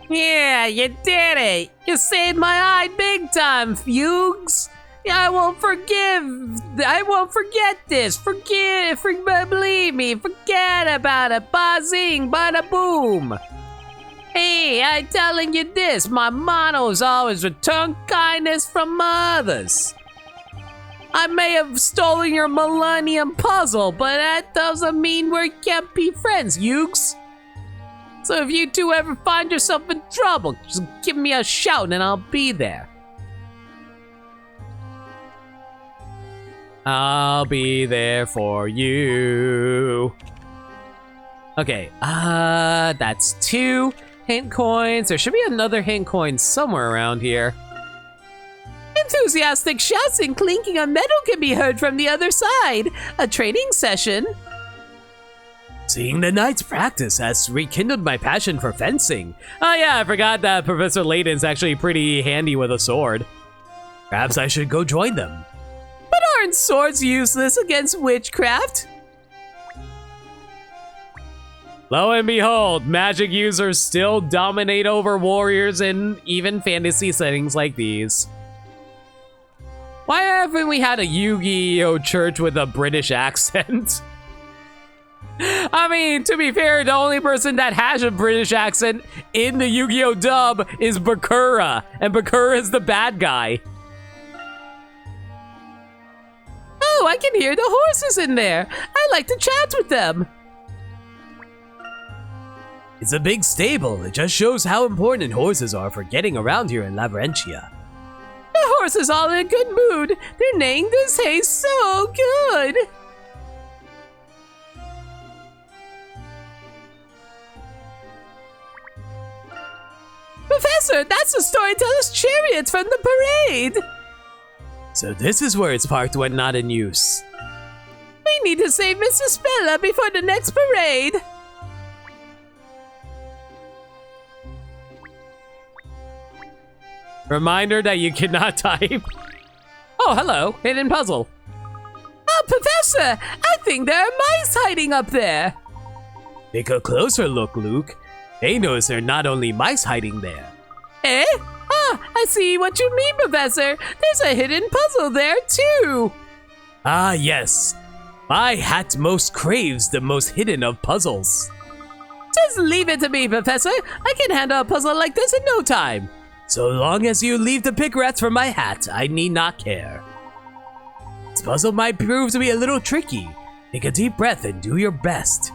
Yeah, you did it. You saved my eye big time, Fugues. I won't forget this. Believe me, forget about it. Ba-zing, bada-boom. Hey, I'm telling you this. My motto is always return kindness from others. I may have stolen your Millennium Puzzle, but that doesn't mean we can't be friends, Fugues. So if you two ever find yourself in trouble, just give me a shout and I'll be there. I'll be there for you. Okay, that's 2 hint coins. There should be another hint coin somewhere around here. Enthusiastic shouts and clinking of metal can be heard from the other side. A training session. Seeing the knights practice has rekindled my passion for fencing. Oh yeah, I forgot that Professor Layton's actually pretty handy with a sword. Perhaps I should go join them. But aren't swords useless against witchcraft? Lo and behold, magic users still dominate over warriors in even fantasy settings like these. Why haven't we had a Yu-Gi-Oh church with a British accent? I mean, to be fair, the only person that has a British accent in the Yu-Gi-Oh dub is Bakura, and Bakura is the bad guy. Oh, I can hear the horses in there. I like to chat with them. It's a big stable. It just shows how important horses are for getting around here in Labyrinthia. The horses all in a good mood. They're neighing this hay so good. Professor, that's the storyteller's chariots from the parade. So this is where it's parked when not in use. We need to save Mr. Spella before the next parade. Reminder that you cannot type. Oh, hello. Hidden puzzle. Oh, Professor, I think there are mice hiding up there. Take a closer look, Luke. They notice there are not only mice hiding there. Eh? Ah, I see what you mean, Professor. There's a hidden puzzle there, too. Ah, yes. My hat most craves the most hidden of puzzles. Just leave it to me, Professor. I can handle a puzzle like this in no time. So long as you leave the pick rats from my hat, I need not care. This puzzle might prove to be a little tricky. Take a deep breath and do your best.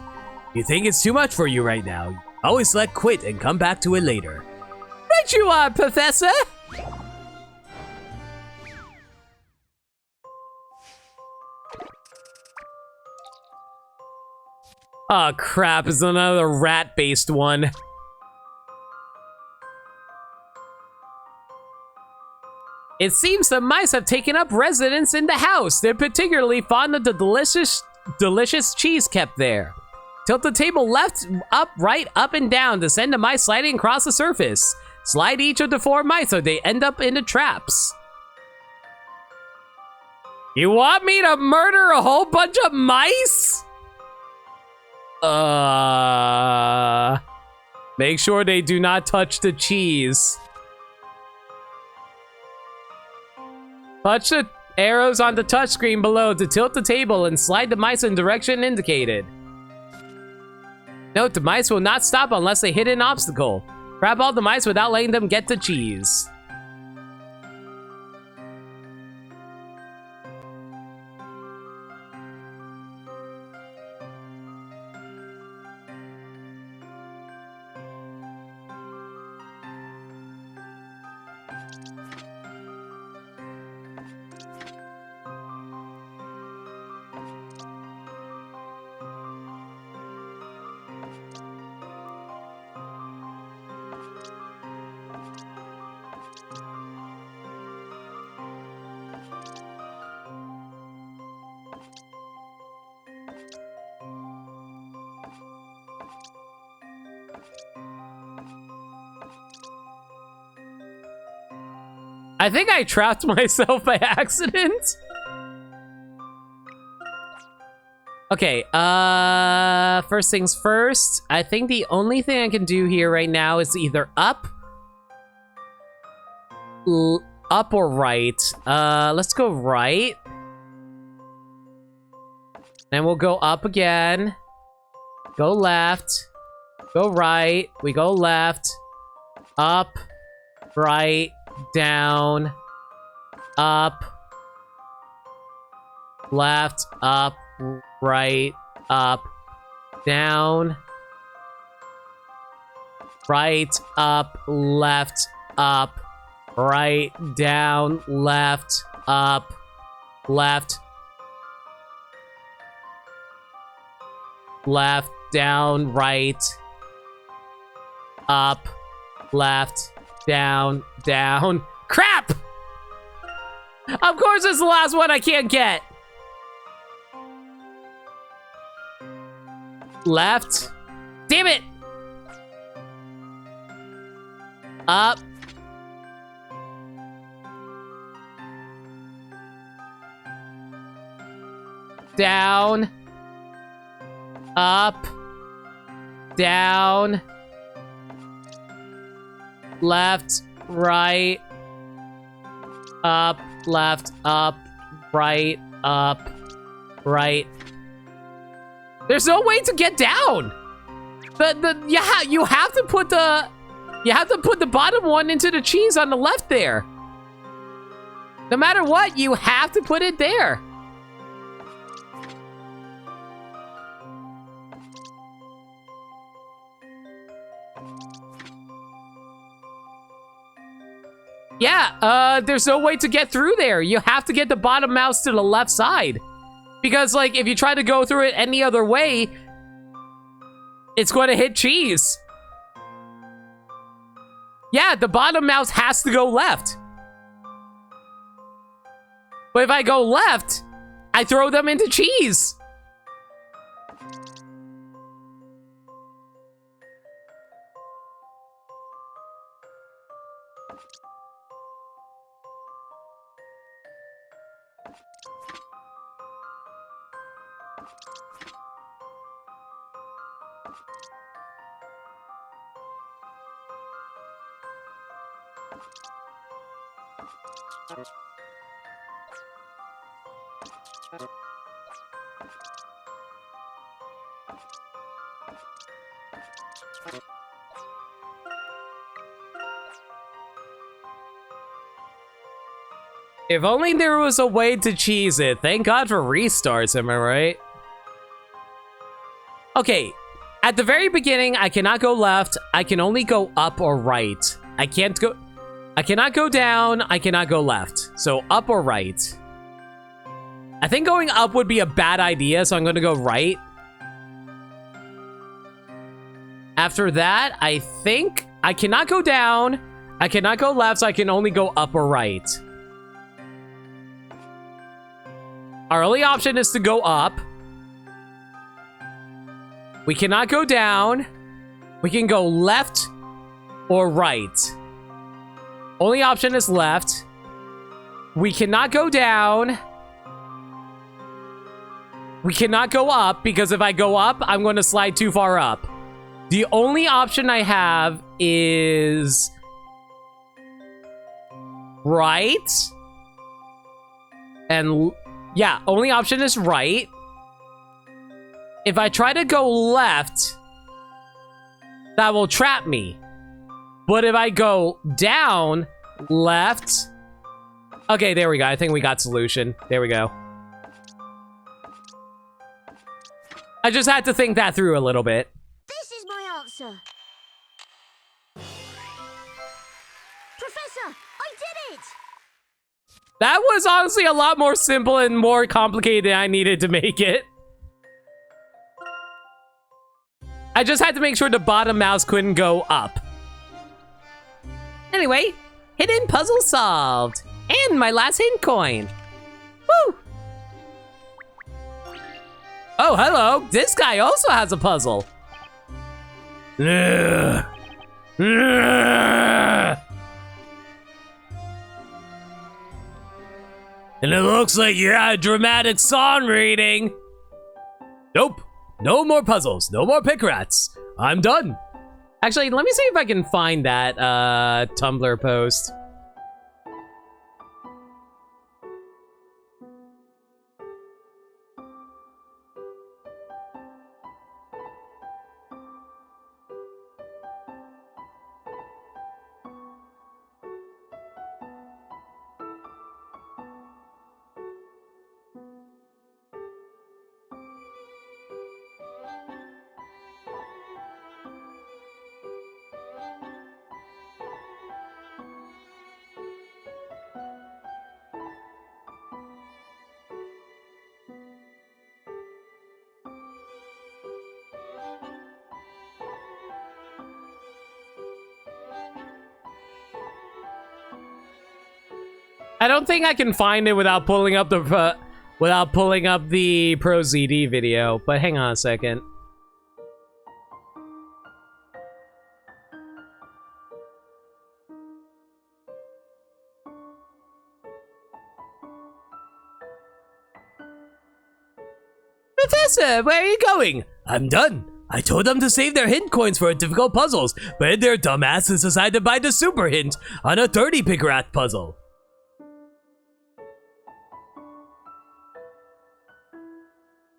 If you think it's too much for you right now, always select quit and come back to it later. Right you are, Professor. Oh crap, it's another rat-based one. It seems the mice have taken up residence in the house. They're particularly fond of the delicious cheese kept there. Tilt the table left, up, right, up, and down to send the mice sliding across the surface. Slide each of the 4 mice so they end up in the traps. You want me to murder a whole bunch of mice? Make sure they do not touch the cheese. Touch the arrows on the touchscreen below to tilt the table and slide the mice in direction indicated. Note, the mice will not stop unless they hit an obstacle. Grab all the mice without letting them get the cheese. I think I trapped myself by accident. Okay, first things first. I think the only thing I can do here right now is either up or right. Let's go right. Then we'll go up again. Go left. Go right. We go left. Up. Right. Down. Up. Left. Up. Right. Up. Down. Right. Up. Left. Up. Right. Down. Left. Up. Left. Left. Down. Right. Up. Left. Down. Down. Crap! Of course it's the last one I can't get. Left. Damn it! Up. Down. Up. Down. Left. Right. Up. Left. Up. Right. Up. Right. There's no way to get down. You have to put the bottom one into the cheese on the left there. No matter what, you have to put it there. Yeah, there's no way to get through there. You have to get the bottom mouse to the left side. Because, like, if you try to go through it any other way, it's going to hit cheese. Yeah, the bottom mouse has to go left. But if I go left, I throw them into cheese. If only there was a way to cheese it. Thank God for restarts, am I right? Okay, at the very beginning, I cannot go left. I can only go up or right. I cannot go down. I cannot go left. So up or right. I think going up would be a bad idea, so I'm going to go right. After that, I think I cannot go down. I cannot go left, so I can only go up or right. Our only option is to go up. We cannot go down. We can go left or right. Only option is left. We cannot go down. We cannot go up because if I go up, I'm going to slide too far up. The only option I have is right. And yeah, only option is right. If I try to go left, that will trap me. But if I go down, left. Okay, there we go. I think we got solution. There we go. I just had to think that through a little bit. This is my answer. Professor, I did it! That was honestly a lot more simple and more complicated than I needed to make it. I just had to make sure the bottom mouse couldn't go up. Anyway, hidden puzzle solved. And my last hidden coin. Woo! Oh, hello. This guy also has a puzzle. And it looks like you're at a dramatic song reading. Nope. No more puzzles. No more pick rats. I'm done. Actually, let me see if I can find that Tumblr post. I don't think I can find it without pulling up the Pro ZD video, but hang on a second. Professor, where are you going? I'm done. I told them to save their hint coins for difficult puzzles, but their dumbasses decided to buy the super hint on a 30 pick rat puzzle.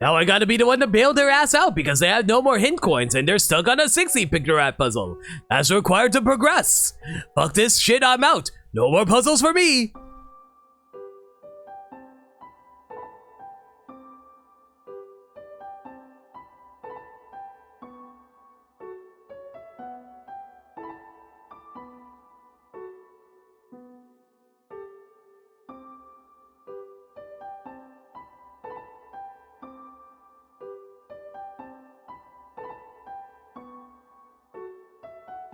Now I gotta be the one to bail their ass out because they have no more hint coins and they're stuck on a 60 picture rat puzzle. That's required to progress. Fuck this shit, I'm out. No more puzzles for me.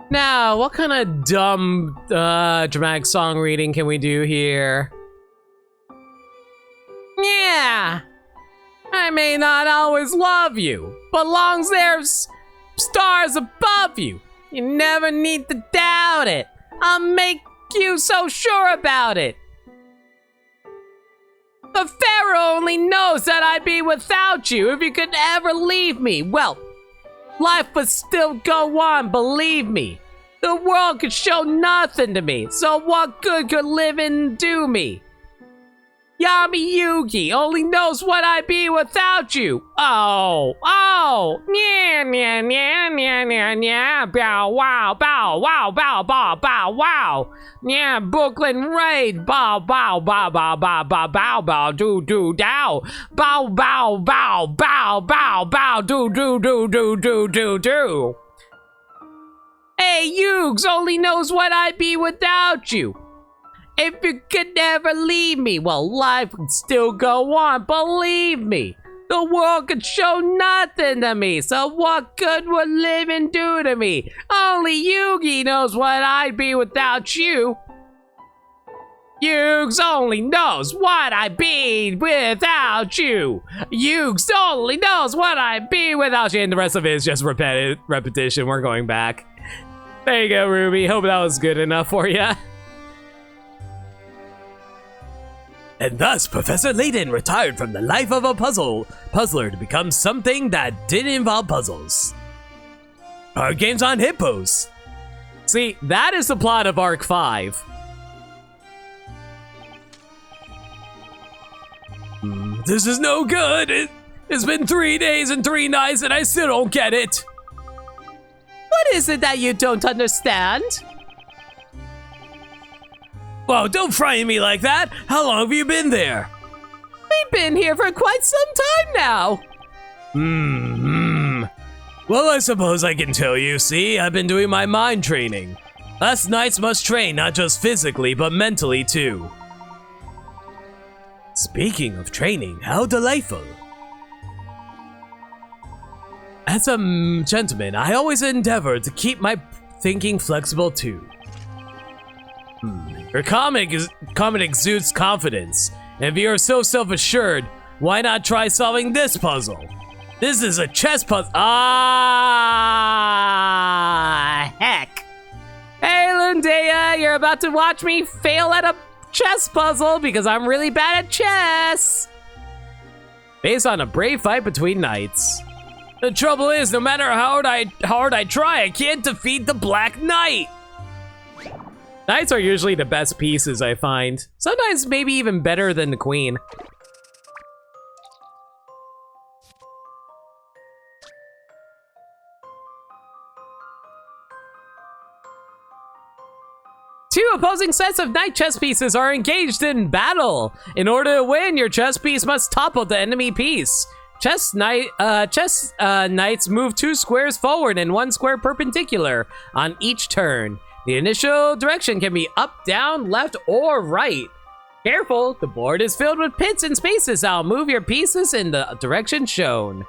Now, what kind of dumb, dramatic song reading can we do here? Yeah! I may not always love you, but long there's stars above you. You never need to doubt it. I'll make you so sure about it. The Pharaoh only knows that I'd be without you if you could ever leave me. Well, life would still go on, believe me. The world could show nothing to me, so what good could living do me? Yami Yugi only knows what I'd be without you. Oh, yeah, yeah, yeah, yeah, yeah, yeah, bow, wow, bow, wow, bow, bow, bow, wow. Yeah, Brooklyn Raid, bow, bow, bow, bow, bow, bow, bow, bow, do, do, dow. Bow, bow, bow, bow, bow, bow, do, do, do, do, do, do, do. Hey, Yugs only knows what I'd be without you. If you could never leave me, well, life would still go on, believe me. The world could show nothing to me, so what good would living do to me? Only Yugi knows what I'd be without you. Yugs only knows what I'd be without you. Yugs only knows what I'd be without you. And the rest of it is just repetition. We're going back. There you go, Ruby. Hope that was good enough for you. And thus, Professor Layton retired from the life of a puzzler to become something that didn't involve puzzles. Card games on hippos. See, that is the plot of Arc 5. This is no good. It's been 3 days and 3 nights and I still don't get it. What is it that you don't understand? Whoa, don't frighten me like that. How long have you been there? We've been here for quite some time now. Well, I suppose I can tell you. See, I've been doing my mind training. Us knights must train not just physically, but mentally too. Speaking of training, how delightful. As a gentleman, I always endeavor to keep my thinking flexible too. Your comment exudes confidence, and if you are so self-assured, why not try solving this puzzle? This is a chess puzzle. Ah, heck. Hey, Lundea, you're about to watch me fail at a chess puzzle because I'm really bad at chess. Based on a brave fight between knights. The trouble is, no matter how hard I try, I can't defeat the Black Knight. Knights are usually the best pieces, I find. Sometimes maybe even better than the queen. Two opposing sets of knight chess pieces are engaged in battle. In order to win, your chess piece must topple the enemy piece. Chess knights move 2 squares forward and 1 square perpendicular on each turn. The initial direction can be up, down, left, or right. Careful, the board is filled with pits and spaces. I'll move your pieces in the direction shown.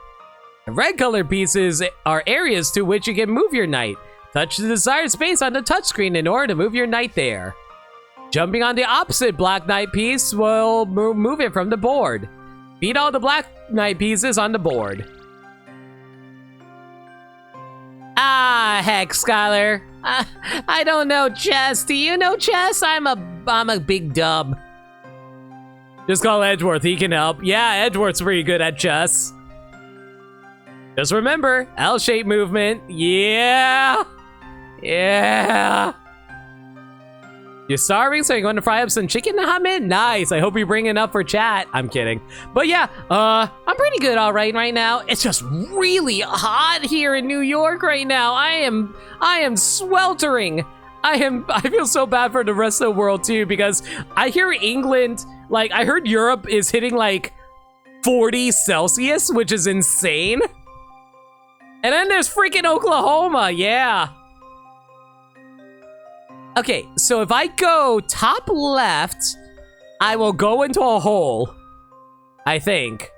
The red colored pieces are areas to which you can move your knight. Touch the desired space on the touchscreen in order to move your knight there. Jumping on the opposite black knight piece will move it from the board. Beat all the black knight pieces on the board. Ah, heck, Skylar. I don't know chess. Do you know chess? I'm a big dub. Just call Edgeworth, he can help. Yeah, Edgeworth's pretty good at chess. Just remember, L-shaped movement. Yeah. Yeah. You're starving, so you're going to fry up some chicken, Hamid? Nice. I hope you bring enough for chat. I'm kidding. But yeah, I'm pretty good all right now. It's just really hot here in New York right now. I am sweltering. I feel so bad for the rest of the world too, because I hear England, like I heard Europe is hitting like 40 Celsius, which is insane. And then there's freaking Oklahoma, yeah. Okay, so if I go top left, I will go into a hole, I think.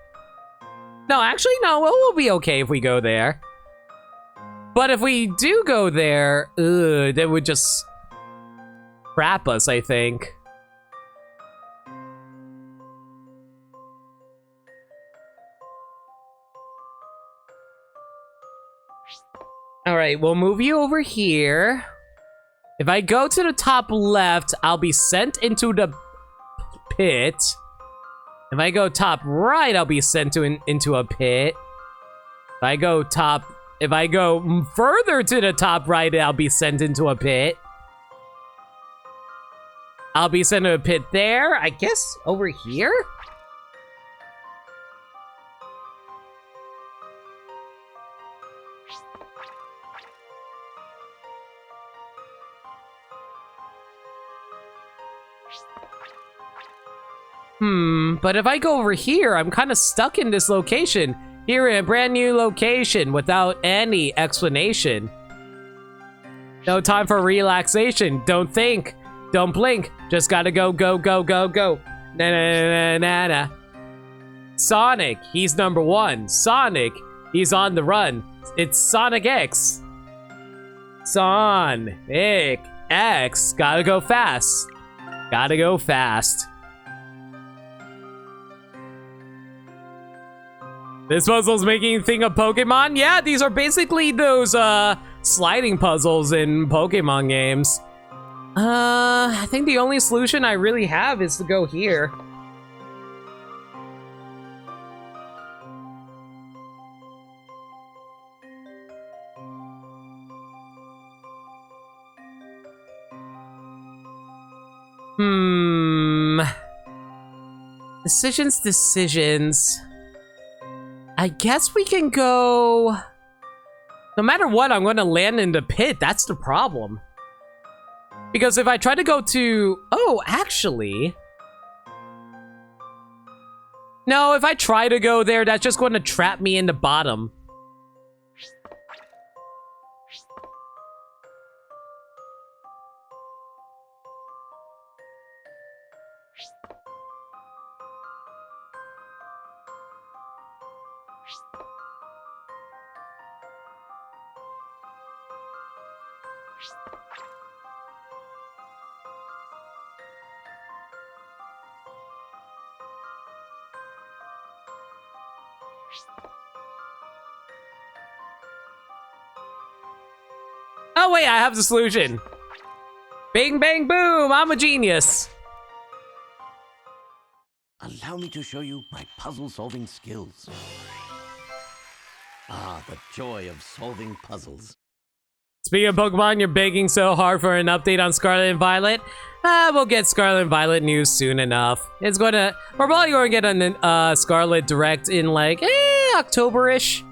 No, actually, no, we'll be okay if we go there. But if we do go there, they would just trap us, I think. All right, we'll move you over here. If I go to the top left, I'll be sent into the pit. If I go top right, I'll be sent into a pit. If I go further to the top right, I'll be sent into a pit. I'll be sent to a pit there. I guess over here? But if I go over here, I'm kind of stuck in this location. Here in a brand new location without any explanation. No time for relaxation. Don't think. Don't blink. Just gotta go, go, go, go, go. Na na na na na. Sonic, he's number 1. Sonic, he's on the run. It's Sonic X. Sonic X. Gotta go fast. Gotta go fast. This puzzle's making you think of Pokemon? Yeah, these are basically those sliding puzzles in Pokemon games. I think the only solution I really have is to go here. Decisions. I guess we can go... No matter what, I'm going to land in the pit. That's the problem. Because if I try to go to... Oh, actually... No, if I try to go there, that's just going to trap me in the bottom. Oh wait, I have the solution. Bing, bang, boom, I'm a genius. Allow me to show you my puzzle-solving skills. Ah, the joy of solving puzzles. Speaking of Pokemon, you're begging so hard for an update on Scarlet and Violet. We'll get Scarlet and Violet news soon enough. We're probably going to get a Scarlet Direct in like, October-ish.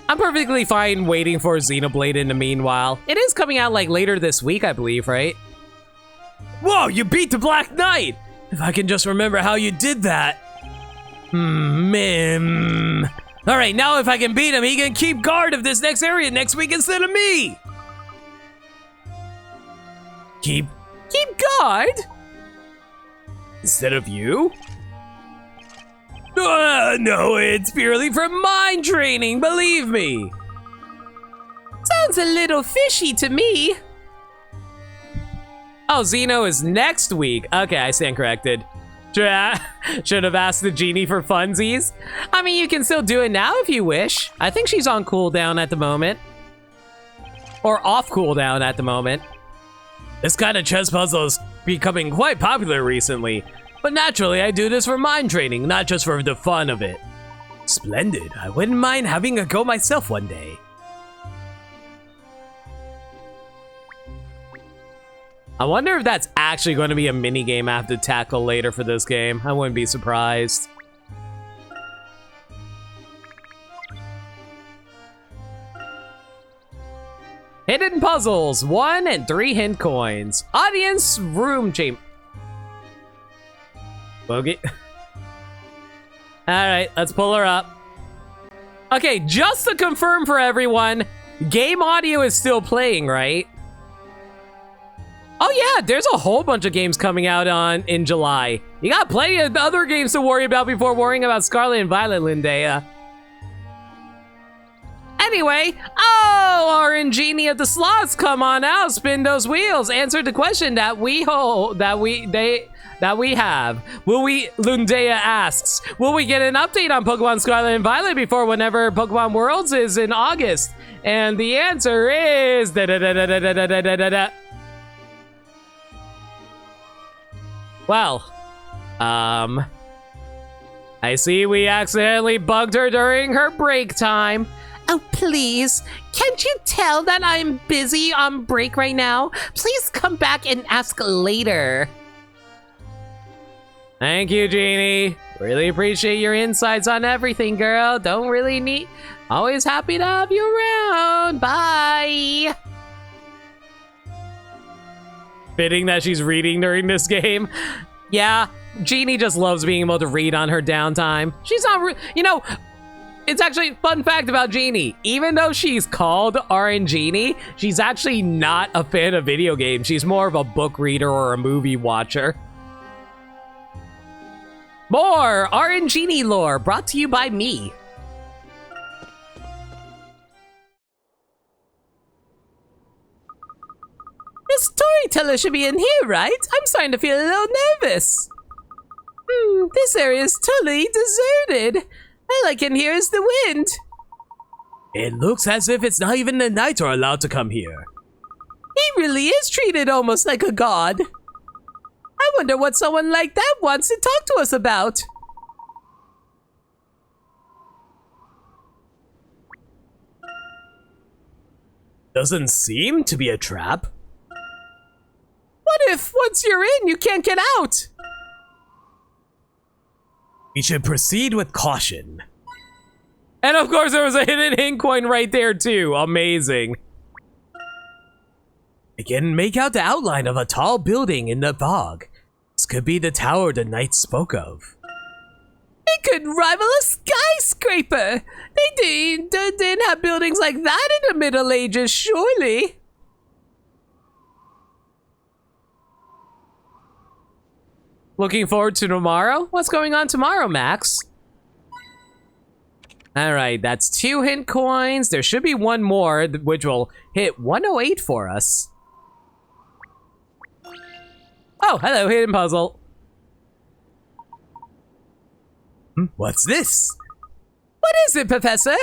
I'm perfectly fine waiting for Xenoblade in the meanwhile. It is coming out like later this week, I believe, right? Whoa, you beat the Black Knight! If I can just remember how you did that. Alright, now if I can beat him, he can keep guard of this next area next week instead of me! Keep guard? Instead of you? No, it's purely for mind training, believe me! Sounds a little fishy to me. Oh, Xeno is next week. Okay, I stand corrected. Should have asked the genie for funsies. I mean, you can still do it now if you wish. I think she's on cooldown at the moment. Or off cooldown at the moment. This kind of chess puzzle is becoming quite popular recently. But naturally, I do this for mind training, not just for the fun of it. Splendid. I wouldn't mind having a go myself one day. I wonder if that's actually going to be a minigame I have to tackle later for this game. I wouldn't be surprised. Hidden puzzles, 1 and 3 hint coins. Audience room chamber. Bogey. Alright, let's pull her up. Okay, just to confirm for everyone, game audio is still playing, right? Oh yeah, there's a whole bunch of games coming out in July. You got plenty of other games to worry about before worrying about Scarlet and Violet, Lindea. Anyway, RNGenie of the slots, come on out, spin those wheels, answer the question that we have. Lundea asks, will we get an update on Pokemon Scarlet and Violet before whenever Pokemon Worlds is in August? And the answer is Well, I see we accidentally bugged her during her break time. Oh, please. Can't you tell that I'm busy on break right now? Please come back and ask later. Thank you, Genie. Really appreciate your insights on everything, girl. Don't really need... Always happy to have you around. Bye. Fitting that she's reading during this game. Yeah, Genie just loves being able to read on her downtime. She's not... You know... It's actually a fun fact about Genie. Even though she's called RNGenie, she's actually not a fan of video games. She's more of a book reader or a movie watcher. More RNGenie lore brought to you by me. The storyteller should be in here, right? I'm starting to feel a little nervous. This area is totally deserted. All I can hear is the wind. It looks as if it's not even the knights are allowed to come here. He really is treated almost like a god. I wonder what someone like that wants to talk to us about. Doesn't seem to be a trap. What if, once you're in, you can't get out? We should proceed with caution. And of course, there was a hidden ink coin right there, too. Amazing. I can make out the outline of a tall building in the fog. This could be the tower the knight spoke of. It could rival a skyscraper. They didn't have buildings like that in the Middle Ages, surely. Looking forward to tomorrow? What's going on tomorrow, Max? Alright, that's 2 hint coins. There should be one more, which will hit 108 for us. Oh, hello, hidden puzzle. What's this? What is it, Professor?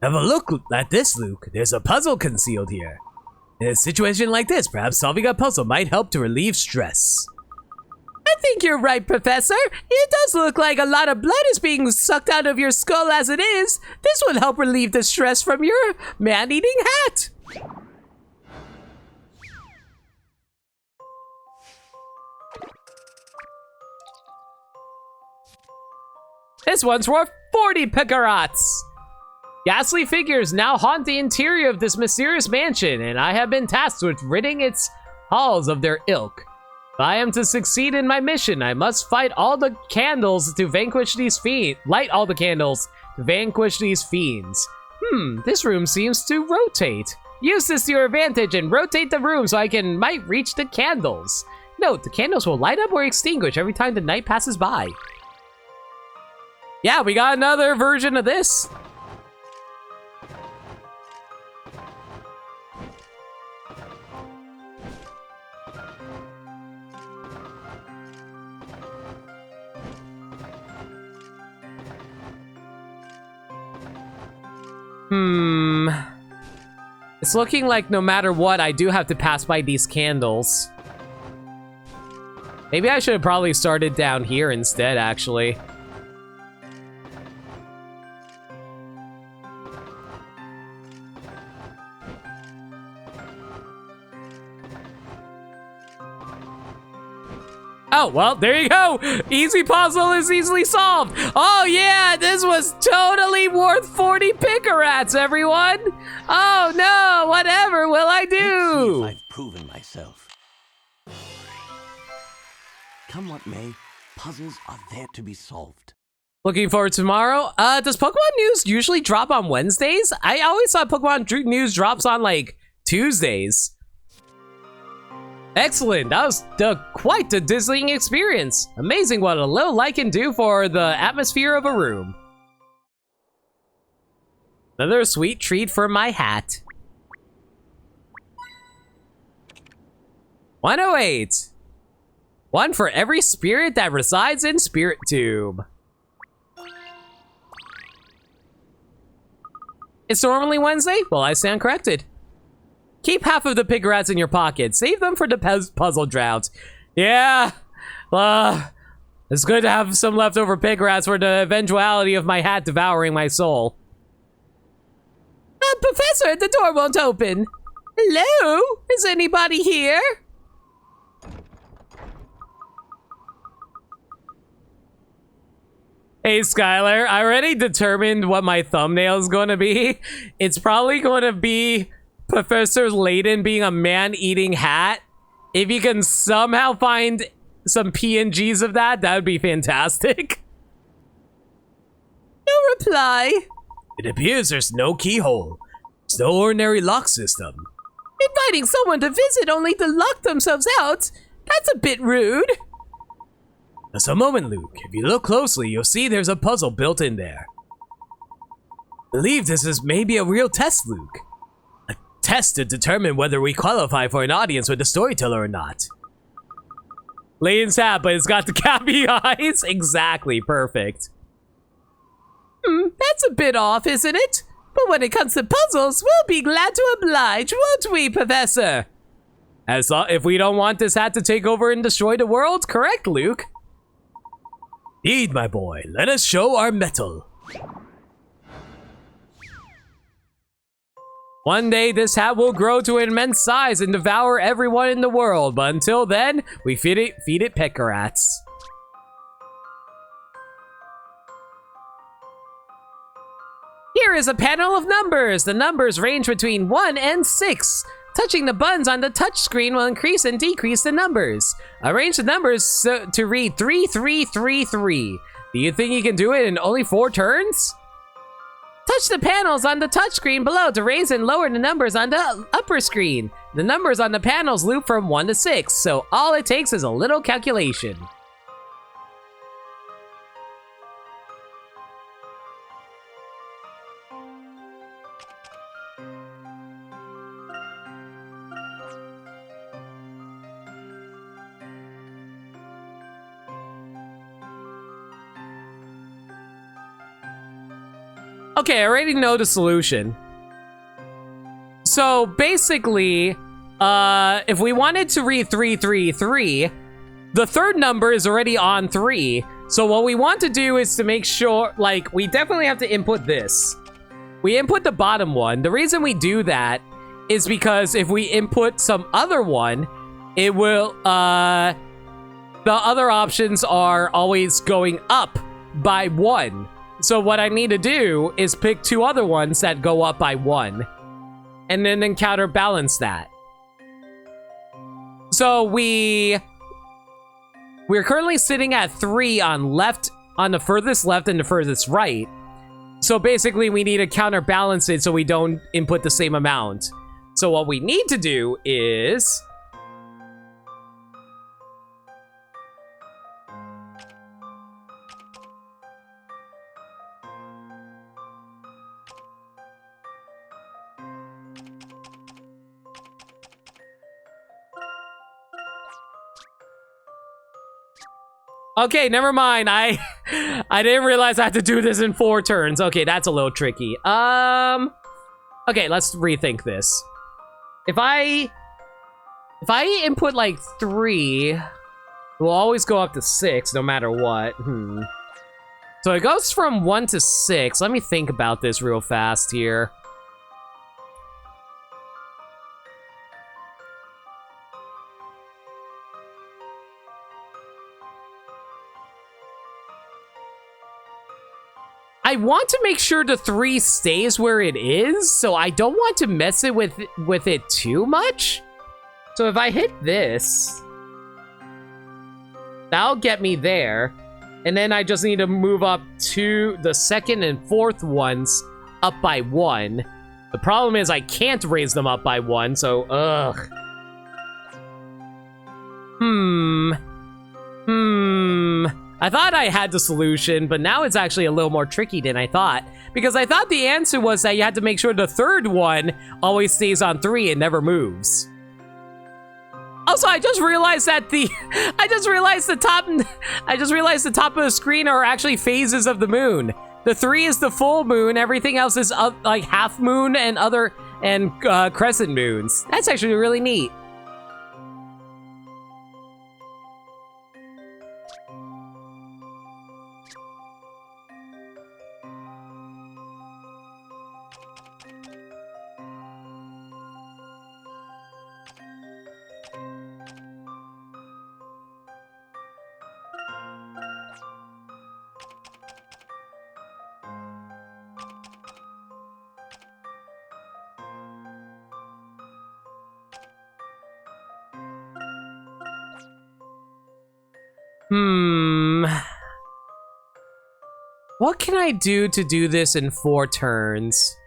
Have a look at this, Luke. There's a puzzle concealed here. In a situation like this, perhaps solving a puzzle might help to relieve stress. I think you're right, Professor. It does look like a lot of blood is being sucked out of your skull as it is. This will help relieve the stress from your man-eating hat. This one's worth 40 picarats. Ghastly figures now haunt the interior of this mysterious mansion, and I have been tasked with ridding its halls of their ilk. If I am to succeed in my mission, I must fight all the candles to vanquish these fiends. Light all the candles to vanquish these fiends. This room seems to rotate. Use this to your advantage and rotate the room so I might reach the candles. Note, the candles will light up or extinguish every time the knight passes by. Yeah, we got another version of this. It's looking like no matter what, I do have to pass by these candles. Maybe I should have probably started down here instead, actually. Oh, well, there you go. Easy puzzle is easily solved. Oh, yeah, this was totally worth 40 picarats, everyone. Oh, no, whatever will I do? I've proven myself. Come what may, puzzles are there to be solved. Looking forward to tomorrow. Does Pokemon news usually drop on Wednesdays? I always thought Pokemon news drops on, like, Tuesdays. Excellent, that was quite a dizzying experience. Amazing what a little light can do for the atmosphere of a room. Another sweet treat for my hat. 108. One for every spirit that resides in Spirit Tube. It's normally Wednesday? Well, I stand corrected. Keep half of the picarats in your pocket. Save them for the puzzle drought. Yeah. It's good to have some leftover picarats for the eventuality of my hat devouring my soul. Professor, the door won't open. Hello? Is anybody here? Hey, Skylar, I already determined what my thumbnail is going to be. It's probably going to be Professor Layton being a man-eating hat. If you can somehow find some PNGs of that, that would be fantastic. No reply. It appears there's no keyhole. It's no ordinary lock system. Inviting someone to visit only to lock themselves out? That's a bit rude. Just a moment, Luke. If you look closely, you'll see there's a puzzle built in there. I believe this is maybe a real test, Luke. A test to determine whether we qualify for an audience with the storyteller or not. Layton's hat, but it's got the cappy eyes. Exactly, perfect. That's a bit off, isn't it? But when it comes to puzzles, we'll be glad to oblige, won't we, Professor? If we don't want this hat to take over and destroy the world, correct, Luke? Indeed, my boy. Let us show our mettle. One day, this hat will grow to an immense size and devour everyone in the world, but until then, we feed it pecarats. Here is a panel of numbers. The numbers range between 1 and 6. Touching the buttons on the touchscreen will increase and decrease the numbers. Arrange the numbers to read 3333. Do you think you can do it in only 4 turns? Touch the panels on the touchscreen below to raise and lower the numbers on the upper screen. The numbers on the panels loop from 1 to 6, so all it takes is a little calculation. Okay, I already know the solution. So basically, if we wanted to read 333, the third number is already on 3. So what we want to do is to make sure, like, we definitely have to input this. We input the bottom one. The reason we do that is because if we input some other one, it will, the other options are always going up by 1. So what I need to do is pick 2 other ones that go up by 1. And then counterbalance that. So we're currently sitting at 3 on the furthest left and the furthest right. So basically we need to counterbalance it so we don't input the same amount. So what we need to do is... Okay, never mind. I didn't realize I had to do this in 4 turns. Okay, that's a little tricky. Okay, let's rethink this. If I input like 3, it will always go up to 6 no matter what. So it goes from 1 to 6. Let me think about this real fast here. I want to make sure the 3 stays where it is, so I don't want to mess it with it too much. So if I hit this, that'll get me there. And then I just need to move up to the 2nd and 4th ones up by 1. The problem is I can't raise them up by 1, so ugh. I thought I had the solution, but now it's actually a little more tricky than I thought. Because I thought the answer was that you had to make sure the 3rd one always stays on 3 and never moves. Also, I just realized that the top of the screen are actually phases of the moon. The 3 is the full moon, everything else is like half moon and crescent moons. That's actually really neat. What can I do to do this in 4 turns?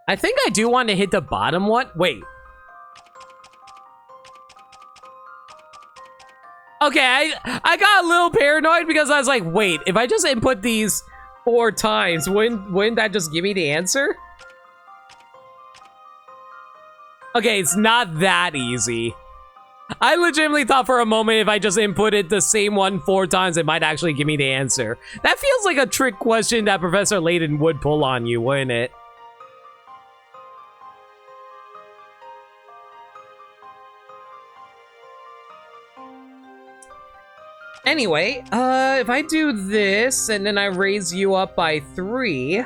I think I do want to hit the bottom one. Wait. Okay, I got a little paranoid because I was like, wait, if I just input these 4 times, wouldn't that just give me the answer? Okay, it's not that easy. I legitimately thought for a moment if I just inputted the same one 4 times, it might actually give me the answer. That feels like a trick question that Professor Layton would pull on you, wouldn't it? Anyway, if I do this and then I raise you up by 3...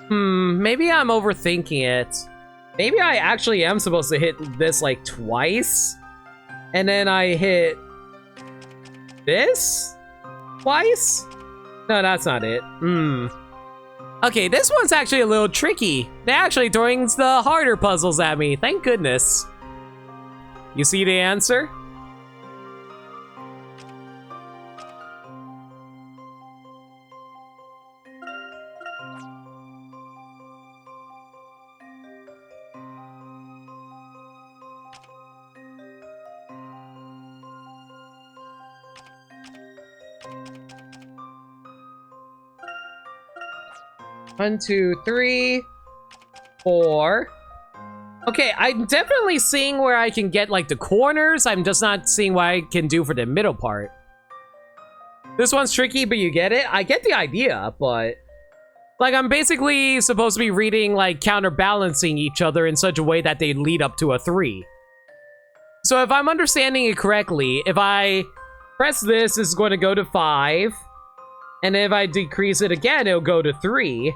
Maybe I'm overthinking it. Maybe I actually am supposed to hit this like twice. And then I hit this twice? No, that's not it. Okay, this one's actually a little tricky. They're actually throwing the harder puzzles at me. Thank goodness. You see the answer? One, two, three, four. Okay, I'm definitely seeing where I can get like the corners. I'm just not seeing what I can do for the middle part. This one's tricky, but you get it? I get the idea, but like I'm basically supposed to be reading like counterbalancing each other in such a way that they lead up to a 3. So if I'm understanding it correctly, if I press this, it's going to go to 5. And if I decrease it again, it'll go to 3.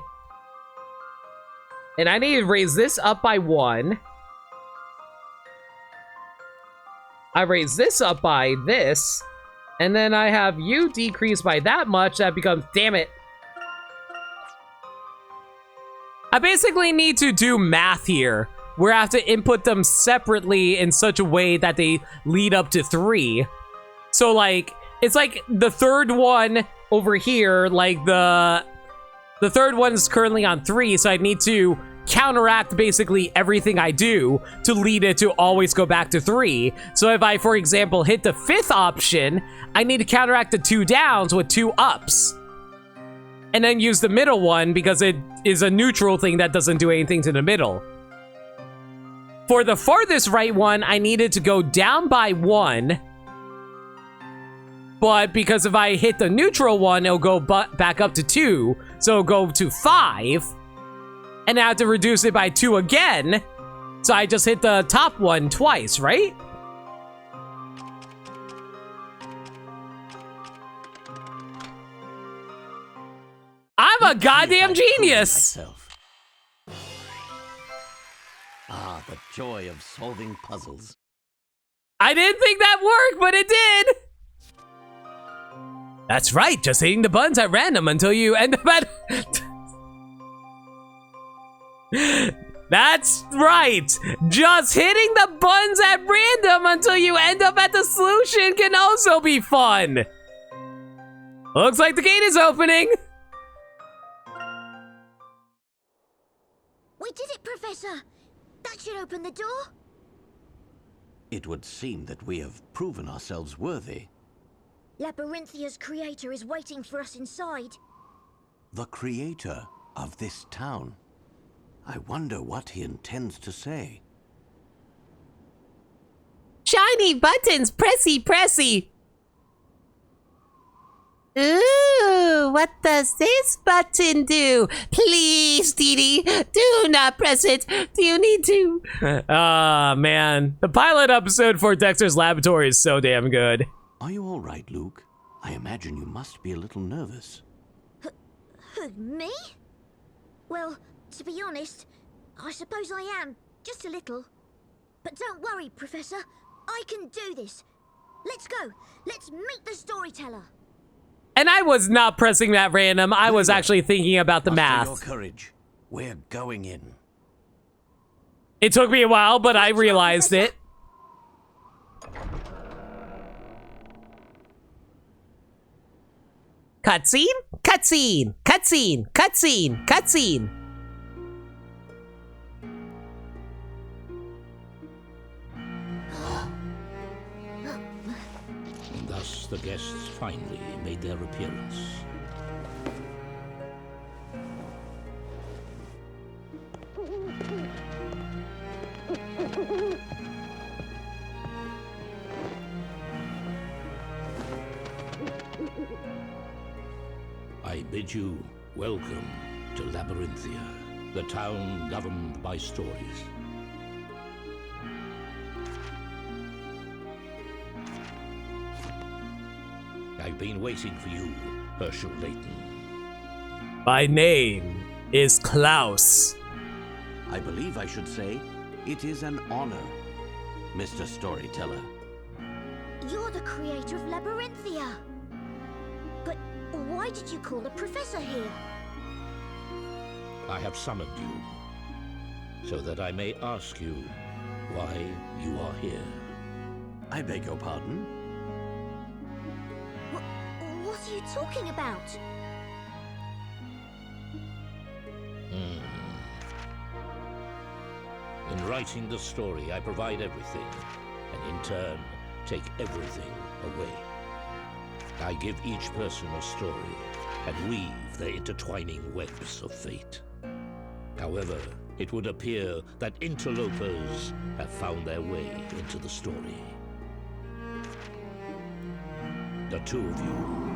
And I need to raise this up by 1. I raise this up by this. And then I have you decrease by that much. That becomes, damn it. I basically need to do math here, where I have to input them separately in such a way that they lead up to 3. So like, it's like the third one over here, like the third one is currently on 3, so I need to counteract basically everything I do to lead it to always go back to 3. So if I, for example, hit the 5th option, I need to counteract the 2 downs with 2 ups. And then use the middle one because it is a neutral thing that doesn't do anything to the middle. For the farthest right one, I needed to go down by 1. But because if I hit the neutral one, it'll go back up to 2. So it'll go to 5. And I have to reduce it by 2 again. So I just hit the top one twice, right? I'm a goddamn genius! Ah, the joy of solving puzzles. I didn't think that worked, but it did! That's right, just hitting the buttons at random until you end up at... That's right! Just hitting the buttons at random until you end up at the solution can also be fun! Looks like the gate is opening! We did it, Professor! That should open the door. It would seem that we have proven ourselves worthy. Labyrinthia's creator is waiting for us inside. The creator of this town. I wonder what he intends to say. Shiny buttons, pressy, pressy. Ooh, what does this button do? Please, Dee Dee, do not press it. Do you need to? Ah, man. The pilot episode for Dexter's Laboratory is so damn good. Are you all right, Luke? I imagine you must be a little nervous. Who, me? Well, to be honest, I suppose I am, just a little. But don't worry, Professor. I can do this. Let's go. Let's meet the storyteller. And I was not pressing that random. I was actually thinking about the math. Muster your courage. We're going in. It took me a while, but I realized it. Cutscene? Cutscene! Cutscene! Cutscene! Cutscene! And thus the guests finally made their appearance. I bid you welcome to Labyrinthia, the town governed by stories. I've been waiting for you, Herschel Layton. By name, is Klaus. I believe I should say, it is an honor, Mr. Storyteller. You're the creator of Labyrinthia. But why did you call a professor here? I have summoned you, so that I may ask you why you are here. I beg your pardon? What are you talking about? In writing the story, I provide everything, and in turn, take everything away. I give each person a story, and weave their intertwining webs of fate. However, it would appear that interlopers have found their way into the story. The two of you.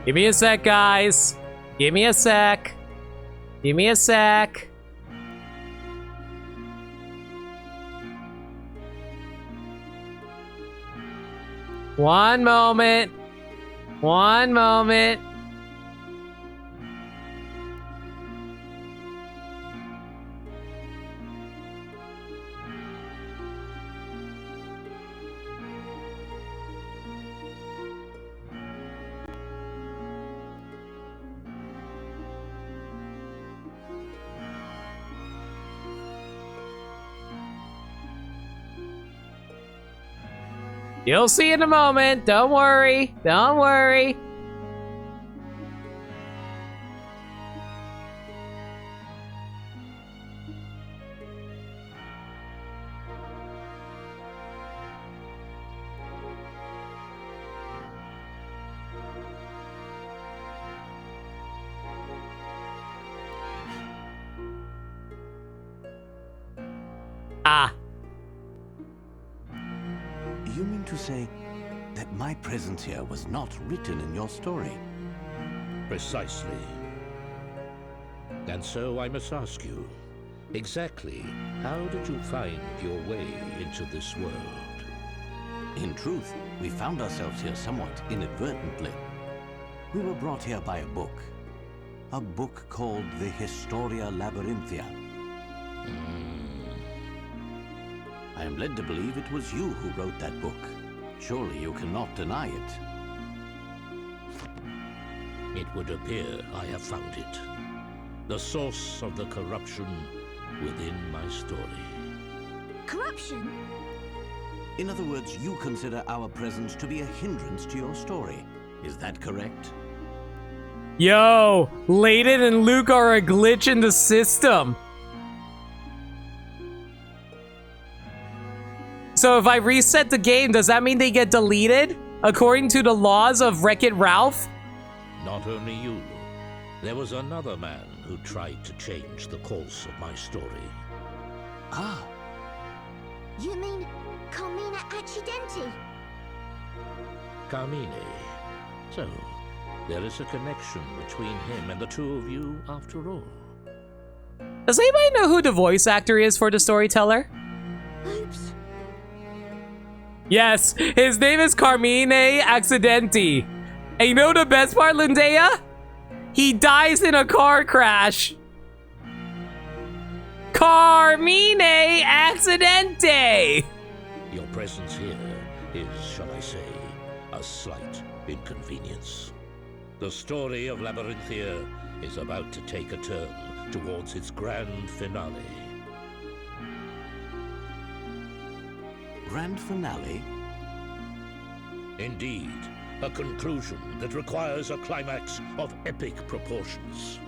Give me a sec, guys. Give me a sec. Give me a sec. One moment. One moment. You'll see in a moment. Don't worry. Don't worry. Ah. You mean to say that my presence here was not written in your story? Precisely. And so I must ask you, exactly how did you find your way into this world? In truth, we found ourselves here somewhat inadvertently. We were brought here by a book. A book called the Historia Labyrinthia. I am led to believe it was you who wrote that book. Surely you cannot deny it. It would appear I have found it. The source of the corruption within my story. Corruption? In other words, you consider our presence to be a hindrance to your story. Is that correct? Yo, Layton and Luke are a glitch in the system. So if I reset the game, does that mean they get deleted? According to the laws of Wreck-It Ralph? Not only you. There was another man who tried to change the course of my story. Ah, You mean Carmina Accidenti? Carmine. So, there is a connection between him and the two of you after all. Does anybody know who the voice actor is for the storyteller? Oops. Yes, his name is Carmine Accidenti. And you know the best part, Lindea? He dies in a car crash. Carmine Accidenti! Your presence here is, shall I say, a slight inconvenience. The story of Labyrinthia is about to take a turn towards its grand finale. grand finale? Indeed, a conclusion that requires a climax of epic proportions.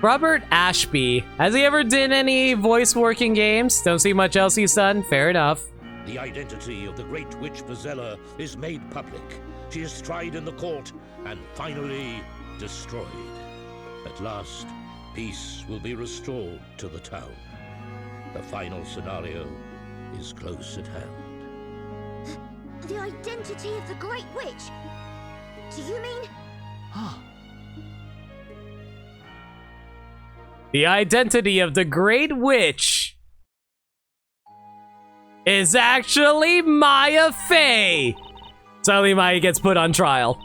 Robert Ashby. Has he ever done any voice working games? Don't see much else he's done. Fair enough. The identity of the great witch Bazella is made public. She is tried in the court and finally destroyed. At last, peace will be restored to the town. The final scenario is close at hand. The identity of the Great Witch? Do you mean... The identity of the Great Witch. is actually Maya Fey. Suddenly Maya gets put on trial.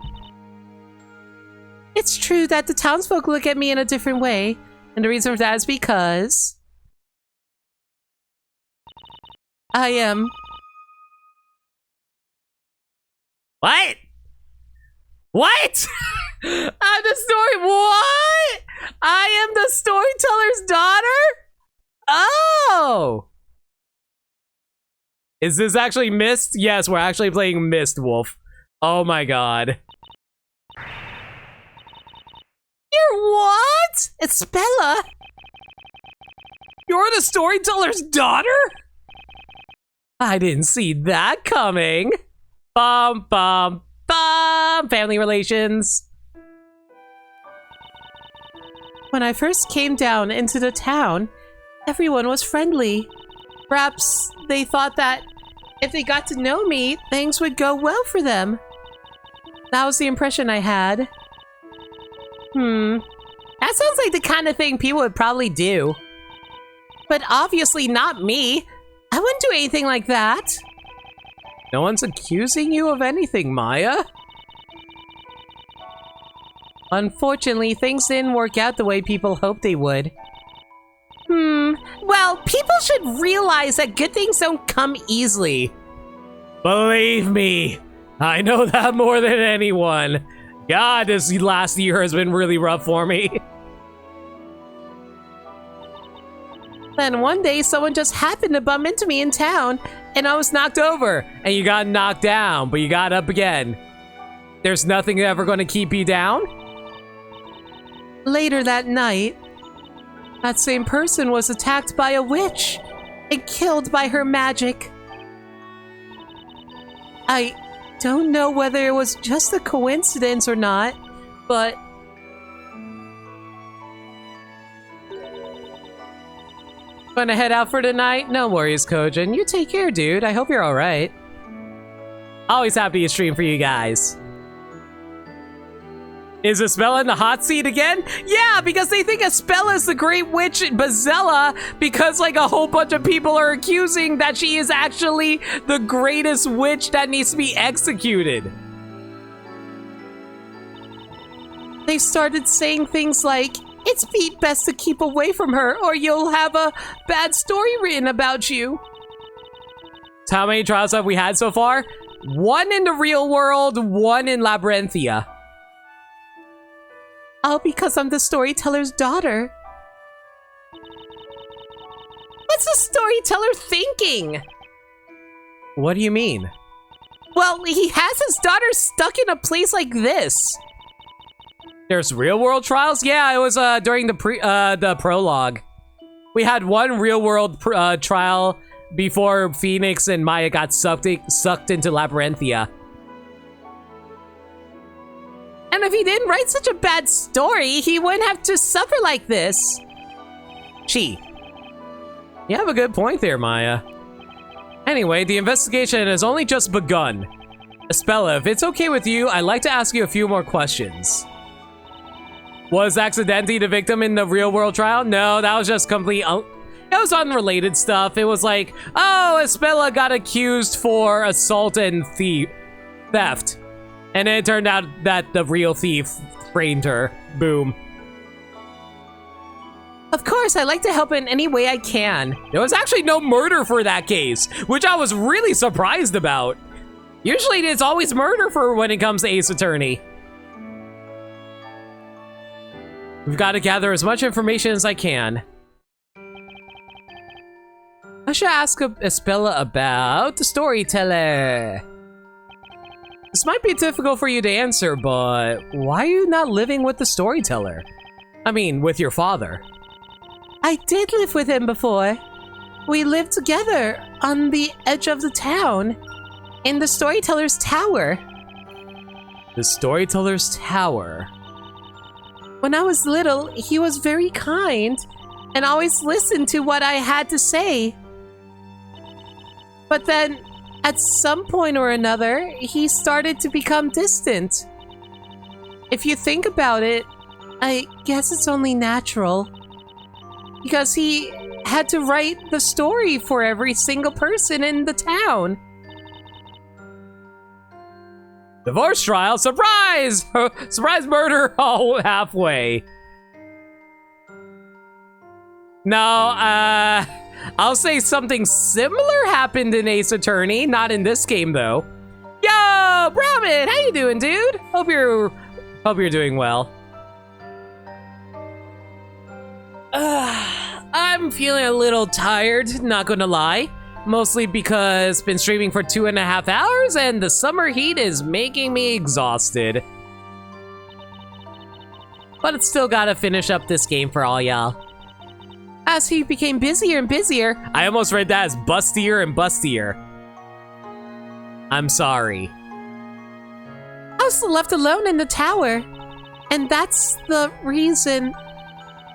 It's true that the townsfolk look at me in a different way, and the reason for that is because I am... What? What? I'm the story... What? I am the storyteller's daughter? Oh! Is this actually Mist? Yes, we're actually playing Mist Wolf. Oh my god. You're what? It's Bella. You're the storyteller's daughter? I didn't see that coming. Bum, bum, bum. Family relations. When I first came down into the town, everyone was friendly. Perhaps they thought that if they got to know me, things would go well for them. That was the impression I had. That sounds like the kind of thing people would probably do. But obviously not me. I wouldn't do anything like that. No one's accusing you of anything, Maya. Unfortunately, things didn't work out the way people hoped they would. Well, people should realize that good things don't come easily. Believe me, I know that more than anyone. God, this last year has been really rough for me. Then one day, someone just happened to bump into me in town, And I was knocked over, and you got knocked down, but you got up again. There's nothing ever gonna keep you down? later that night, that same person was attacked by a witch and killed by her magic. I don't know whether it was just a coincidence or not, but gonna head out for tonight? No worries, Kojin. You take care, dude. I hope you're alright. Always happy to stream for you guys. Is Espella in the hot seat again? Yeah, because they think Espella is the great witch Bazella because like a whole bunch of people are accusing that she is actually the greatest witch that needs to be executed. They started saying things like, it's best to keep away from her or you'll have a bad story written about you. So how many trials have we had so far? 1 in the real world, 1 in Labyrinthia. All because I'm the storyteller's daughter. What's the storyteller thinking? What do you mean? Well, he has his daughter stuck in a place like this. There's real world trials? Yeah, it was during the prologue. We had 1 real world trial before Phoenix and Maya got sucked into Labyrinthia. And if he didn't write such a bad story, he wouldn't have to suffer like this. Gee. You have a good point there, Maya. Anyway, the investigation has only just begun. Espella, if it's okay with you, I'd like to ask you a few more questions. Was accidentally the victim in the real world trial? No, that was just complete... It was unrelated stuff. It was like, oh, Espella got accused for assault and theft. And then it turned out that the real thief framed her. Boom. Of course, I like to help in any way I can. There was actually no murder for that case, which I was really surprised about. Usually it's always murder for when it comes to Ace Attorney. We've got to gather as much information as I can. I should ask Espella about the storyteller. This might be difficult for you to answer, but why are you not living with the storyteller? I mean, with your father. I did live with him before. We lived together on the edge of the town, in the storyteller's tower. The storyteller's tower? When I was little, he was very kind and always listened to what I had to say. But then, at some point or another, he started to become distant. If you think about it, I guess it's only natural. Because he had to write the story for every single person in the town. Divorce trial, surprise! Surprise murder all halfway. No, I'll say something similar happened in Ace Attorney, not in this game though. Yo, Brahmin, how you doing, dude? Hope you're doing well. I'm feeling a little tired, not gonna lie. Mostly because been streaming for 2.5 hours and the summer heat is making me exhausted. But it's still gotta finish up this game for all y'all. As he became busier and busier, I almost read that as bustier and bustier. I'm sorry. I was left alone in the tower. And that's the reason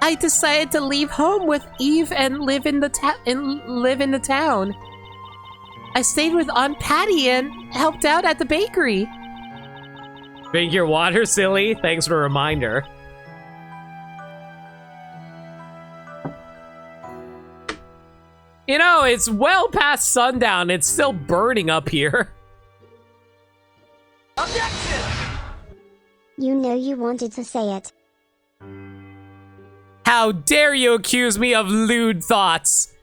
I decided to leave home with Eve and live in the town. I stayed with Aunt Patty and helped out at the bakery. Drink your water, silly. Thanks for the reminder. You know, it's well past sundown. It's still burning up here. Objection! You know you wanted to say it. How dare you accuse me of lewd thoughts?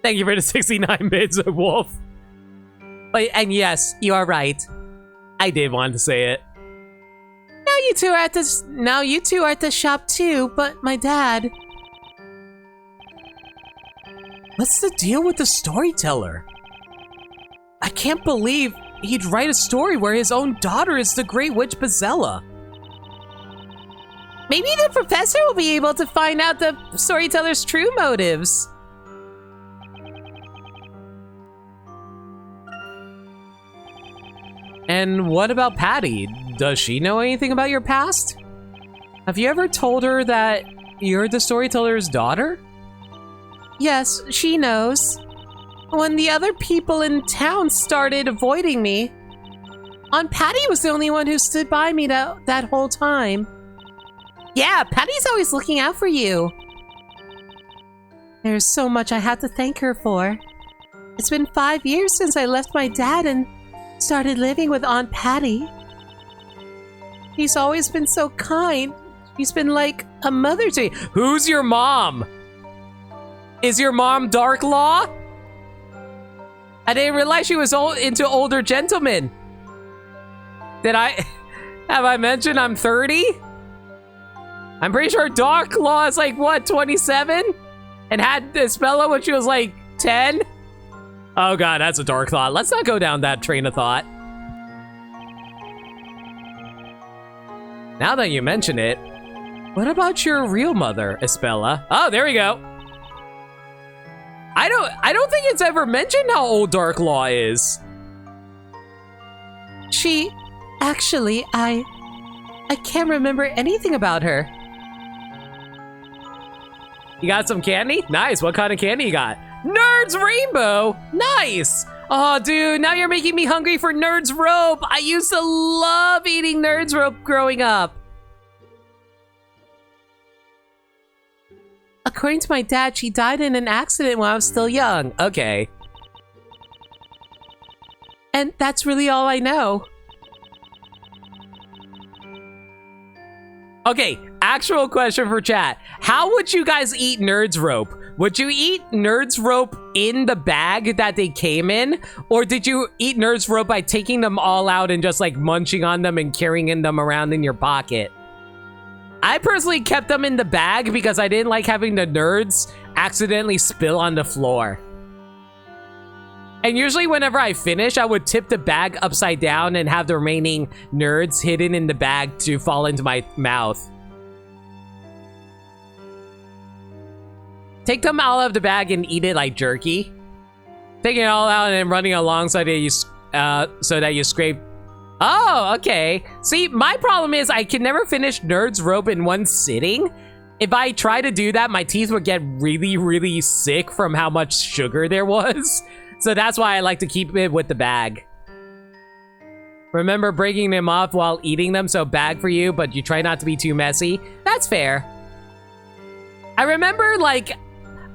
Thank you for the 69 bits, Wolf. But, and yes, you are right. I did want to say it. Now you two are at the shop too, but my dad... What's the deal with the storyteller? I can't believe he'd write a story where his own daughter is the Great Witch Bazella. Maybe the professor will be able to find out the storyteller's true motives. And what about Patty? Does she know anything about your past? Have you ever told her that you're the storyteller's daughter? Yes, she knows. When the other people in town started avoiding me, Aunt Patty was the only one who stood by me that whole time. Yeah, Patty's always looking out for you. There's so much I have to thank her for. It's been 5 years since I left my dad and started living with Aunt Patty. He's always been so kind. He's been like a mother to me. Who's your mom? Is your mom Dark Law? I didn't realize she was into older gentlemen. Have I mentioned I'm 30? I'm pretty sure Dark Law is like, what, 27? And had Isabella when she was like 10? Oh god, that's a dark thought. Let's not go down that train of thought. Now that you mention it, what about your real mother, Isabella? Oh, there we go. I don't think it's ever mentioned how old Dark Law is. Actually, I can't remember anything about her. You got some candy? Nice. What kind of candy you got? Nerds Rainbow. Nice. Oh, dude, now you're making me hungry for Nerds Rope. I used to love eating Nerds Rope growing up. According to my dad, she died in an accident when I was still young. Okay. And that's really all I know. Okay, actual question for chat. How would you guys eat Nerds Rope? Would you eat Nerds Rope in the bag that they came in? Or did you eat Nerds Rope by taking them all out and just like munching on them and carrying them around in your pocket? I personally kept them in the bag because I didn't like having the nerds accidentally spill on the floor. And usually whenever I finish, I would tip the bag upside down and have the remaining nerds hidden in the bag to fall into my mouth. Take them all out of the bag and eat it like jerky. Taking it all out and then running along so that you scrape. Oh, okay. See, my problem is I can never finish Nerds Rope in one sitting. If I try to do that, my teeth would get really, really sick from how much sugar there was. So that's why I like to keep it with the bag. Remember breaking them off while eating them, so bag for you, but you try not to be too messy. That's fair. I remember, like,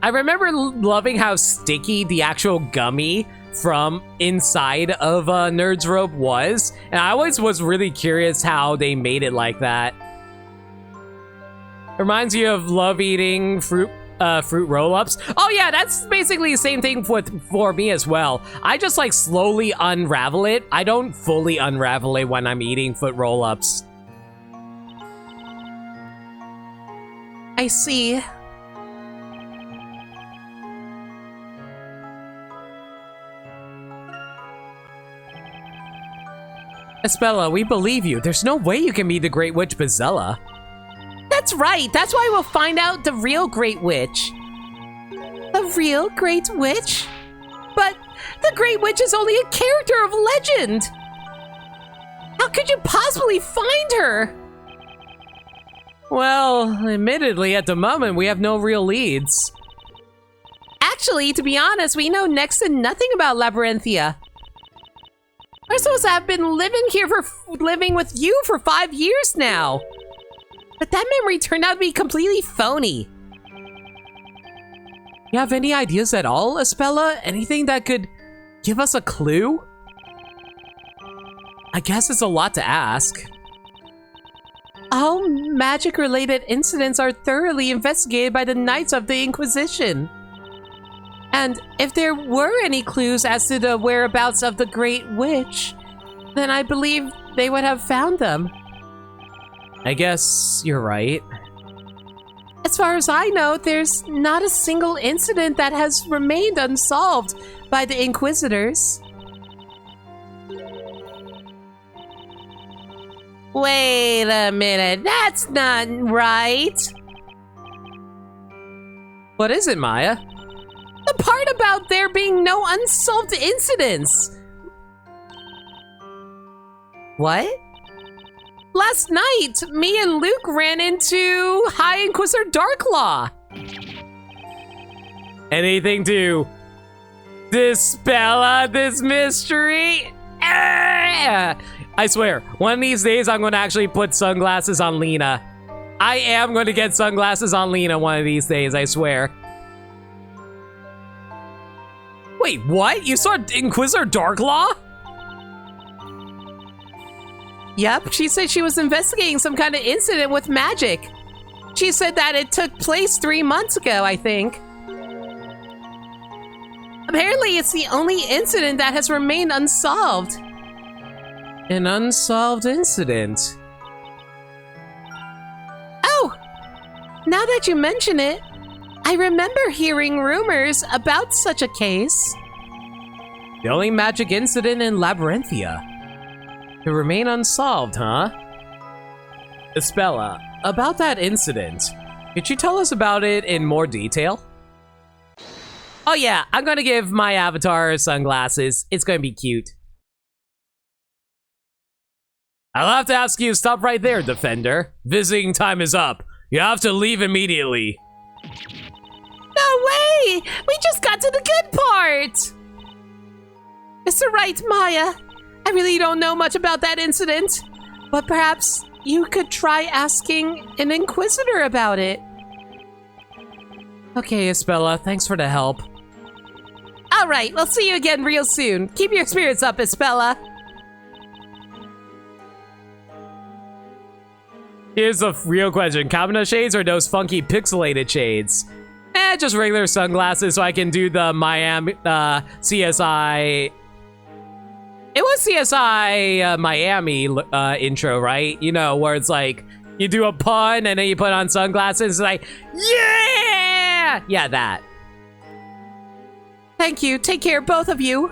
I remember loving how sticky the actual gummy from inside of Nerd's Rope was, and I always was really curious how they made it like that. Reminds you of love eating fruit roll-ups. Oh yeah, that's basically the same thing for me as well. I just like slowly unravel it. I don't fully unravel it when I'm eating fruit roll-ups. I see. Espella, we believe you. There's no way you can be the Great Witch Bazella. That's right. That's why we'll find out the real Great Witch. The real Great Witch? But the Great Witch is only a character of legend. How could you possibly find her? Well, admittedly, at the moment, we have no real leads. Actually, to be honest, we know next to nothing about Labyrinthia. We're supposed to have been living with you for 5 years now. But that memory turned out to be completely phony. You have any ideas at all, Espella? Anything that could give us a clue? I guess it's a lot to ask. All magic-related incidents are thoroughly investigated by the Knights of the Inquisition. And if there were any clues as to the whereabouts of the Great Witch, then I believe they would have found them. I guess you're right. As far as I know, there's not a single incident that has remained unsolved by the Inquisitors. Wait a minute, that's not right. What is it, Maya? The part about there being no unsolved incidents. What? Last night, me and Luke ran into High Inquisitor Darklaw. Anything to dispel this mystery? I swear, one of these days I'm going to actually put sunglasses on Lena. I am going to get sunglasses on Lena one of these days, I swear. Wait, what? You saw Inquisitor Darklaw? Yep, she said she was investigating some kind of incident with magic. She said that it took place 3 months ago, I think. Apparently, it's the only incident that has remained unsolved. An unsolved incident? Oh! Now that you mention it, I remember hearing rumors about such a case. The only magic incident in Labyrinthia. To remain unsolved, huh? Espella, about that incident, could you tell us about it in more detail? Oh yeah, I'm gonna give my avatar sunglasses. It's gonna be cute. I'll have to ask you to stop right there, Defender. Visiting time is up. You have to leave immediately. No way! We just got to the good part! Mr. Wright, Maya, I really don't know much about that incident, but perhaps you could try asking an Inquisitor about it. Okay, Espella, thanks for the help. All right, we'll see you again real soon. Keep your spirits up, Espella. Here's the real question. Kamina shades or those funky pixelated shades? Just regular sunglasses so I can do the Miami, CSI... It was CSI Miami intro, right? You know, where it's like, you do a pun and then you put on sunglasses, it's like, yeah! Yeah, that. Thank you. Take care, both of you.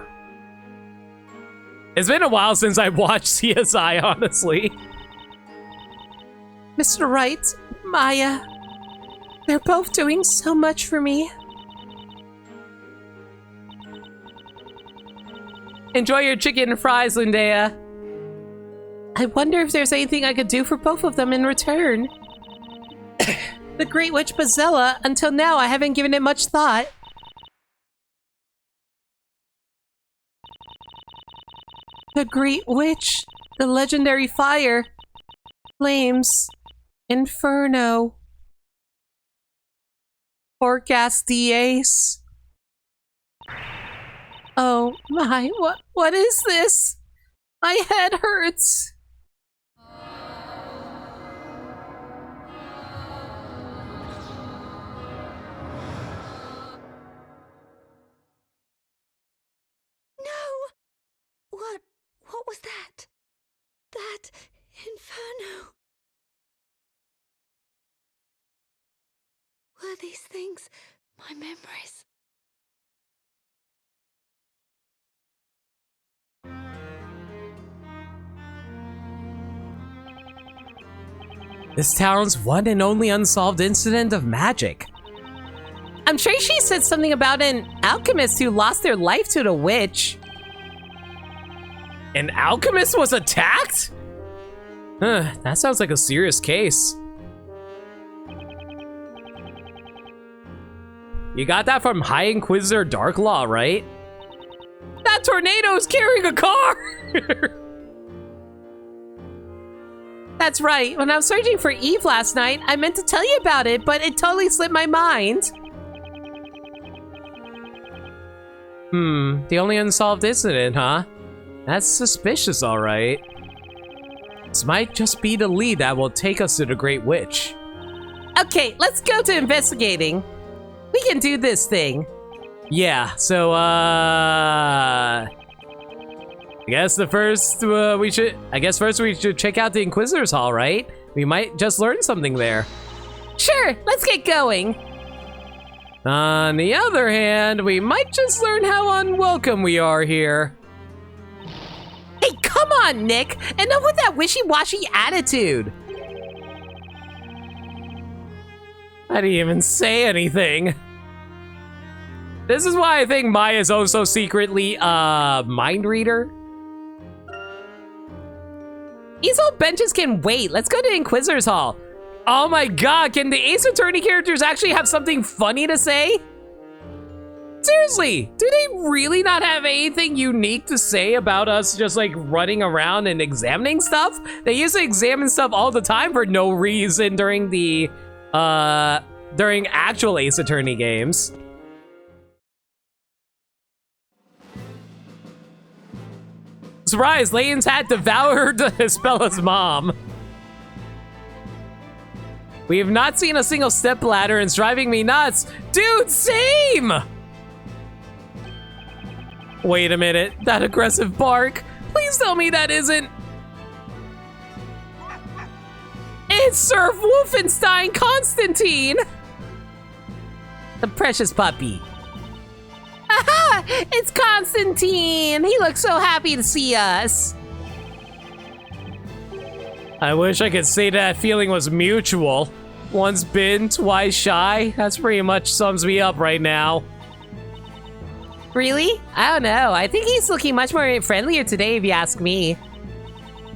It's been a while since I watched CSI, honestly. Mr. Wright, Maya, they're both doing so much for me. Enjoy your chicken and fries, Lindea. I wonder if there's anything I could do for both of them in return. The Great Witch Bazella, until now I haven't given it much thought. The Great Witch, the legendary fire, flames, inferno. Forecast Ace. Oh my, what is this? My head hurts. What was that? That inferno. Were these things my memories? This town's one and only unsolved incident of magic. I'm sure she said something about an alchemist who lost their life to the witch. An alchemist was attacked? That sounds like a serious case. You got that from High Inquisitor Darklaw, right? That tornado's carrying a car! That's right. When I was searching for Eve last night, I meant to tell you about it, but it totally slipped my mind. The only unsolved incident, huh? That's suspicious, alright. This might just be the lead that will take us to the Great Witch. Okay, let's go to investigating. We can do this thing. Yeah, so, I guess first we should check out the Inquisitor's Hall, right? We might just learn something there. Sure, let's get going. On the other hand, we might just learn how unwelcome we are here. Hey, come on, Nick! Enough with that wishy-washy attitude! I didn't even say anything. This is why I think Maya's also secretly a mind reader. These old benches can wait. Let's go to Inquisitor's Hall. Oh my god, can the Ace Attorney characters actually have something funny to say? Seriously, do they really not have anything unique to say about us just like running around and examining stuff? They used to examine stuff all the time for no reason during the, during actual Ace Attorney games. Surprise, Layton's hat devoured Ispella's mom. We have not seen a single stepladder and it's driving me nuts. Dude, same! Wait a minute, that aggressive bark. Please tell me that isn't... It's Sir Wolfenstein Constantine! The precious puppy. Aha! It's Constantine! He looks so happy to see us. I wish I could say that feeling was mutual. Once bitten, twice shy. That's pretty much sums me up right now. Really? I don't know. I think he's looking much more friendlier today if you ask me.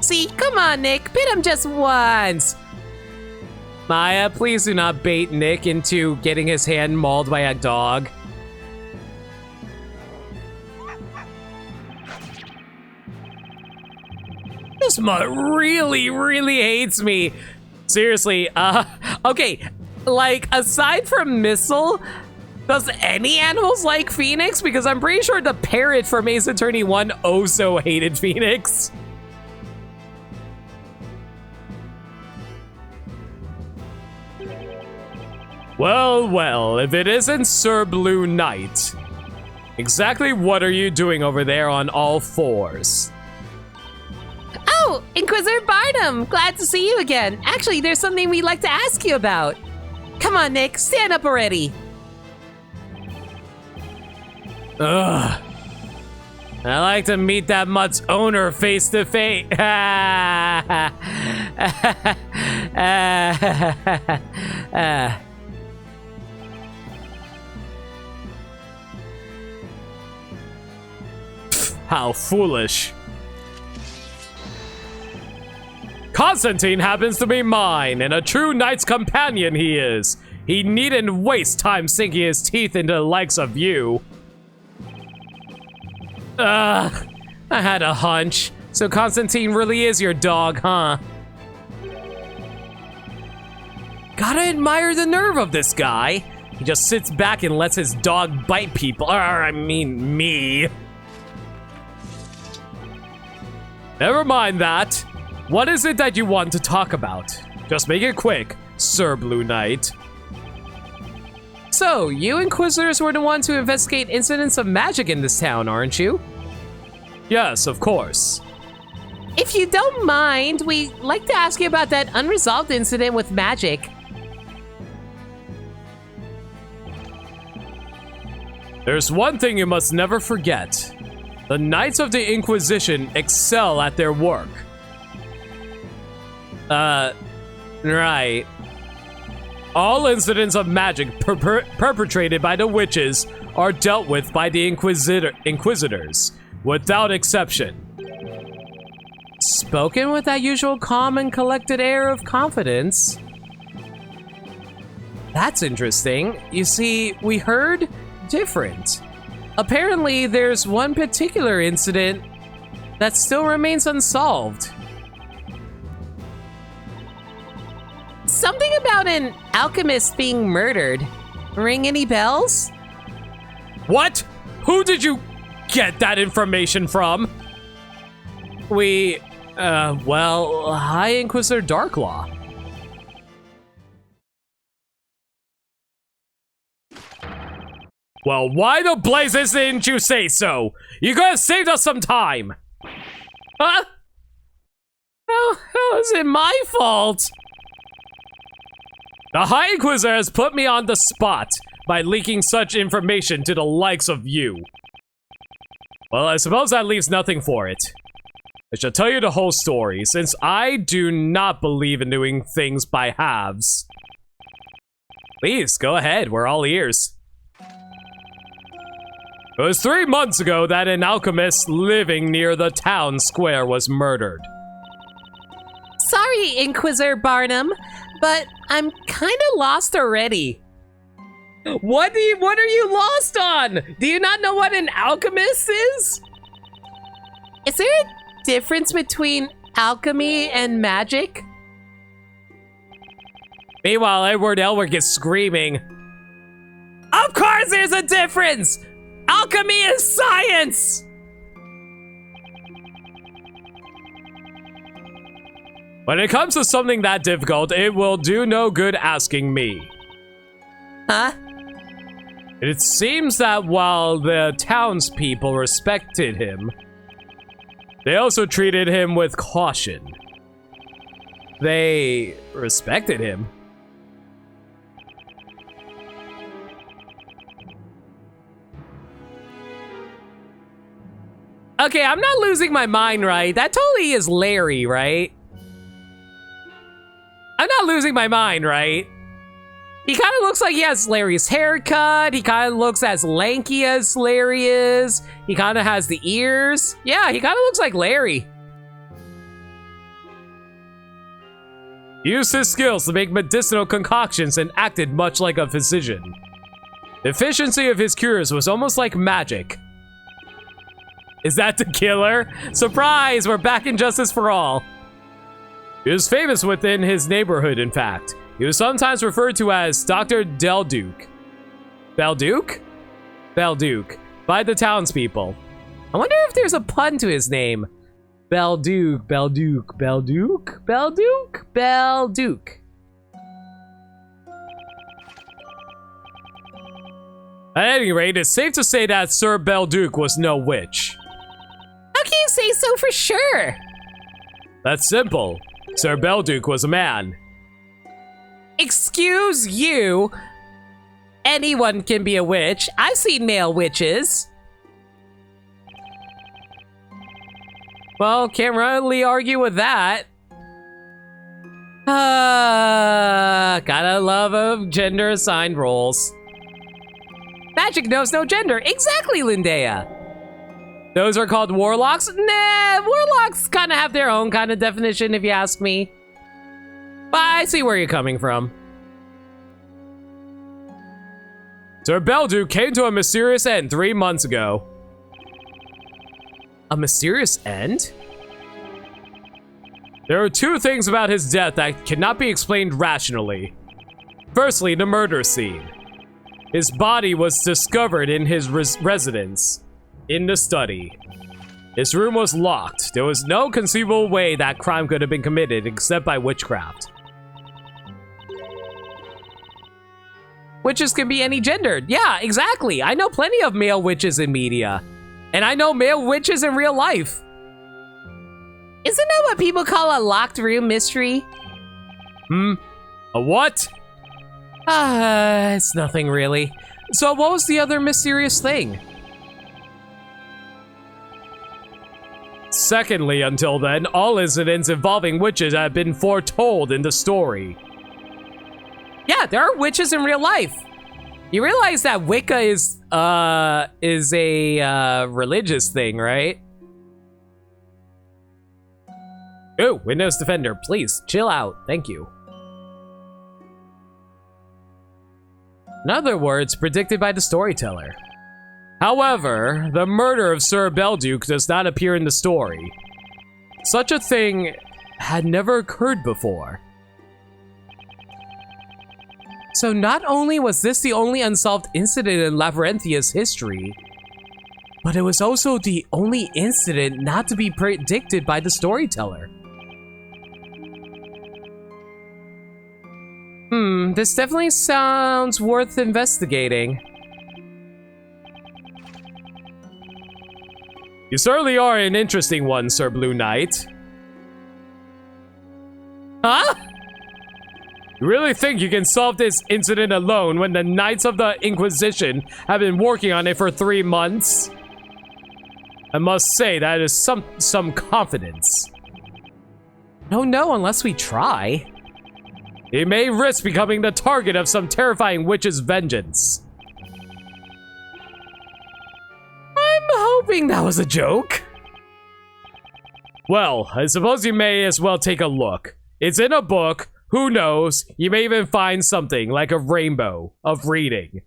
See, come on, Nick. Bit him just once. Maya, please do not bait Nick into getting his hand mauled by a dog. This mutt really, really hates me. Seriously, okay, like, aside from Missile, does any animals like Phoenix? Because I'm pretty sure the parrot from Ace Attorney 1 also hated Phoenix. Well, well, if it isn't Sir Blue Knight. Exactly what are you doing over there on all fours? Oh, Inquisitor Barnum! Glad to see you again. Actually, there's something we'd like to ask you about. Come on, Nick, stand up already. Ugh. I like to meet that mutt's owner face to face. How foolish. Constantine happens to be mine, and a true knight's companion he is. He needn't waste time sinking his teeth into the likes of you. I had a hunch. So Constantine really is your dog, huh? Gotta admire the nerve of this guy. He just sits back and lets his dog bite people. I mean, me. Never mind that. What is it that you want to talk about? Just make it quick, Sir Blue Knight. So, you Inquisitors were the ones to investigate incidents of magic in this town, aren't you? Yes, of course. If you don't mind, we'd like to ask you about that unresolved incident with magic. There's one thing you must never forget. The Knights of the Inquisition excel at their work. Right. All incidents of magic perpetrated by the witches are dealt with by the Inquisitors, without exception. Spoken with that usual calm and collected air of confidence. That's interesting. You see, we heard different. Apparently, there's one particular incident that still remains unsolved. Something about an alchemist being murdered. Ring any bells? What? Who did you get that information from? Well, High Inquisitor Darklaw. Well, why the blazes didn't you say so? You could have saved us some time. Huh? How is it my fault? The High Inquisitor has put me on the spot by leaking such information to the likes of you. Well, I suppose that leaves nothing for it. I shall tell you the whole story, since I do not believe in doing things by halves. Please, go ahead, we're all ears. It was 3 months ago that an alchemist living near the town square was murdered. Sorry, Inquisitor Barnum, but I'm kinda lost already. What are you lost on? Do you not know what an alchemist is? Is there a difference between alchemy and magic? Meanwhile, Edward Elric is screaming, "Of course there's a difference! Alchemy is science!" When it comes to something that difficult, it will do no good asking me. Huh? It seems that while the townspeople respected him, they also treated him with caution. They respected him. Okay, I'm not losing my mind, right? That totally is Larry, right? I'm not losing my mind, right? He kind of looks like he has Larry's haircut. He kind of looks as lanky as Larry is. He kind of has the ears. Yeah, he kind of looks like Larry. He used his skills to make medicinal concoctions and acted much like a physician. The efficiency of his cures was almost like magic. Is that the killer? Surprise, we're back in Justice for All. He was famous within his neighborhood, in fact. He was sometimes referred to as Dr. Delduke. Belduke? Belduke, by the townspeople. I wonder if there's a pun to his name. Belduke, Belduke, Belduke, Belduke, Belduke. At any rate, it's safe to say that Sir Belduke was no witch. How can you say so for sure? That's simple. Sir Belduke was a man. Excuse you. Anyone can be a witch. I've seen male witches. Well, can't really argue with that. Gotta love of gender assigned roles. Magic knows no gender. Exactly, Lindea. Those are called warlocks? Nah, warlocks kind of have their own kind of definition if you ask me. But I see where you're coming from. Sir Belduke came to a mysterious end 3 months ago. A mysterious end? There are 2 things about his death that cannot be explained rationally. Firstly, the murder scene. His body was discovered in his residence, in the study. His room was locked. There was no conceivable way that crime could have been committed except by witchcraft. Witches can be any gendered. Yeah, exactly. I know plenty of male witches in media. And I know male witches in real life. Isn't that what people call a locked room mystery? A what? It's nothing really. So what was the other mysterious thing? Secondly, until then, all incidents involving witches have been foretold in the story. Yeah, there are witches in real life. You realize that Wicca is a religious thing, right? Oh, Windows Defender, please chill out. Thank you. In other words, predicted by the storyteller. However, the murder of Sir Belduke does not appear in the story. Such a thing had never occurred before. So not only was this the only unsolved incident in Labyrinthia's history, but it was also the only incident not to be predicted by the storyteller. This definitely sounds worth investigating. You certainly are an interesting one, Sir Blue Knight. Huh? You really think you can solve this incident alone when the Knights of the Inquisition have been working on it for 3 months? I must say that is some confidence. No, unless we try. You may risk becoming the target of some terrifying witch's vengeance. I'm hoping that was a joke. Well, I suppose you may as well take a look. It's in a book. Who knows? You may even find something like a rainbow of reading.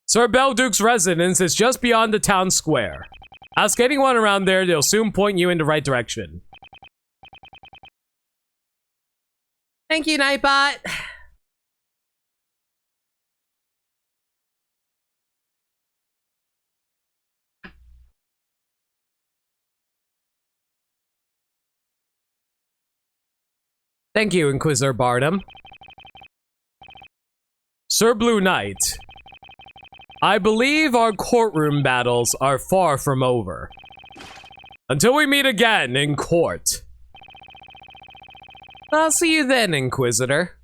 Sir Belduke's residence is just beyond the town square. Ask anyone around there, they'll soon point you in the right direction. Thank you, Nightbot. Thank you, Inquisitor Barnum. Sir Blue Knight, I believe our courtroom battles are far from over. Until we meet again in court. I'll see you then, Inquisitor.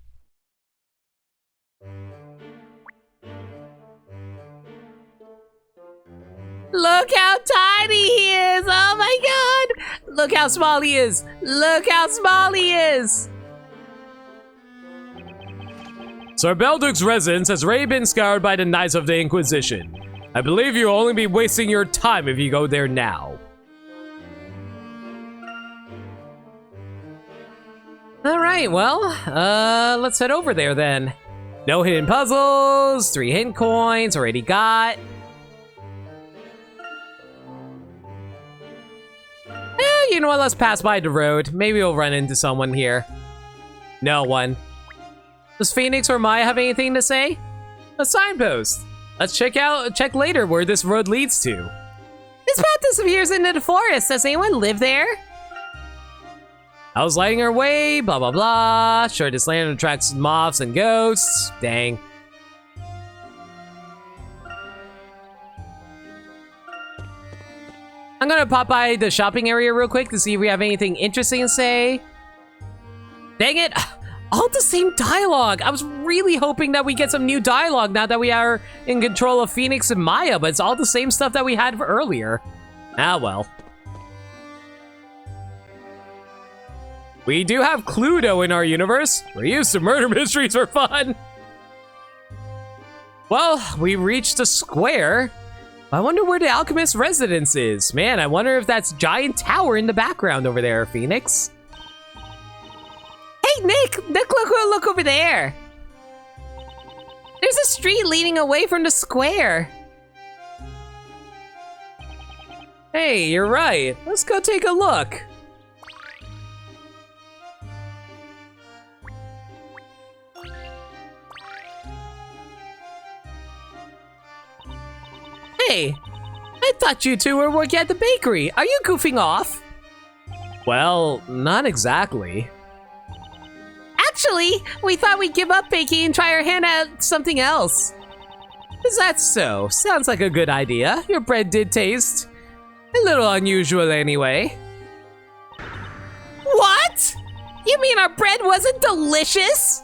Look how tiny he is! Oh my god! Look how small he is! Look how small he is! Sir Belduke's residence has already been scoured by the Knights of the Inquisition. I believe you'll only be wasting your time if you go there now. Alright, well, let's head over there then. No hidden puzzles, 3 hint coins, already got. You know what, let's pass by the road. Maybe we'll run into someone here. No one. Does Phoenix or Maya have anything to say? A signpost. Let's check later where this road leads to. This path disappears into the forest. Does anyone live there? I was lighting our way, blah blah blah. Sure, this land attracts moths and ghosts. Dang. I'm gonna pop by the shopping area real quick to see if we have anything interesting to say. Dang it! All the same dialogue! I was really hoping that we get some new dialogue now that we are in control of Phoenix and Maya, but it's all the same stuff that we had earlier. Ah well. We do have Cluedo in our universe. We're used to murder mysteries for fun. Well, we reached the square. I wonder where the alchemist's residence is. Man, I wonder if that's giant tower in the background over there, Phoenix. Hey, Nick, look over there. There's a street leading away from the square. Hey, you're right. Let's go take a look. Hey, I thought you two were working at the bakery. Are you goofing off? Well, not exactly. Actually, we thought we'd give up baking and try our hand at something else. Is that so? Sounds like a good idea. Your bread did taste a little unusual anyway. What? You mean our bread wasn't delicious?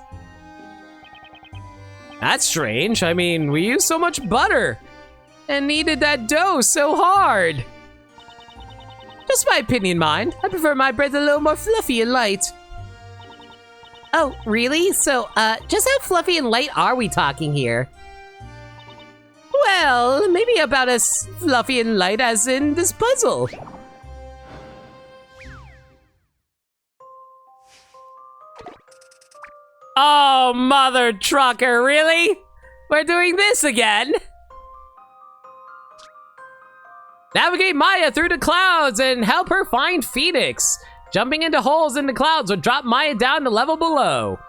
That's strange. I mean, we used so much butter and kneaded that dough so hard. Just my opinion, mind. I prefer my bread a little more fluffy and light. Oh, really? So, just how fluffy and light are we talking here? Well, maybe about as fluffy and light as in this puzzle. Oh, mother trucker, really? We're doing this again? Navigate Maya through the clouds and help her find Phoenix. Jumping into holes in the clouds would drop Maya down to level below.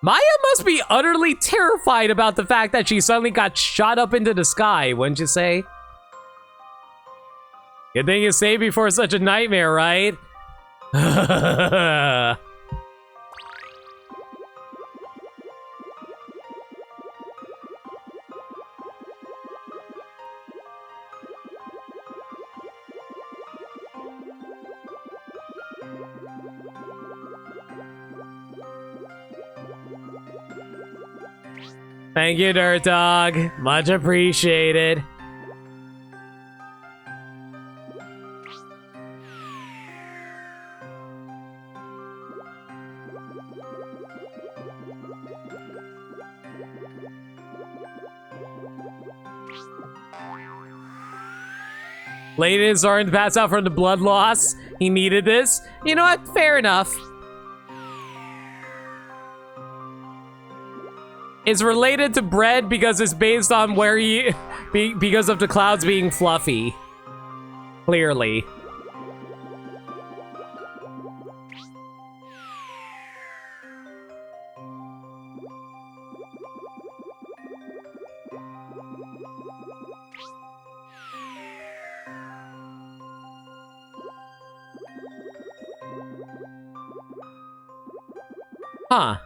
Maya must be utterly terrified about the fact that she suddenly got shot up into the sky, wouldn't you say? Good thing you saved before such a nightmare, right? Thank you, Dirt Dog. Much appreciated. Layton is starting to pass out from the blood loss. He needed this. You know what? Fair enough. It's related to bread because it's based on where you... because of the clouds being fluffy. Clearly. Huh.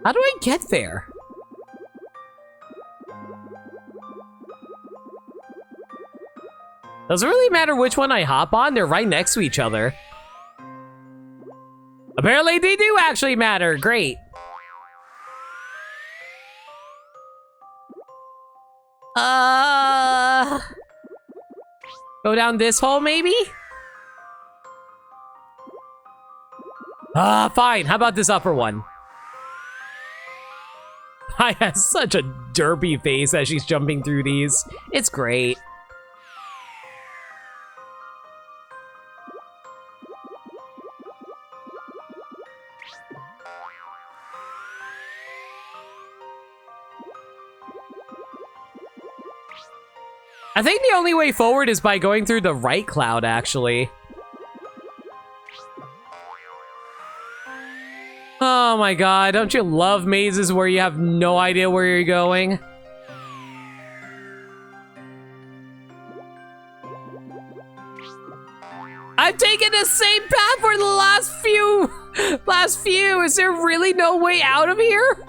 How do I get there? Does it really matter which one I hop on? They're right next to each other. Apparently they do actually matter. Great. Go down this hole, maybe? Fine. How about this upper one? I have such a derpy face as she's jumping through these. It's great. I think the only way forward is by going through the right cloud, actually. Oh my god, don't you love mazes where you have no idea where you're going? I've taken the same path for the last few. Is there really no way out of here?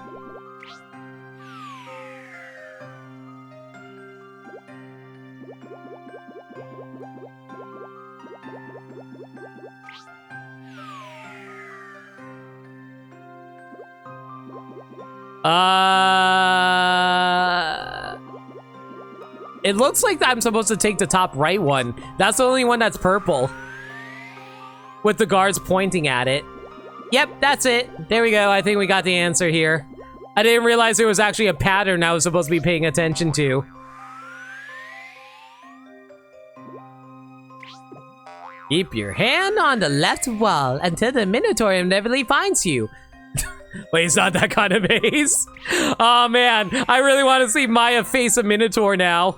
It looks like I'm supposed to take the top right one. That's the only one that's purple. With the guards pointing at it. Yep, that's it. There we go. I think we got the answer here. I didn't realize there was actually a pattern I was supposed to be paying attention to. Keep your hand on the left wall until the Minotaur inevitably finds you. Wait, it's not that kind of maze? Oh man, I really want to see Maya face a Minotaur now.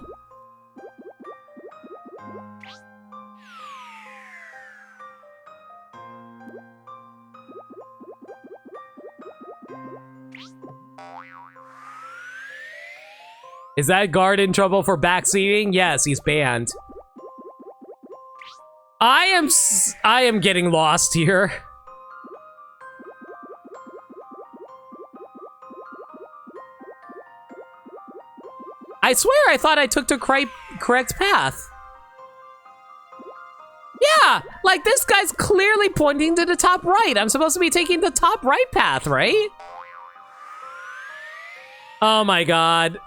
Is that guard in trouble for backseating? Yes, he's banned. I am getting lost here. I swear I thought I took the correct path. Yeah, like this guy's clearly pointing to the top right. I'm supposed to be taking the top right path, right? Oh my god.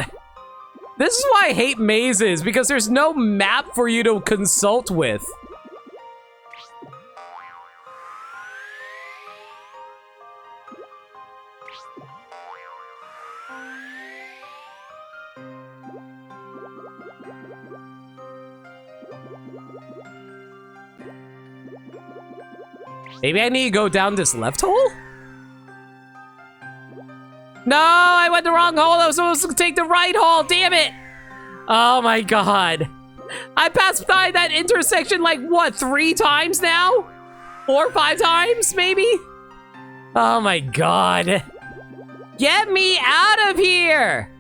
This is why I hate mazes, because there's no map for you to consult with. Maybe I need to go down this left hole? No, I went the wrong hole. I was supposed to take the right hole. Damn it. Oh my god. I passed by that intersection like, what, 3 times now? 4 or 5 times, maybe? Oh my god. Get me out of here.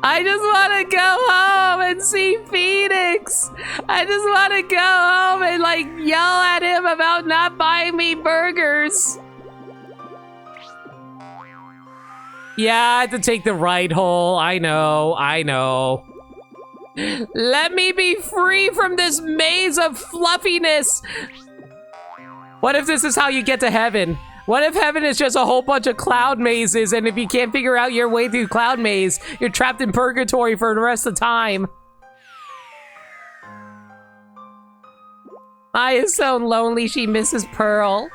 I just want to go home and see Phoenix. I just want to go home and like yell at him about not buying me burgers. Yeah, I had to take the right hole. I know. Let me be free from this maze of fluffiness. What if this is how you get to heaven? What if heaven is just a whole bunch of cloud mazes, and if you can't figure out your way through cloud maze, you're trapped in purgatory for the rest of the time? Maya is so lonely she misses Pearl.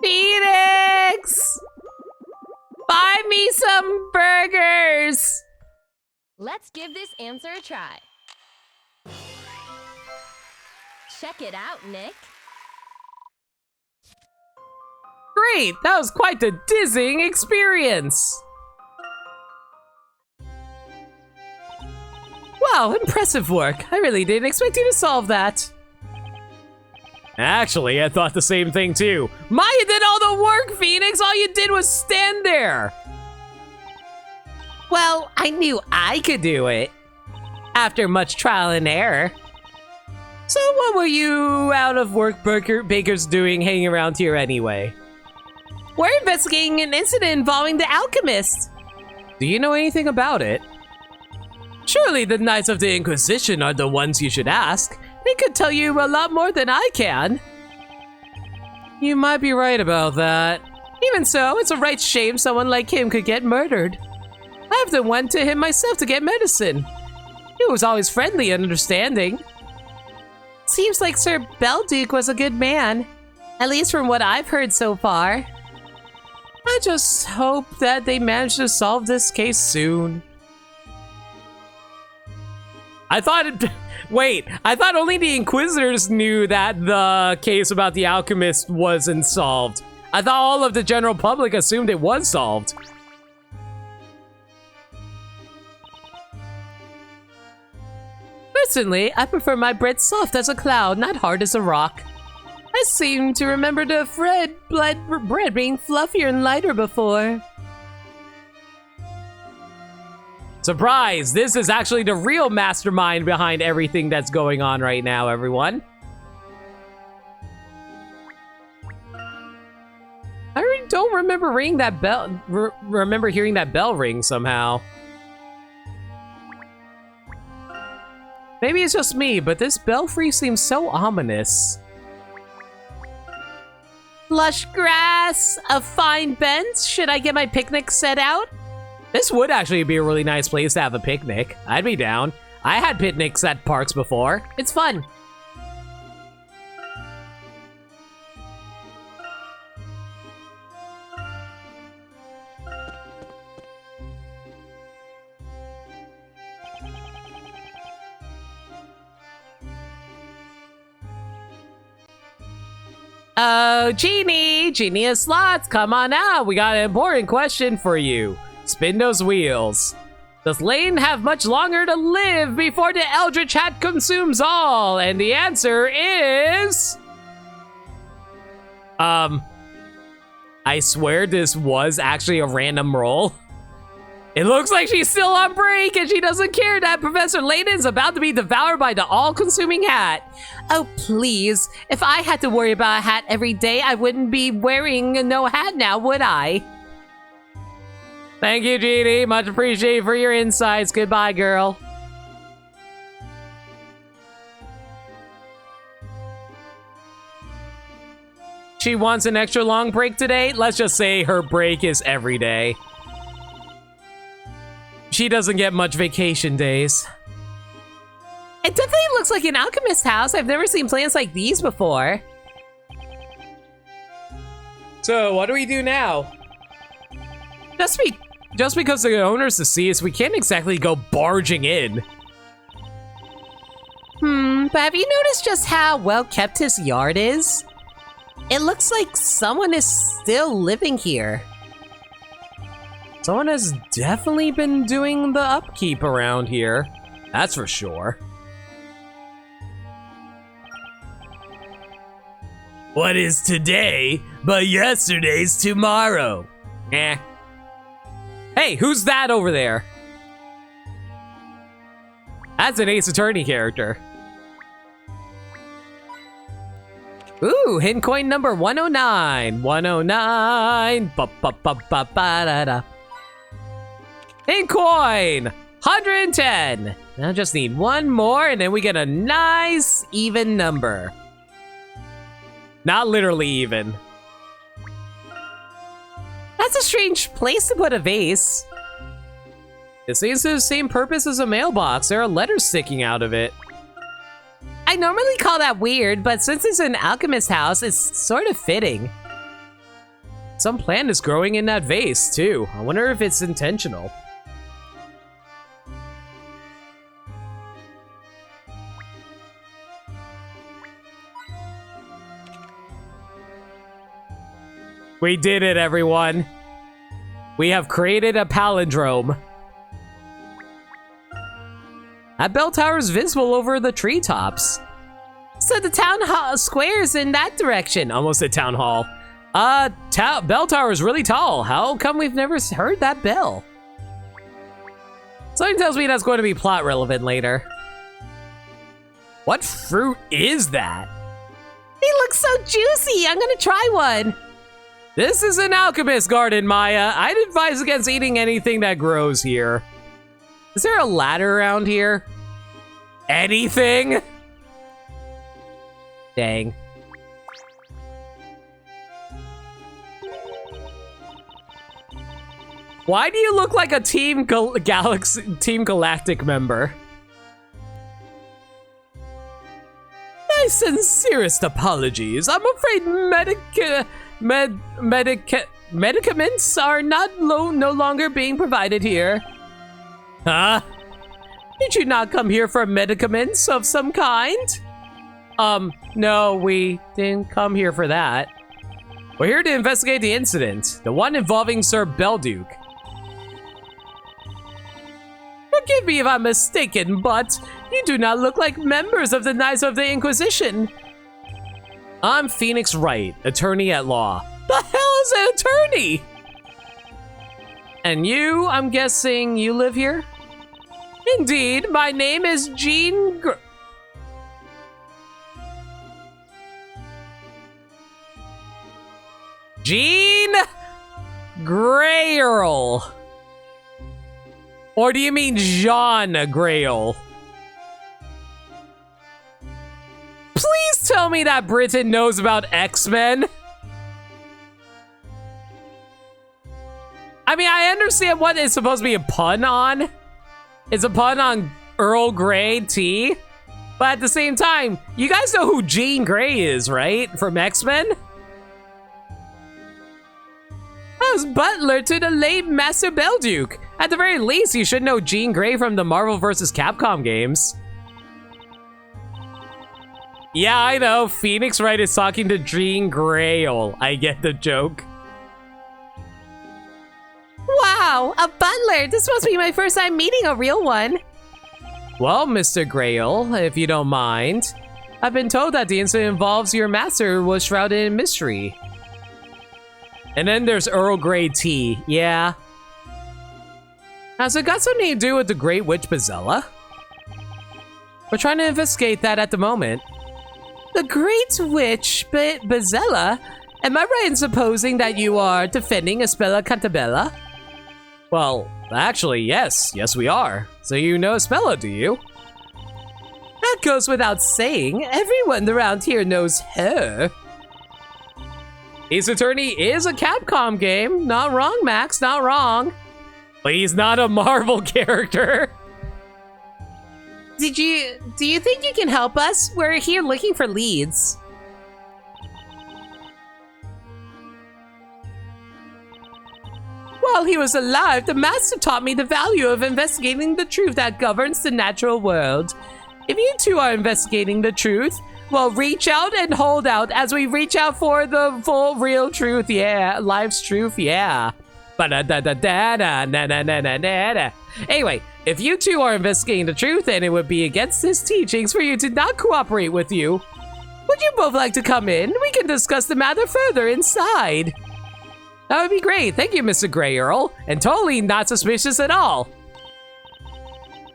Phoenix! Buy me some burgers! Let's give this answer a try. Check it out, Nick. Great! That was quite the dizzying experience! Wow, impressive work. I really didn't expect you to solve that. Actually, I thought the same thing too. Maya did all the work, Phoenix! All you did was stand there! Well, I knew I could do it. After much trial and error. So what were you out of work bakers doing hanging around here anyway? We're investigating an incident involving the alchemist. Do you know anything about it? Surely the Knights of the Inquisition are the ones you should ask. They could tell you a lot more than I can. You might be right about that. Even so, it's a right shame someone like him could get murdered. I often went to him myself to get medicine. He was always friendly and understanding. Seems like Sir Belduke was a good man. At least from what I've heard so far. I just hope that they manage to solve this case soon. I thought only the Inquisitors knew that the case about the alchemist wasn't solved. I thought all of the general public assumed it was solved. Personally, I prefer my bread soft as a cloud, not hard as a rock. I seem to remember the bread being fluffier and lighter before. Surprise! This is actually the real mastermind behind everything that's going on right now, everyone. I don't remember ringing that bell. Remember hearing that bell ring somehow. Maybe it's just me, but this belfry seems so ominous. Lush grass, a fine bench. Should I get my picnic set out? This would actually be a really nice place to have a picnic. I'd be down. I had picnics at parks before. It's fun. Oh, Genie of Slots, come on out. We got an important question for you. Spin those wheels. Does Layton have much longer to live before the Eldritch Hat consumes all? And the answer is... I swear this was actually a random roll. It looks like she's still on break and she doesn't care that Professor Layton's about to be devoured by the all-consuming hat. Oh, please. If I had to worry about a hat every day, I wouldn't be wearing no hat now, would I? Thank you, Jeannie. Much appreciated for your insights. Goodbye, girl. She wants an extra long break today. Let's just say her break is every day. She doesn't get much vacation days. It definitely looks like an alchemist house. I've never seen plants like these before. So, what do we do now? Just because the owner's deceased, we can't exactly go barging in. But have you noticed just how well kept his yard is? It looks like someone is still living here. Someone has definitely been doing the upkeep around here. That's for sure. What is today, but yesterday's tomorrow? Eh. Hey, who's that over there? That's an Ace Attorney character. Ooh, hidden coin number 109. 109. Ba-ba-ba-ba-ba-da-da. Hidden coin 110. Now just need one more and then we get a nice even number. Not literally even. That's a strange place to put a vase. It seems to have the same purpose as a mailbox. There are letters sticking out of it. I normally call that weird, but since it's an alchemist house, it's sort of fitting. Some plant is growing in that vase, too. I wonder if it's intentional. We did it, everyone. We have created a palindrome. That bell tower is visible over the treetops. So the town hall square's in that direction. Almost a town hall. Bell tower is really tall. How come we've never heard that bell? Something tells me that's going to be plot relevant later. What fruit is that? They look so juicy. I'm gonna try one. This is an alchemist garden, Maya. I'd advise against eating anything that grows here. Is there a ladder around here? Anything? Dang. Why do you look like a Team Galactic member? My sincerest apologies. I'm afraid medicaments are no longer being provided here. Huh? Did you not come here for medicaments of some kind? No, we didn't come here for that. We're here to investigate the incident, the one involving Sir Belduke. Forgive me if I'm mistaken, but you do not look like members of the Knights of the Inquisition. I'm Phoenix Wright, attorney at law. The hell is an attorney? And you, I'm guessing you live here? Indeed, my name is Jean Jean Grail. Or do you mean Jean Grail? Please tell me that Britain knows about X-Men. I mean, I understand what it's supposed to be a pun on. It's a pun on Earl Grey tea. But at the same time, you guys know who Jean Grey is, right? From X-Men? I was butler to the late Master Belduke. At the very least, you should know Jean Grey from the Marvel vs. Capcom games. Yeah, I know. Phoenix Wright is talking to Jean Grail. I get the joke. Wow, Wow, a butler! This must be my first time meeting a real one. Well, Mr. Grail, if you don't mind, I've been told that the incident involves your master was shrouded in mystery. And then there's Earl Grey tea. Yeah. Has it got something to do with the Great Witch Bazella? We're trying to investigate that at the moment. The Great Witch Bazella? Am I right in supposing that you are defending Espella Cantabella? Well, actually, yes. Yes, we are. So you know Espella, do you? That goes without saying. Everyone around here knows her. Ace Attorney is a Capcom game. Not wrong, Max. Not wrong. But he's not a Marvel character. Do you think you can help us? We're here looking for leads. While he was alive, the master taught me the value of investigating the truth that governs the natural world. If you two are investigating the truth, well, reach out and hold out as we reach out for the full, real truth. Yeah, life's truth. Yeah. Anyway, if you two are investigating the truth, then it would be against his teachings for you to not cooperate with you. Would you both like to come in? We can discuss the matter further inside. That would be great. Thank you, Mr. Grey Earl. And totally not suspicious at all.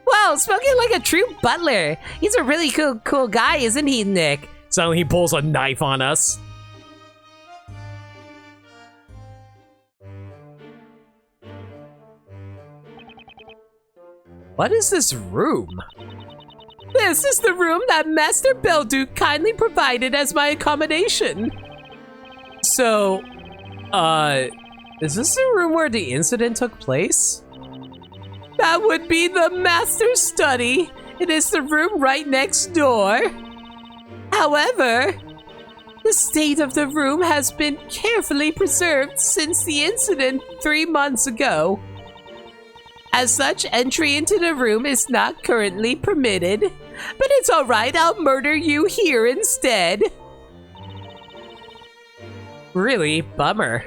Wow, spoken like a true butler. He's a really cool guy, isn't he, Nick? Suddenly he pulls a knife on us. What is this room? This is the room that Master Belduke kindly provided as my accommodation. So, is this the room where the incident took place? That would be the Master's study. It is the room right next door. However, the state of the room has been carefully preserved since the incident 3 months ago. As such, entry into the room is not currently permitted. But it's alright, I'll murder you here instead. Really? Bummer.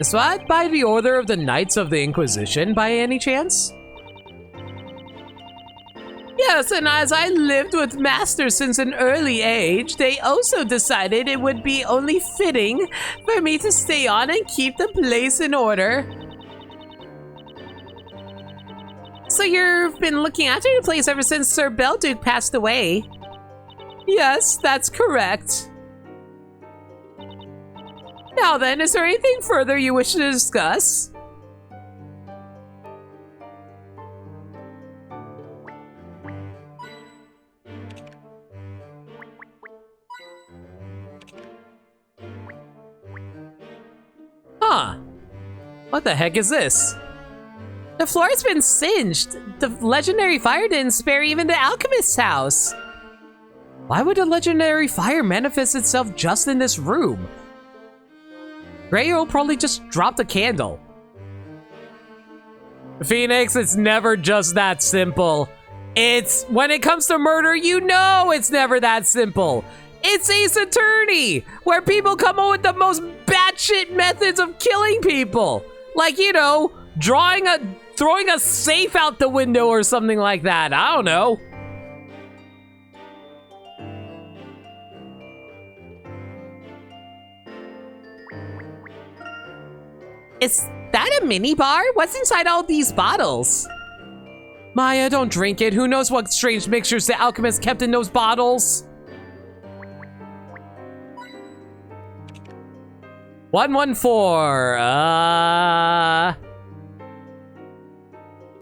Is that by the order of the Knights of the Inquisition, by any chance? Yes, and as I lived with Master since an early age, they also decided it would be only fitting for me to stay on and keep the place in order. So you've been looking after the place ever since Sir Belduke passed away? Yes, that's correct. Now then, is there anything further you wish to discuss? Huh. What the heck is this? The floor's been singed. The legendary fire didn't spare even the alchemist's house. Why would a legendary fire manifest itself just in this room? Grey Earl probably just dropped a candle. Phoenix, it's never just that simple. When it comes to murder, you know it's never that simple. It's Ace Attorney, where people come up with the most batshit methods of killing people. Like, you know, throwing a safe out the window or something like that. I don't know. Is that a mini bar? What's inside all these bottles? Maya, don't drink it. Who knows what strange mixtures the alchemist kept in those bottles? 114.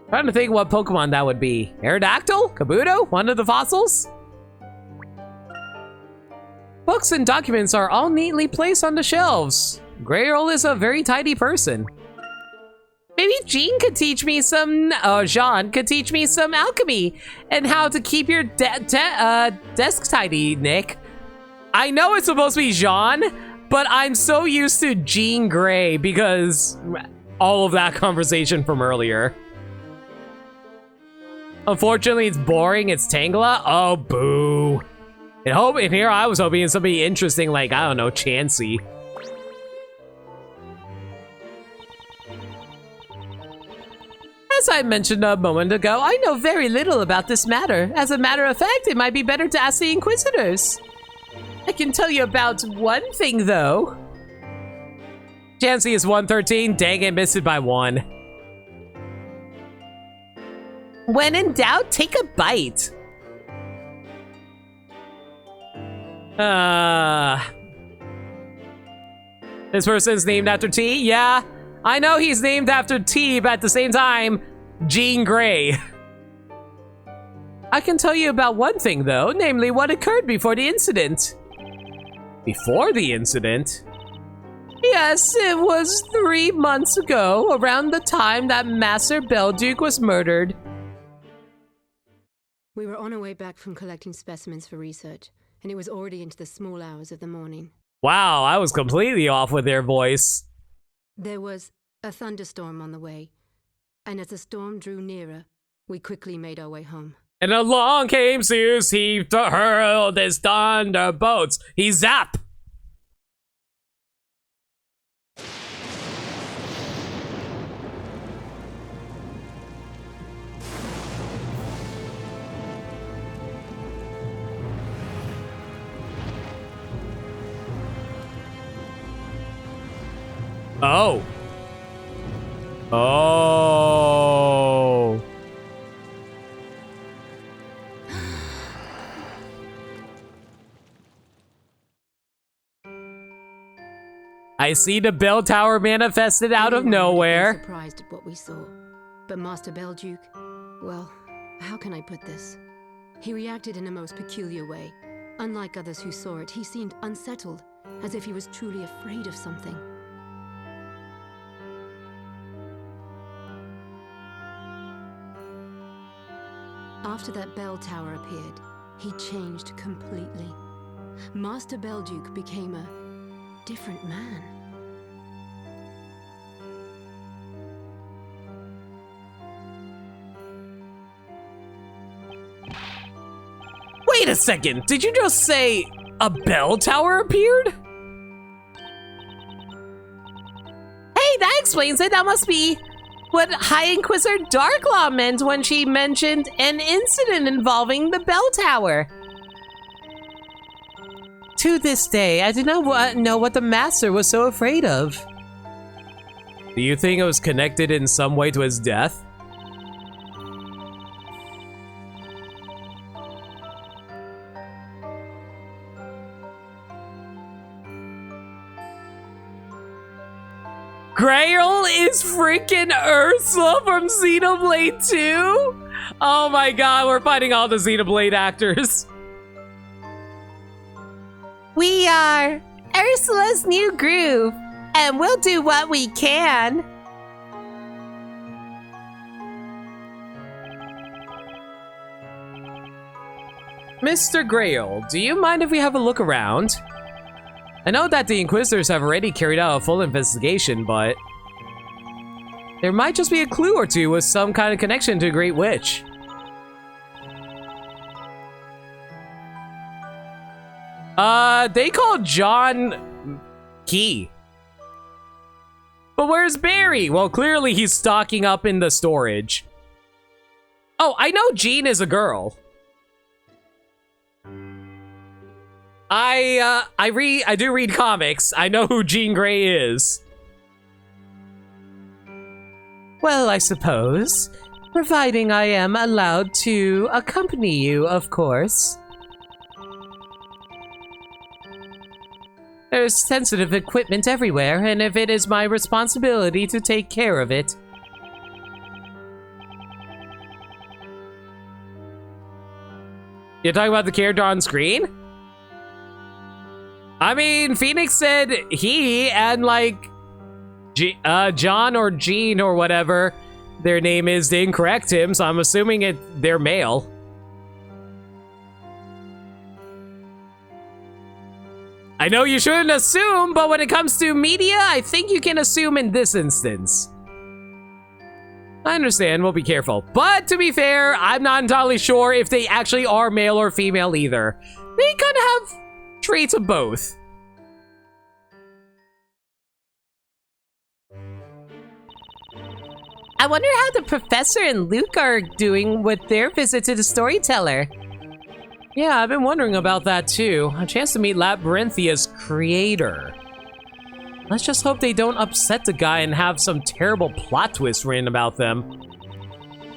Trying to think what Pokemon that would be. Aerodactyl? Kabuto? One of the fossils? Books and documents are all neatly placed on the shelves. Grey Earl is a very tidy person. Maybe Jean could teach me some, Jean could teach me some alchemy and how to keep your desk tidy, Nick. I know it's supposed to be Jean, but I'm so used to Jean Grey because all of that conversation from earlier. Unfortunately, it's boring. It's Tangela. Oh, boo. And here I was hoping it's something interesting like, I don't know, Chansey. I mentioned a moment ago, I know very little about this matter. As a matter of fact, it might be better to ask the Inquisitors. I can tell you about one thing, though. Chansey is 113. Dang it, missed it by 1. When in doubt, take a bite. This person's named after T? Yeah, I know he's named after T, but at the same time, Jean Grey. I can tell you about one thing, though, namely what occurred before the incident. Before the incident? Yes, it was 3 months ago, around the time that Master Belduke was murdered. We were on our way back from collecting specimens for research, and it was already into the small hours of the morning. Wow, I was completely off with their voice. There was a thunderstorm on the way, and as the storm drew nearer, we quickly made our way home. And along came Zeus, he hurled his thunderbolts. He zap! Oh. Oh. I see the bell tower manifested out of Everyone would have been nowhere. surprised at what we saw, but Master Belduke, well, how can I put this? He reacted in a most peculiar way. Unlike others who saw it, he seemed unsettled, as if he was truly afraid of something. After that bell tower appeared, he changed completely. Master Belduke became a different man. Wait a second, did you just say a bell tower appeared? Hey, that explains it. That must be what High Inquisitor Darklaw meant when she mentioned an incident involving the bell tower. To this day, I do not know what the Master was so afraid of. Do you think it was connected in some way to his death? Grail is freaking Ursula from Xenoblade 2? Oh my god, we're fighting all the Xenoblade actors. We are Ursula's new groove, and we'll do what we can. Mr. Grail, do you mind if we have a look around? I know that the Inquisitors have already carried out a full investigation, but there might just be a clue or two with some kind of connection to a Great Witch. They called John Key. But where's Barry? Well, clearly he's stocking up in the storage. Oh, I know Jean is a girl. I do read comics. I know who Jean Grey is. Well, I suppose. Providing I am allowed to accompany you, of course. There's sensitive equipment everywhere, and if it is my responsibility to take care of it. You're talking about the character on screen? I mean, Phoenix said he and like John or Jean or whatever their name is didn't correct him, so I'm assuming they're male. I know you shouldn't assume, but when it comes to media, I think you can assume in this instance. I understand, we'll be careful. But to be fair, I'm not entirely sure if they actually are male or female either. They kind of have traits of both. I wonder how the professor and Luke are doing with their visit to the storyteller. Yeah, I've been wondering about that too. A chance to meet Labyrinthia's creator. Let's just hope they don't upset the guy and have some terrible plot twist written about them.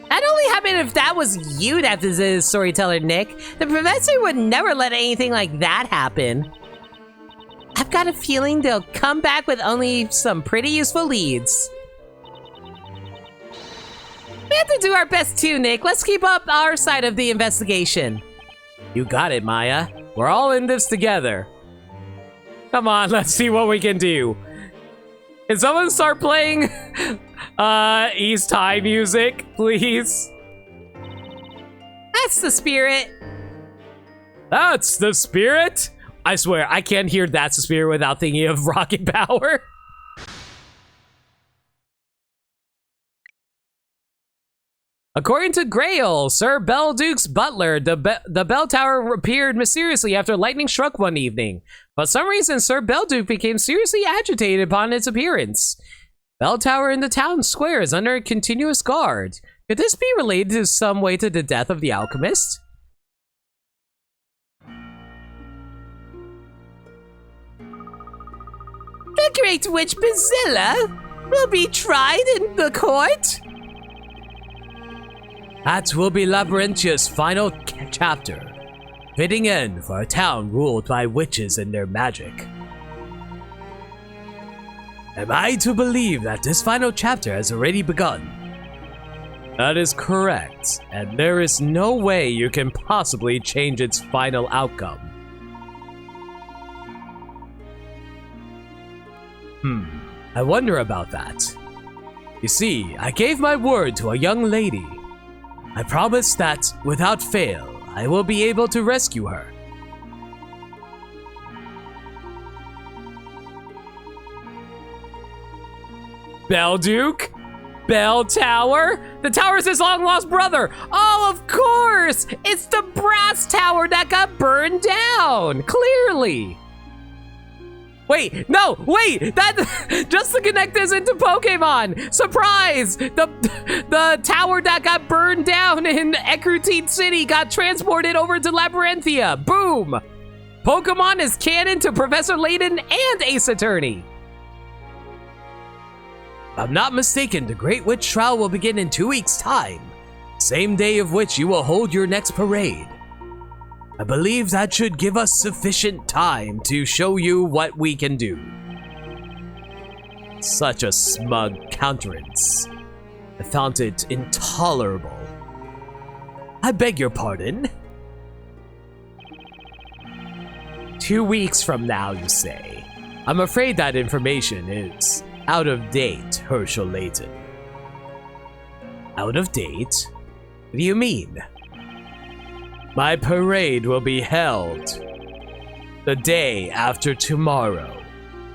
That'd only happen if that was you that visited the storyteller, Nick. The professor would never let anything like that happen. I've got a feeling they'll come back with only some pretty useful leads. We have to do our best too, Nick. Let's keep up our side of the investigation. You got it, Maya. We're all in this together. Come on, let's see what we can do. Can someone start playing East High music, please? That's the spirit. That's the spirit? I swear, I can't hear That's the Spirit without thinking of Rocket Power. According to Grail, Sir Belduke's butler, the bell tower appeared mysteriously after lightning struck one evening. For some reason, Sir Belduke became seriously agitated upon its appearance. Bell tower in the town square is under continuous guard. Could this be related to some way to the death of the alchemist? The great witch Bazilla will be tried in the court. That will be Labyrinthia's final chapter. Fitting end for a town ruled by witches and their magic. Am I to believe that this final chapter has already begun? That is correct, and there is no way you can possibly change its final outcome. I wonder about that. You see, I gave my word to a young lady. I promised that, without fail, I will be able to rescue her. Belduke? Bell Tower? The tower's his long-lost brother! Oh, of course! It's the brass tower that got burned down! Clearly! Wait, no, wait! That just to connect this into Pokemon! Surprise! The tower that got burned down in Ecrutine City got transported over to Labyrinthia. Boom! Pokemon is canon to Professor Layton and Ace Attorney. If I'm not mistaken, the Great Witch Trial will begin in 2 weeks' time. Same day of which you will hold your next parade. I believe that should give us sufficient time to show you what we can do. Such a smug countenance. I found it intolerable. I beg your pardon? 2 weeks from now, you say? I'm afraid that information is out of date, Herschel Layton. Out of date? What do you mean? My parade will be held the day after tomorrow,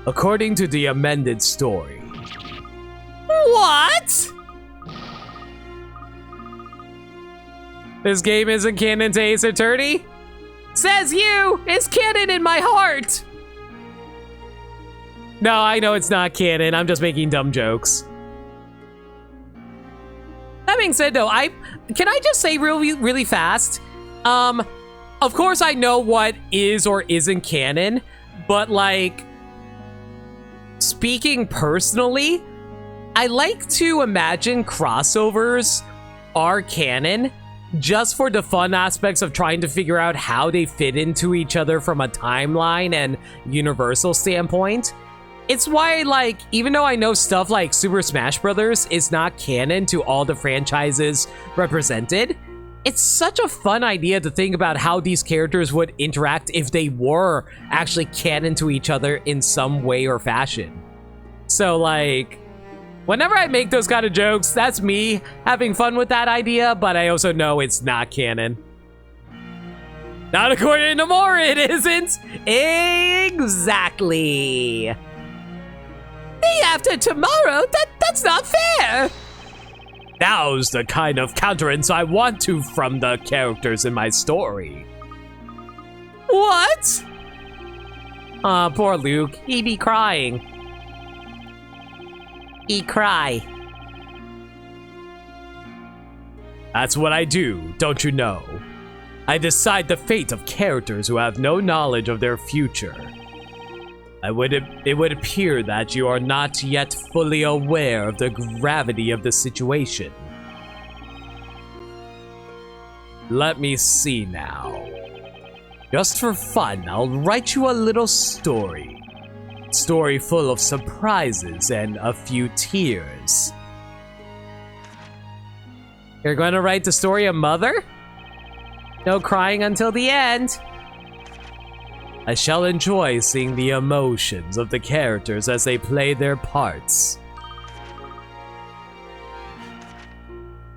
according to the amended story. What? This game isn't canon to Ace Attorney? Says you! It's canon in my heart! No, I know it's not canon. I'm just making dumb jokes. That being said, though, can I just say really fast? Of course I know what is or isn't canon, but like, speaking personally, I like to imagine crossovers are canon just for the fun aspects of trying to figure out how they fit into each other from a timeline and universal standpoint. It's why, like, even though I know stuff like Super Smash Bros. Is not canon to all the franchises represented, it's such a fun idea to think about how these characters would interact if they were actually canon to each other in some way or fashion. So, like, whenever I make those kind of jokes, that's me having fun with that idea, but I also know it's not canon. Not according to more, it isn't. Exactly. Day after tomorrow? That's not fair. Now's the kind of countenance I want to from the characters in my story. What? Aw, poor Luke. He be crying. He cry. That's what I do, don't you know? I decide the fate of characters who have no knowledge of their future. It would appear that you are not yet fully aware of the gravity of the situation. Let me see now. Just for fun, I'll write you a little story. Story full of surprises and a few tears. You're going to write the story of Mother? No crying until the end. I shall enjoy seeing the emotions of the characters as they play their parts.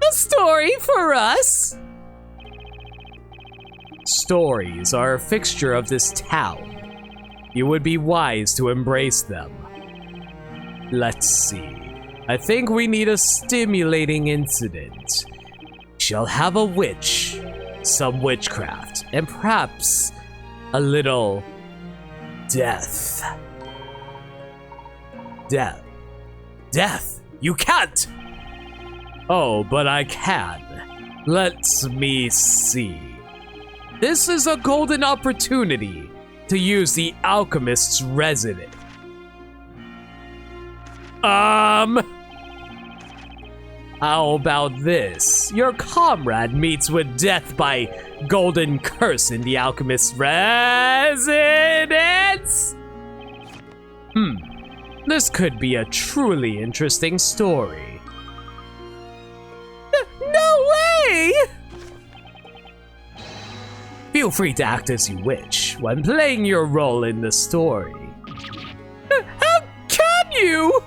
A story for us? Stories are a fixture of this town. You would be wise to embrace them. Let's see. I think we need a stimulating incident. We shall have a witch, some witchcraft, and perhaps a little death. Death? You can't! Oh, but I can. Let me see. This is a golden opportunity to use the alchemist's residence. How about this? Your comrade meets with death by golden curse in the alchemist's residence? This could be a truly interesting story. No way! Feel free to act as you wish when playing your role in the story. How can you?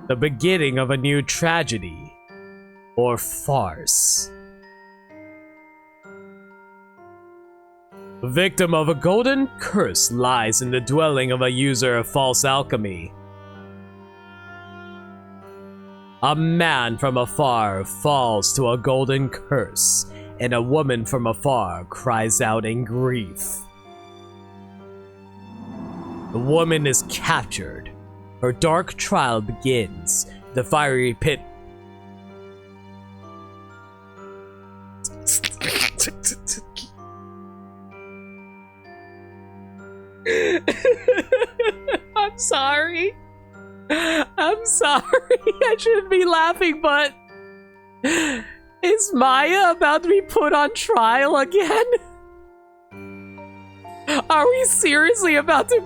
The beginning of a new tragedy or farce. The victim of a golden curse lies in the dwelling of a user of false alchemy. A man from afar falls to a golden curse, and a woman from afar cries out in grief. The woman is captured. Her dark trial begins. The fiery pit. I'm sorry. I'm sorry. I shouldn't be laughing, but is Maya about to be put on trial again? Are we seriously about to...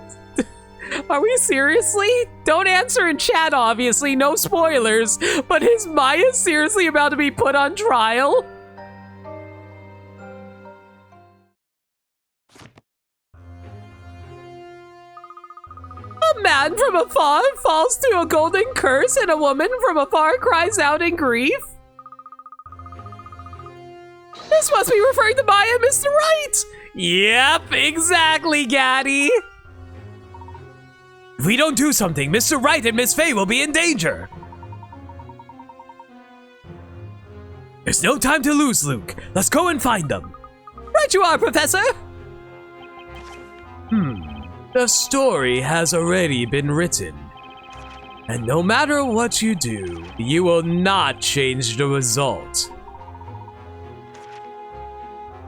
Are we seriously? Don't answer in chat, obviously. No spoilers. But is Maya seriously about to be put on trial? A man from afar falls to a golden curse, and a woman from afar cries out in grief? This must be referring to Maya and Mr. Wright! Yep, exactly, Gaddy. If we don't do something, Mr. Wright and Miss Faye will be in danger. There's no time to lose, Luke. Let's go and find them. Right you are, Professor! The story has already been written. And no matter what you do, you will not change the result.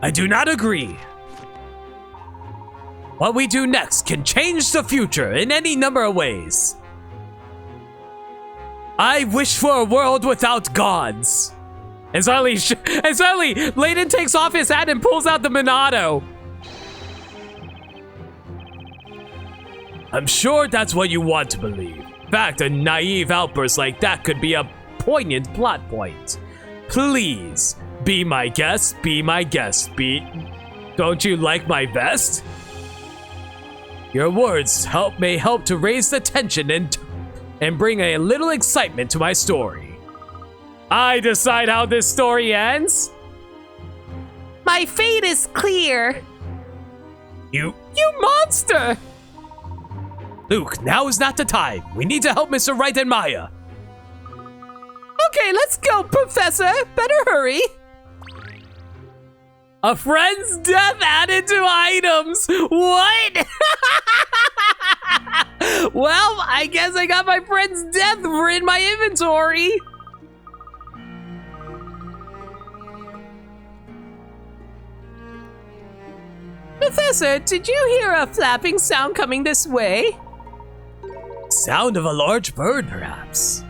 I do not agree. What we do next can change the future in any number of ways. I wish for a world without gods. And suddenly, Layton takes off his hat and pulls out the Monado. I'm sure that's what you want to believe. In fact, a naive outburst like that could be a poignant plot point. Please, be my guest, be my guest, Don't you like my vest? Your words may help to raise the tension and bring a little excitement to my story. I decide how this story ends. My fate is clear. You monster! Luke, now is not the time. We need to help Mr. Wright and Maya. Okay, let's go, Professor. Better hurry. A friend's death added to items. What? Well, I guess I got my friend's death in my inventory. Professor, did you hear a flapping sound coming this way? Sound of a large bird, perhaps.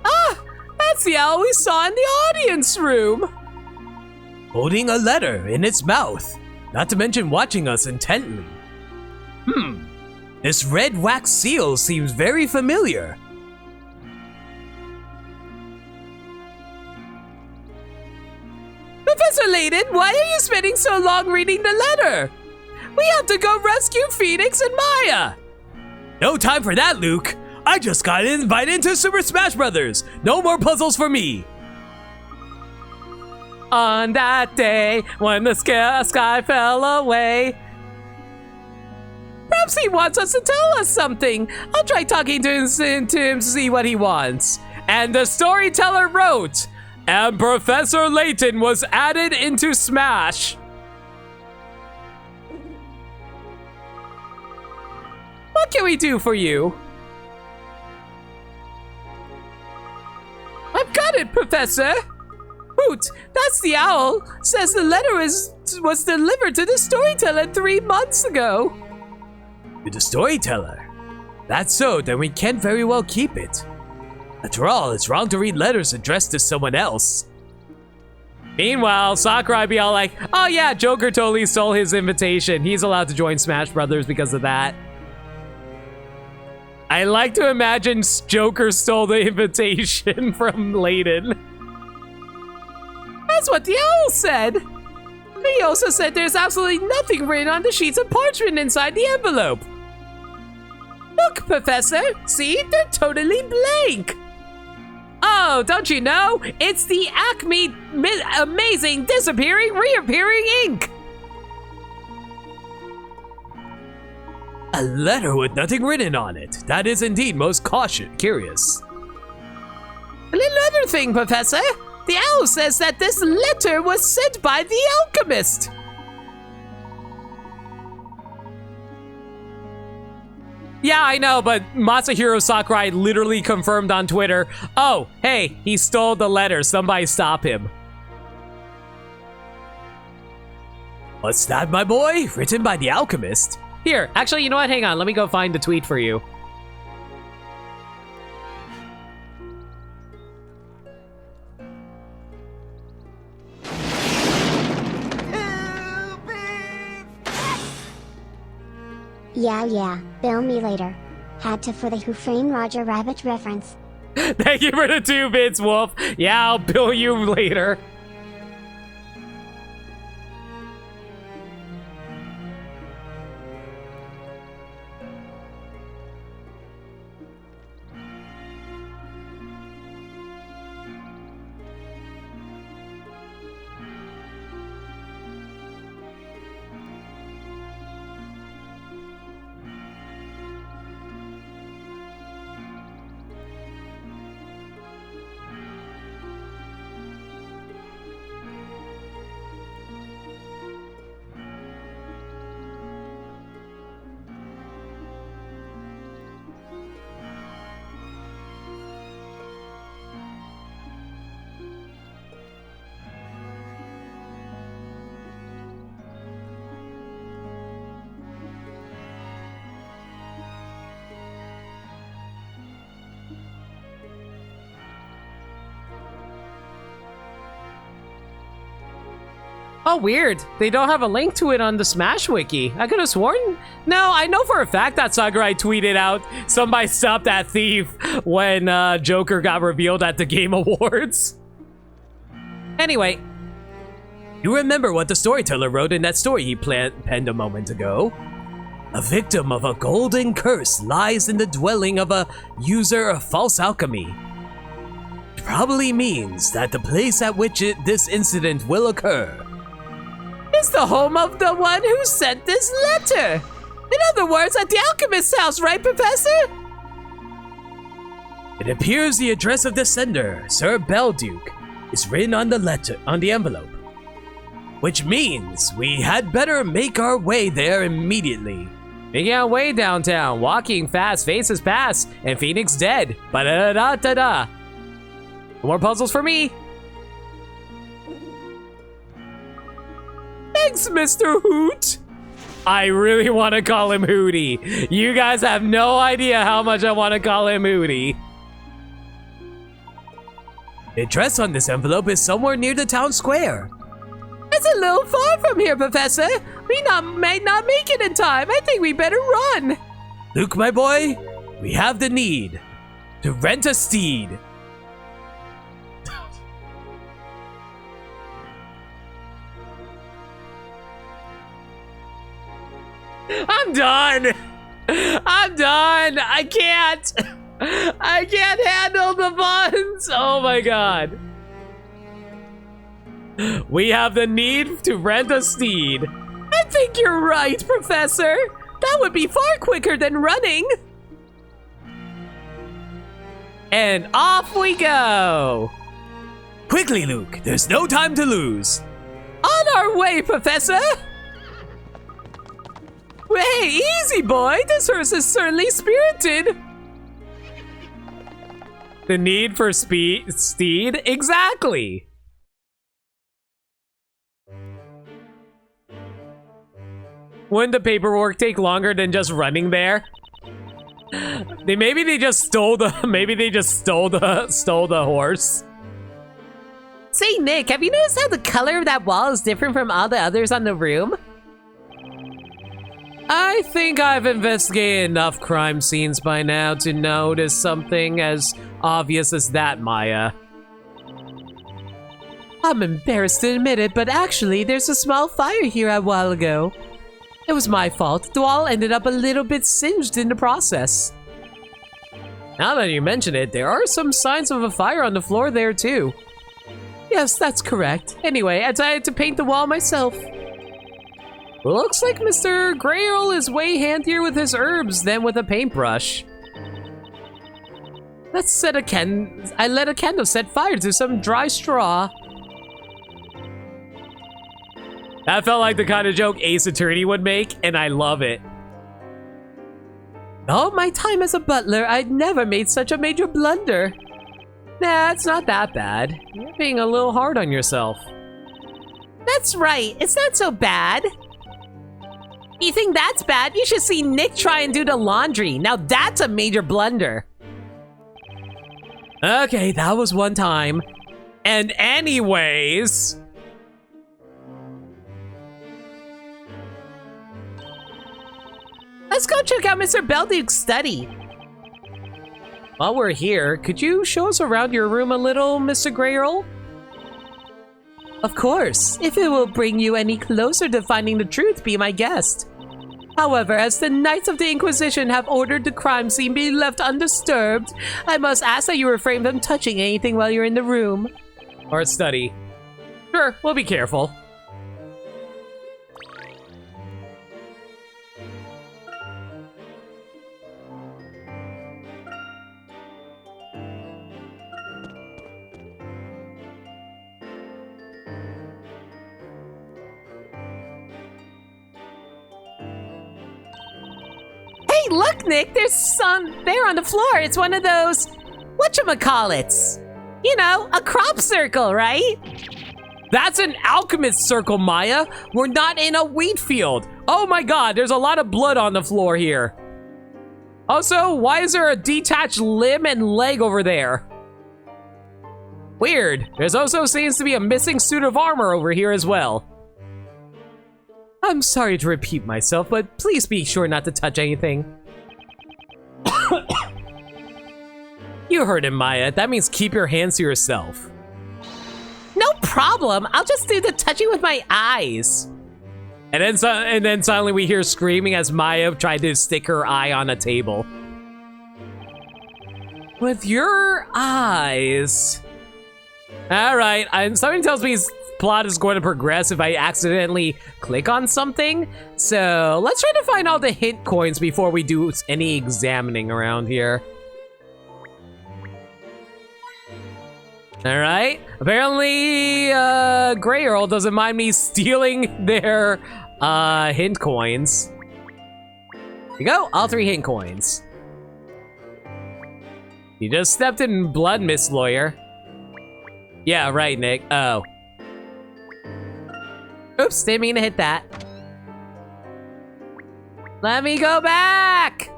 Ah! That's the owl we saw in the audience room! Holding a letter in its mouth, not to mention watching us intently. This red wax seal seems very familiar. Professor Layton, why are you spending so long reading the letter? We have to go rescue Phoenix and Maya! No time for that, Luke. I just got invited into Super Smash Brothers. No more puzzles for me. On that day, when the sky fell away. Perhaps he wants us to tell us something. I'll try talking to him to see what he wants. And the storyteller wrote, and Professor Layton was added into Smash. What can we do for you? I've got it, Professor! Hoot, that's the owl! Says the letter was delivered to the storyteller 3 months ago. To the storyteller? That's so, then we can't very well keep it. After all, it's wrong to read letters addressed to someone else. Meanwhile, Sakurai be all like, oh yeah, Joker totally stole his invitation. He's allowed to join Smash Brothers because of that. I like to imagine Joker stole the invitation from Layton. That's what the owl said. He also said there's absolutely nothing written on the sheets of parchment inside the envelope. Look, Professor, see? They're totally blank. Oh, don't you know? It's the Acme Amazing Disappearing Reappearing Ink. A letter with nothing written on it. That is indeed most curious. A little other thing, Professor. The owl says that this letter was sent by the alchemist. Yeah, I know, but Masahiro Sakurai literally confirmed on Twitter, oh, hey, he stole the letter, somebody stop him. What's that, my boy? Written by the alchemist? Here, actually, you know what? Hang on, let me go find the tweet for you. Yeah, bill me later. Had to for the Who Framed Roger Rabbit reference. Thank you for the 2 bits, Wolf. Yeah, I'll bill you later. Oh, weird. They don't have a link to it on the Smash Wiki. I could have sworn... No, I know for a fact that Sakurai tweeted out, somebody stop that thief, when Joker got revealed at the Game Awards. Anyway, you remember what the storyteller wrote in that story he penned a moment ago? A victim of a golden curse lies in the dwelling of a user of false alchemy. It probably means that the place at which this incident will occur is the home of the one who sent this letter. In other words, at the alchemist's house, right, Professor? It appears the address of the sender, Sir Belduke, is written on the envelope. which means we had better make our way there immediately. Making our way downtown, walking fast, faces past, and Phoenix dead. Ba-da-da-da-da. More puzzles for me. Thanks, Mr. Hoot. I really want to call him Hootie. You guys have no idea how much I want to call him Hootie. The address on this envelope is somewhere near the town square. It's a little far from here, Professor. We might not make it in time. I think we better run. Luke, my boy, we have the need to rent a steed. I'm done. I'm done. I can't handle the buns. Oh my god. We have the need to rent a steed. I think you're right, Professor. That would be far quicker than running. And off we go. Quickly, Luke. There's no time to lose. On our way, Professor. Hey, easy, boy. This horse is certainly spirited. The need for steed? Exactly. Wouldn't the paperwork take longer than just running there? Maybe they just stole the horse. Say, Nick, have you noticed how the color of that wall is different from all the others on the room? I think I've investigated enough crime scenes by now to notice something as obvious as that, Maya. I'm embarrassed to admit it, but actually there's a small fire here a while ago. It was my fault. The wall ended up a little bit singed in the process. Now that you mention it, there are some signs of a fire on the floor there too. Yes, that's correct. Anyway, I decided to paint the wall myself. Looks like Mr. Grail is way handier with his herbs than with a paintbrush. I let a candle set fire to some dry straw. That felt like the kind of joke Ace Attorney would make, and I love it. All my time as a butler, I'd never made such a major blunder. Nah, it's not that bad. You're being a little hard on yourself. That's right, it's not so bad. You think that's bad? You should see Nick try and do the laundry. Now that's a major blunder. Okay, that was one time. And anyways... Let's go check out Mr. Belduke's study. While we're here, could you show us around your room a little, Mr. Grail? Of course. If it will bring you any closer to finding the truth, be my guest. However, as the Knights of the Inquisition have ordered the crime scene be left undisturbed, I must ask that you refrain from touching anything while you're in the room. Or study. Sure, we'll be careful. Hey, look, Nick, there's some there on the floor. It's one of those, whatchamacallits. You know, a crop circle, right? That's an alchemist circle, Maya. We're not in a wheat field. Oh my god, there's a lot of blood on the floor here. Also, why is there a detached limb and leg over there? Weird. There's also seems to be a missing suit of armor over here as well. I'm sorry to repeat myself, but please be sure not to touch anything. You heard him, Maya. That means keep your hands to yourself. No problem. I'll just do the touching with my eyes. And then suddenly we hear screaming as Maya tried to stick her eye on a table. With your eyes. All right. Something tells me his plot is going to progress if I accidentally click on something. So let's try to find all the hint coins before we do any examining around here. All right. Apparently, Grey Earl doesn't mind me stealing their hint coins. Here you go, all 3 hint coins. You just stepped in blood, Miss Lawyer. Yeah, right, Nick. Oh. Oops, didn't mean to hit that. Let me go back!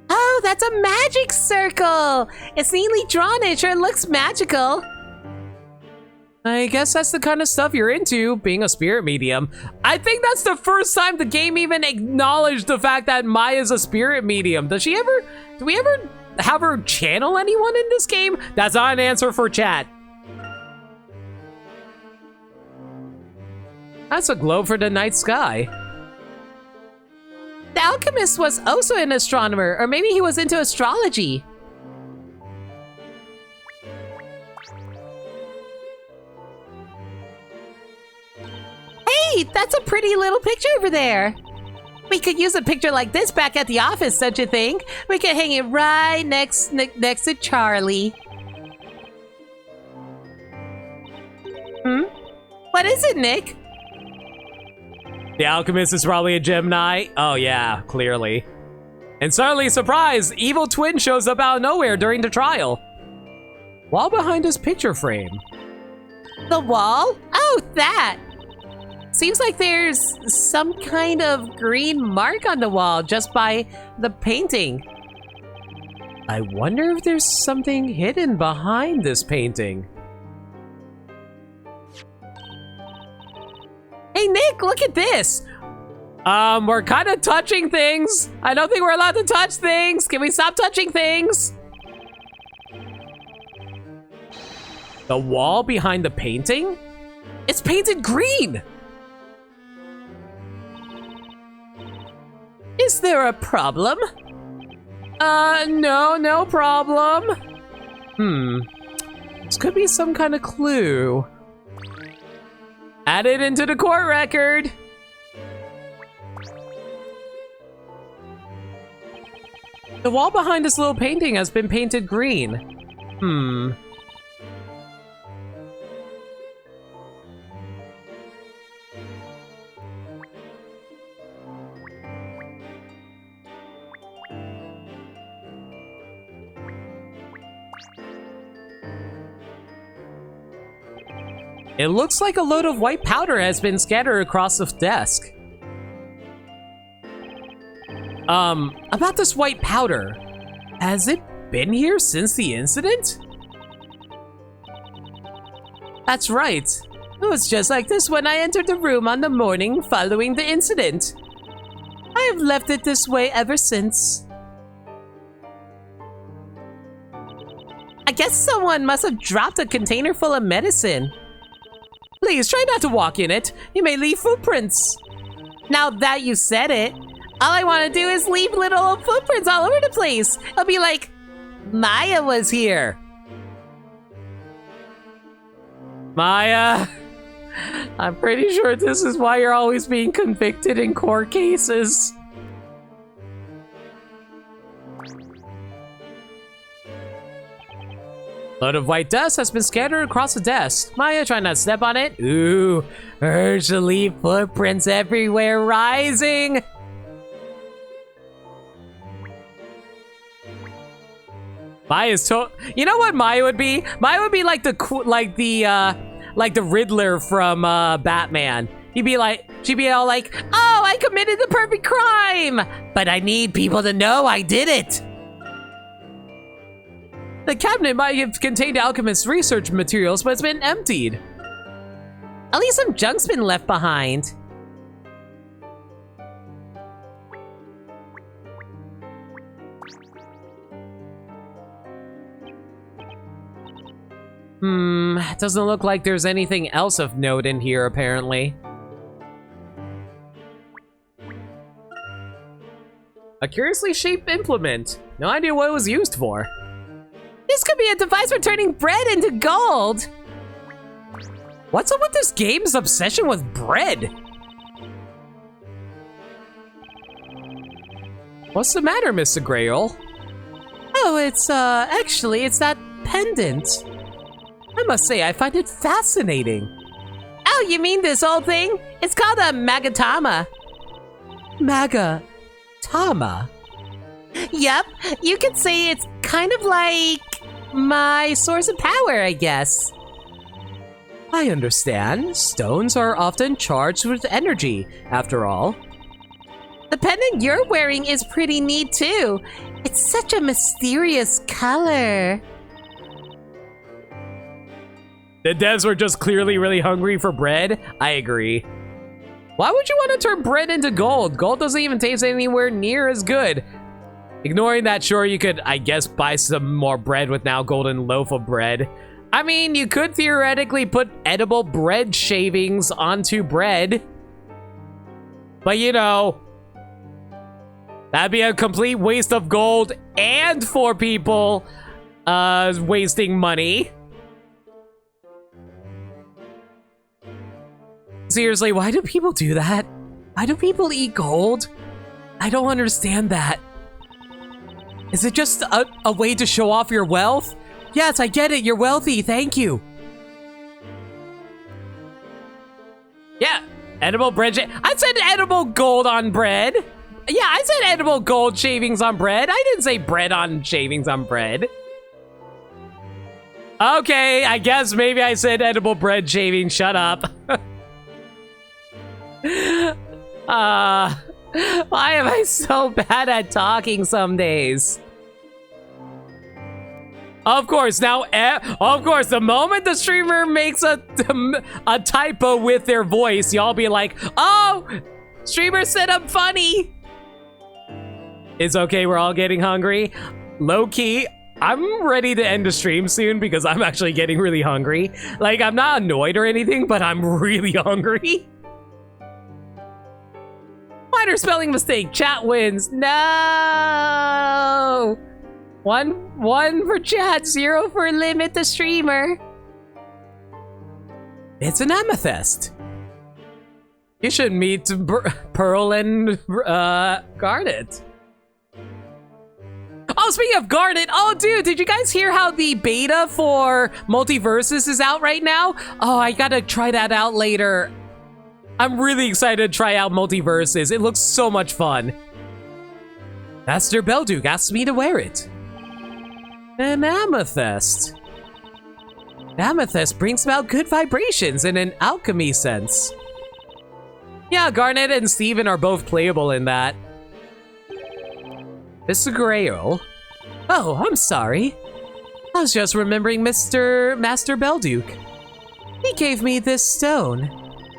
Oh, that's a magic circle! It's neatly drawn and it sure looks magical. I guess that's the kind of stuff you're into, being a spirit medium. I think that's the first time the game even acknowledged the fact that Maya's a spirit medium. Do we ever have her channel anyone in this game? That's not an answer for chat. That's a globe for the night sky. The alchemist was also an astronomer, or maybe he was into astrology. Hey, that's a pretty little picture over there. We could use a picture like this back at the office, don't you think? We could hang it right next to Charlie. What is it, Nick? The alchemist is probably a Gemini. Oh yeah, clearly. And suddenly, surprise, evil twin shows up out of nowhere during the trial. Wall behind his picture frame. The wall? Oh, that! Seems like there's some kind of green mark on the wall just by the painting. I wonder if there's something hidden behind this painting. Hey, Nick, look at this! We're kind of touching things. I don't think we're allowed to touch things. Can we stop touching things? The wall behind the painting? It's painted green! Is there a problem? No problem. This could be some kind of clue. Add it into the court record. The wall behind this little painting has been painted green. It looks like a load of white powder has been scattered across the desk. About this white powder. Has it been here since the incident? That's right. It was just like this when I entered the room on the morning following the incident. I have left it this way ever since. I guess someone must have dropped a container full of medicine. Please try not to walk in it. You may leave footprints. Now that you said it, all I want to do is leave little footprints all over the place. I'll be like, Maya was here. Maya, I'm pretty sure this is why you're always being convicted in court cases. Load of white dust has been scattered across the desk. Maya, try not to step on it. Ooh, urge to leave footprints everywhere rising. Maya's you know what Maya would be? Maya would be like the Riddler from Batman. She'd be all like, "Oh, I committed the perfect crime, but I need people to know I did it." The cabinet might have contained alchemist's research materials, but it's been emptied. At least some junk's been left behind. It doesn't look like there's anything else of note in here, apparently. A curiously shaped implement. No idea what it was used for. This could be a device for turning bread into gold. What's up with this game's obsession with bread? What's the matter, Mr. Grail? Oh, it's that pendant. I must say, I find it fascinating. Oh, you mean this old thing? It's called a Magatama. Magatama? Yep, you could say it's kind of like my source of power, I guess. I understand. Stones are often charged with energy, after all. The pendant you're wearing is pretty neat too. It's such a mysterious color. The devs were just clearly really hungry for bread. I agree. Why would you want to turn bread into gold? Gold doesn't even taste anywhere near as good. Ignoring that, sure, you could, I guess, buy some more bread with now golden loaf of bread. I mean, you could theoretically put edible bread shavings onto bread. But you know, that'd be a complete waste of gold and for people wasting money. Seriously, why do people do that? Why do people eat gold? I don't understand that. Is it just a way to show off your wealth? Yes, I get it. You're wealthy. Thank you. Yeah, edible bread. I said edible gold on bread. Yeah, I said edible gold shavings on bread. I didn't say bread on shavings on bread. Okay, I guess maybe I said edible bread shavings. Shut up. Why am I so bad at talking some days? Of course, now, of course, the moment the streamer makes a typo with their voice, y'all be like, oh, streamer said I'm funny. It's okay, we're all getting hungry. Low-key, I'm ready to end the stream soon because I'm actually getting really hungry. Like, I'm not annoyed or anything, but I'm really hungry. Minor spelling mistake. Chat wins. No. One for chat, 0 for limit the streamer. It's an amethyst. You should meet Pearl and Garnet. Oh, speaking of Garnet, oh dude, did you guys hear how the beta for Multiverses is out right now? Oh, I gotta try that out later. I'm really excited to try out Multiverses. It looks so much fun. Master Belduke asked me to wear it. An amethyst. Amethyst brings about good vibrations in an alchemy sense. Yeah, Garnet and Steven are both playable in that. Mr. Grail. Oh, I'm sorry. I was just remembering Master Belduke. He gave me this stone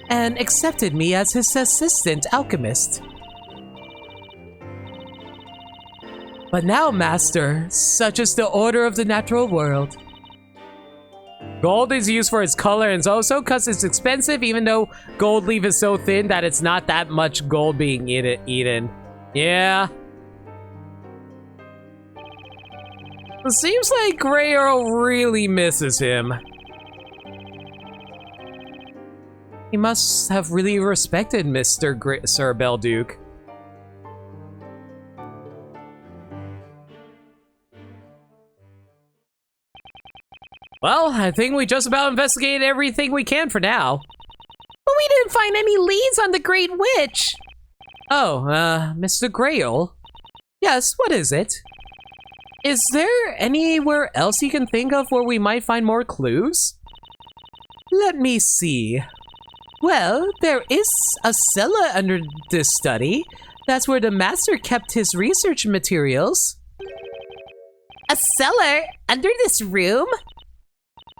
and accepted me as his assistant alchemist. But now, Master, such is the order of the natural world. Gold is used for its color and also because it's expensive, even though gold leaf is so thin that it's not that much gold being eaten. Yeah. It seems like Grey Earl really misses him. He must have really respected Sir Belduke. Well, I think we just about investigated everything we can for now. But we didn't find any leads on the Great Witch. Oh, Mr. Grail? Yes, what is it? Is there anywhere else you can think of where we might find more clues? Let me see. Well, there is a cellar under this study. That's where the master kept his research materials. A cellar under this room?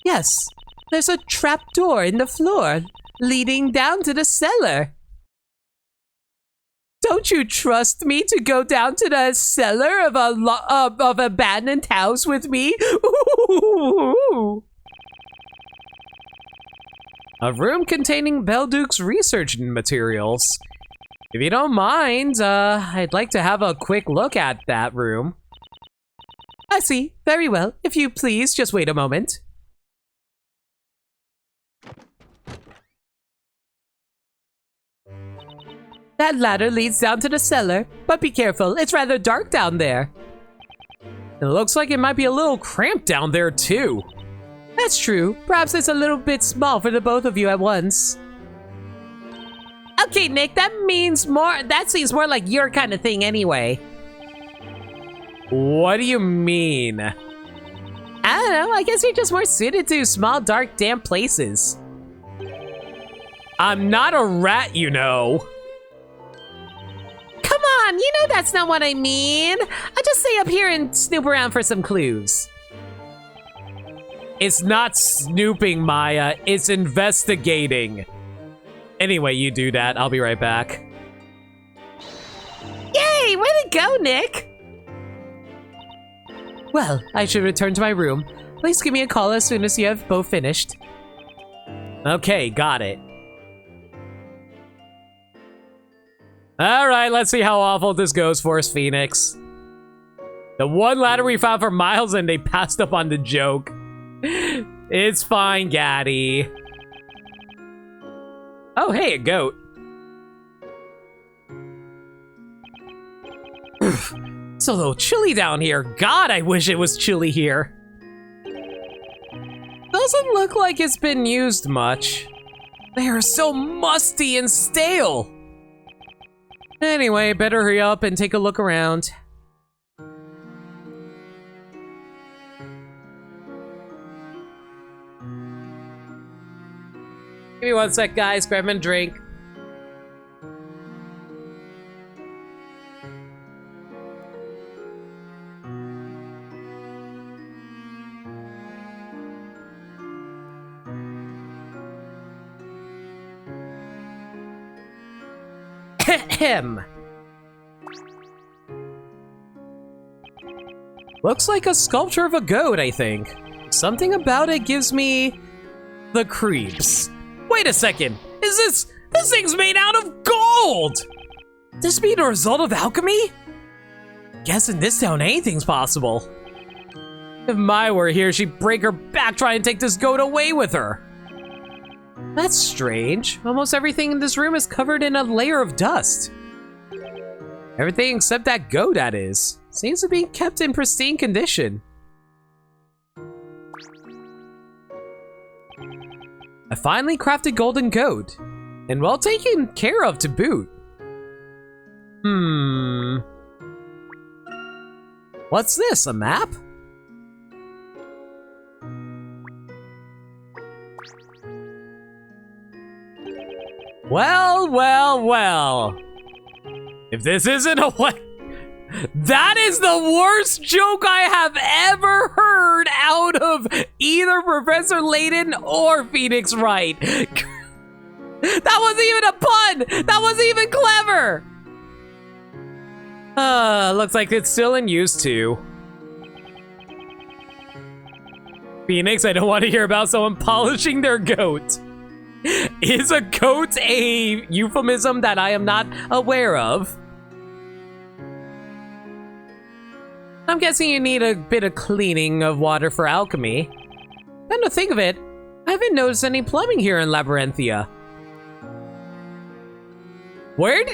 Yes, there's a trapdoor in the floor leading down to the cellar. Don't you trust me to go down to the cellar of of abandoned house with me? Ooh. A room containing Belduke's research materials. If you don't mind, I'd like to have a quick look at that room. I see. Very well. If you please, just wait a moment. That ladder leads down to the cellar, but be careful, it's rather dark down there. It looks like it might be a little cramped down there too. That's true. Perhaps it's a little bit small for the both of you at once. Okay, Nick, that seems more like your kind of thing anyway. What do you mean? I don't know, I guess you're just more suited to small, dark, damp places. I'm not a rat, you know. Come on, you know that's not what I mean. I'll just stay up here and snoop around for some clues. It's not snooping, Maya. It's investigating. Anyway, you do that. I'll be right back. Yay! Way to go, Nick! Well, I should return to my room. Please give me a call as soon as you have both finished. Okay, got it. Alright, let's see how awful this goes for us, Phoenix. The one ladder we found for miles and they passed up on the joke. It's fine, Gaddy. Oh, hey, a goat. It's a little chilly down here. God, I wish it was chilly here. Doesn't look like it's been used much. They are so musty and stale. Anyway, better hurry up and take a look around. Give me one sec, guys. Grab me a drink. Ahem. Looks like a sculpture of a goat, I think. Something about it gives me the creeps. Wait a second. This thing's made out of gold! This being a result of alchemy? Guess in this town anything's possible. If Maya were here, she'd break her back trying to take this goat away with her. That's strange. Almost everything in this room is covered in a layer of dust. Everything except that goat, that is. Seems to be kept in pristine condition. I finally crafted golden goat. And well taken care of to boot. What's this, a map? Well, well, well. If this isn't a what? That is the worst joke I have ever heard out of either Professor Layton or Phoenix Wright. That wasn't even a pun! That wasn't even clever! Looks like it's still in use too. Phoenix, I don't want to hear about someone polishing their goat. Is a goat a euphemism that I am not aware of? I'm guessing you need a bit of cleaning of water for alchemy. Then to think of it, I haven't noticed any plumbing here in Labyrinthia. What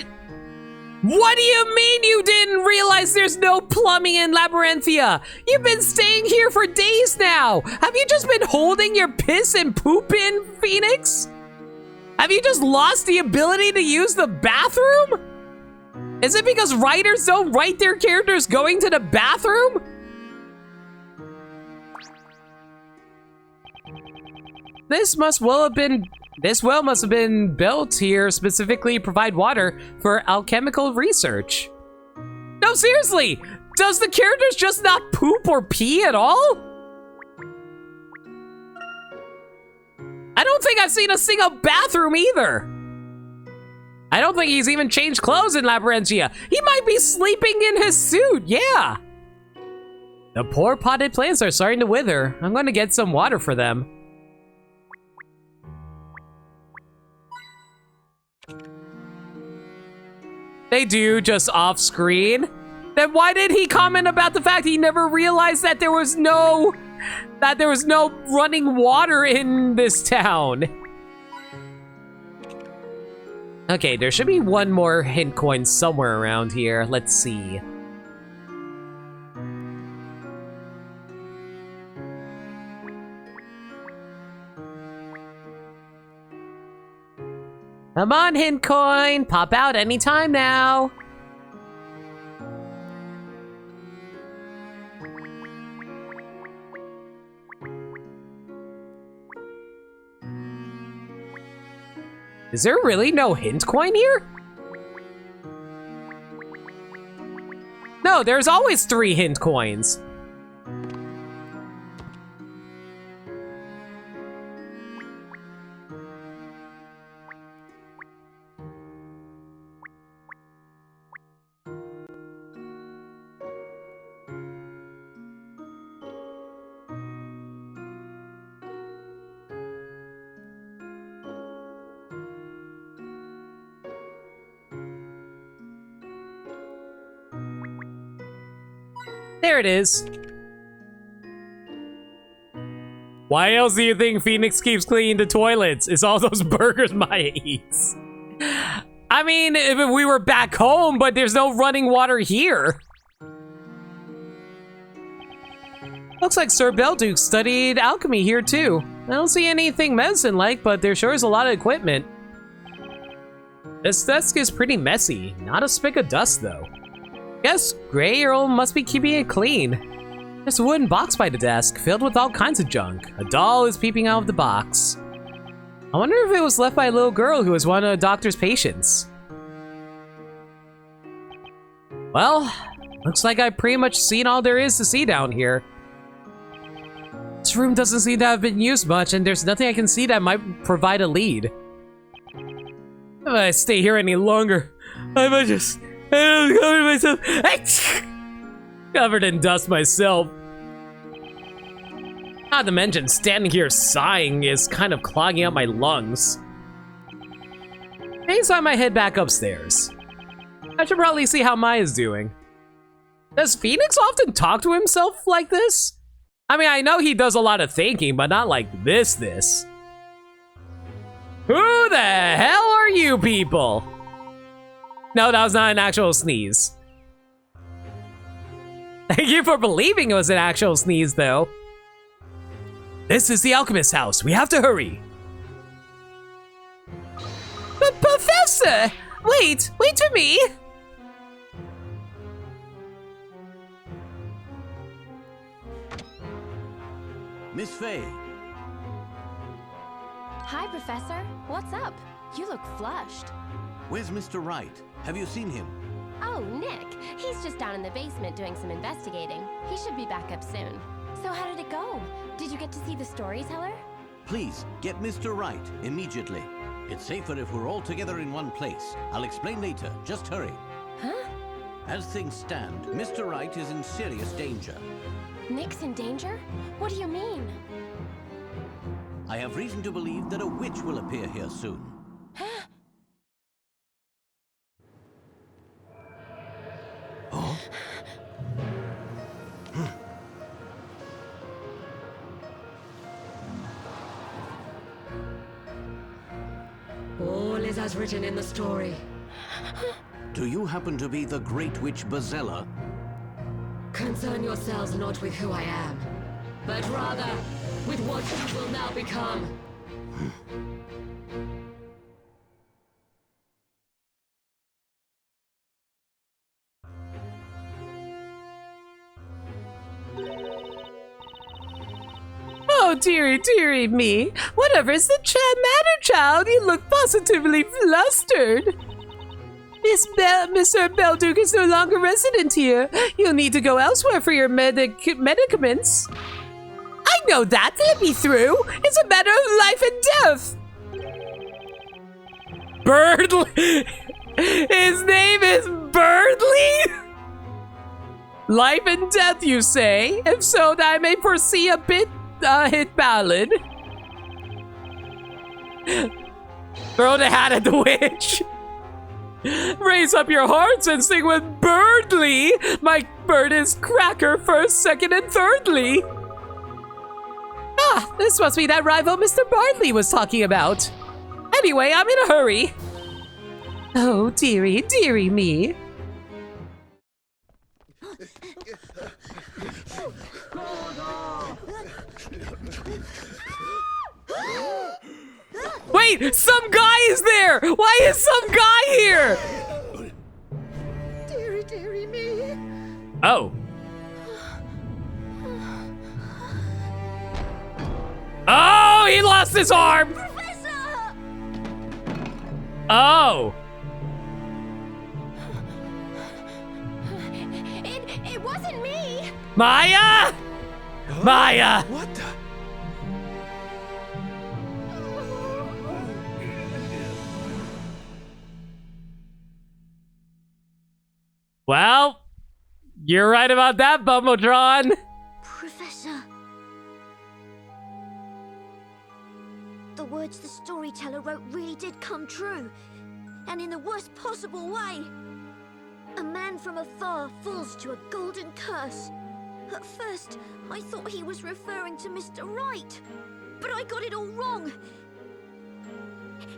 do you mean you didn't realize there's no plumbing in Labyrinthia? You've been staying here for days now. Have you just been holding your piss and poop in, Phoenix? Have you just lost the ability to use the bathroom? Is it because writers don't write their characters going to the bathroom? This well must have been built here specifically to provide water for alchemical research. No, seriously! Does the characters just not poop or pee at all? I don't think I've seen a single bathroom either. I don't think he's even changed clothes in Labyrinthia. He might be sleeping in his suit, yeah. The poor potted plants are starting to wither. I'm going to get some water for them. They do, just off screen. Then why did he comment about the fact he never realized that there was no running water in this town? Okay, there should be one more hint coin somewhere around here. Let's see. Come on, hint coin! Pop out anytime now! Is there really no hint coin here? No, there's always 3 hint coins. There it is. Why else do you think Phoenix keeps cleaning the toilets? It's all those burgers Maya eats. I mean, if we were back home, but there's no running water here. Looks like Sir Belduke studied alchemy here too. I don't see anything medicine-like, but there sure is a lot of equipment. This desk is pretty messy. Not a speck of dust though. Guess Gray Earl must be keeping it clean. There's a wooden box by the desk, filled with all kinds of junk. A doll is peeping out of the box. I wonder if it was left by a little girl who was one of the doctor's patients. Well, looks like I've pretty much seen all there is to see down here. This room doesn't seem to have been used much, and there's nothing I can see that might provide a lead. If I stay here any longer, I might just... cover myself. Covered in dust myself. Not to mention, standing here sighing is kind of clogging up my lungs. Maybe so I might head back upstairs. I should probably see how Maya's doing. Does Phoenix often talk to himself like this? I mean, I know he does a lot of thinking, but not like this. Who the hell are you people? No, that was not an actual sneeze. Thank you for believing it was an actual sneeze, though. This is the alchemist's house. We have to hurry. But Professor! Wait for me! Miss Faye. Hi, Professor. What's up? You look flushed. Where's Mr. Wright? Have you seen him? Oh, Nick. He's just down in the basement doing some investigating. He should be back up soon. So how did it go? Did you get to see the storyteller? Please, get Mr. Wright immediately. It's safer if we're all together in one place. I'll explain later. Just hurry. Huh? As things stand, Mr. Wright is in serious danger. Nick's in danger? What do you mean? I have reason to believe that a witch will appear here soon. Oh? All is as written in the story. Do you happen to be the Great Witch Bazella? Concern yourselves not with who I am, but rather with what you will now become. Oh, dearie me. Whatever's the matter, child? You look positively flustered. Mr. Belduke is no longer resident here. You'll need to go elsewhere for your medicaments. I know that. Let me through. It's a matter of life and death. Birdly! His name is Birdly? Life and death, you say? If so, I may foresee a hit ballad. Throw the hat at the witch. Raise up your hearts and sing with Birdly. My bird is Cracker first, second, and thirdly. Ah, this must be that rival Mr. Bardley was talking about. Anyway, I'm in a hurry. Oh, dearie, dearie me. Wait, some guy is there! Why is some guy here? Dearie, dearie me. Oh. Oh, he lost his arm! Professor! Oh. It wasn't me! Maya! Maya! What the? Well, you're right about that, Bumbletron. Professor. The words the storyteller wrote really did come true. And in the worst possible way. A man from afar falls to a golden curse. At first, I thought he was referring to Mr. Wright. But I got it all wrong.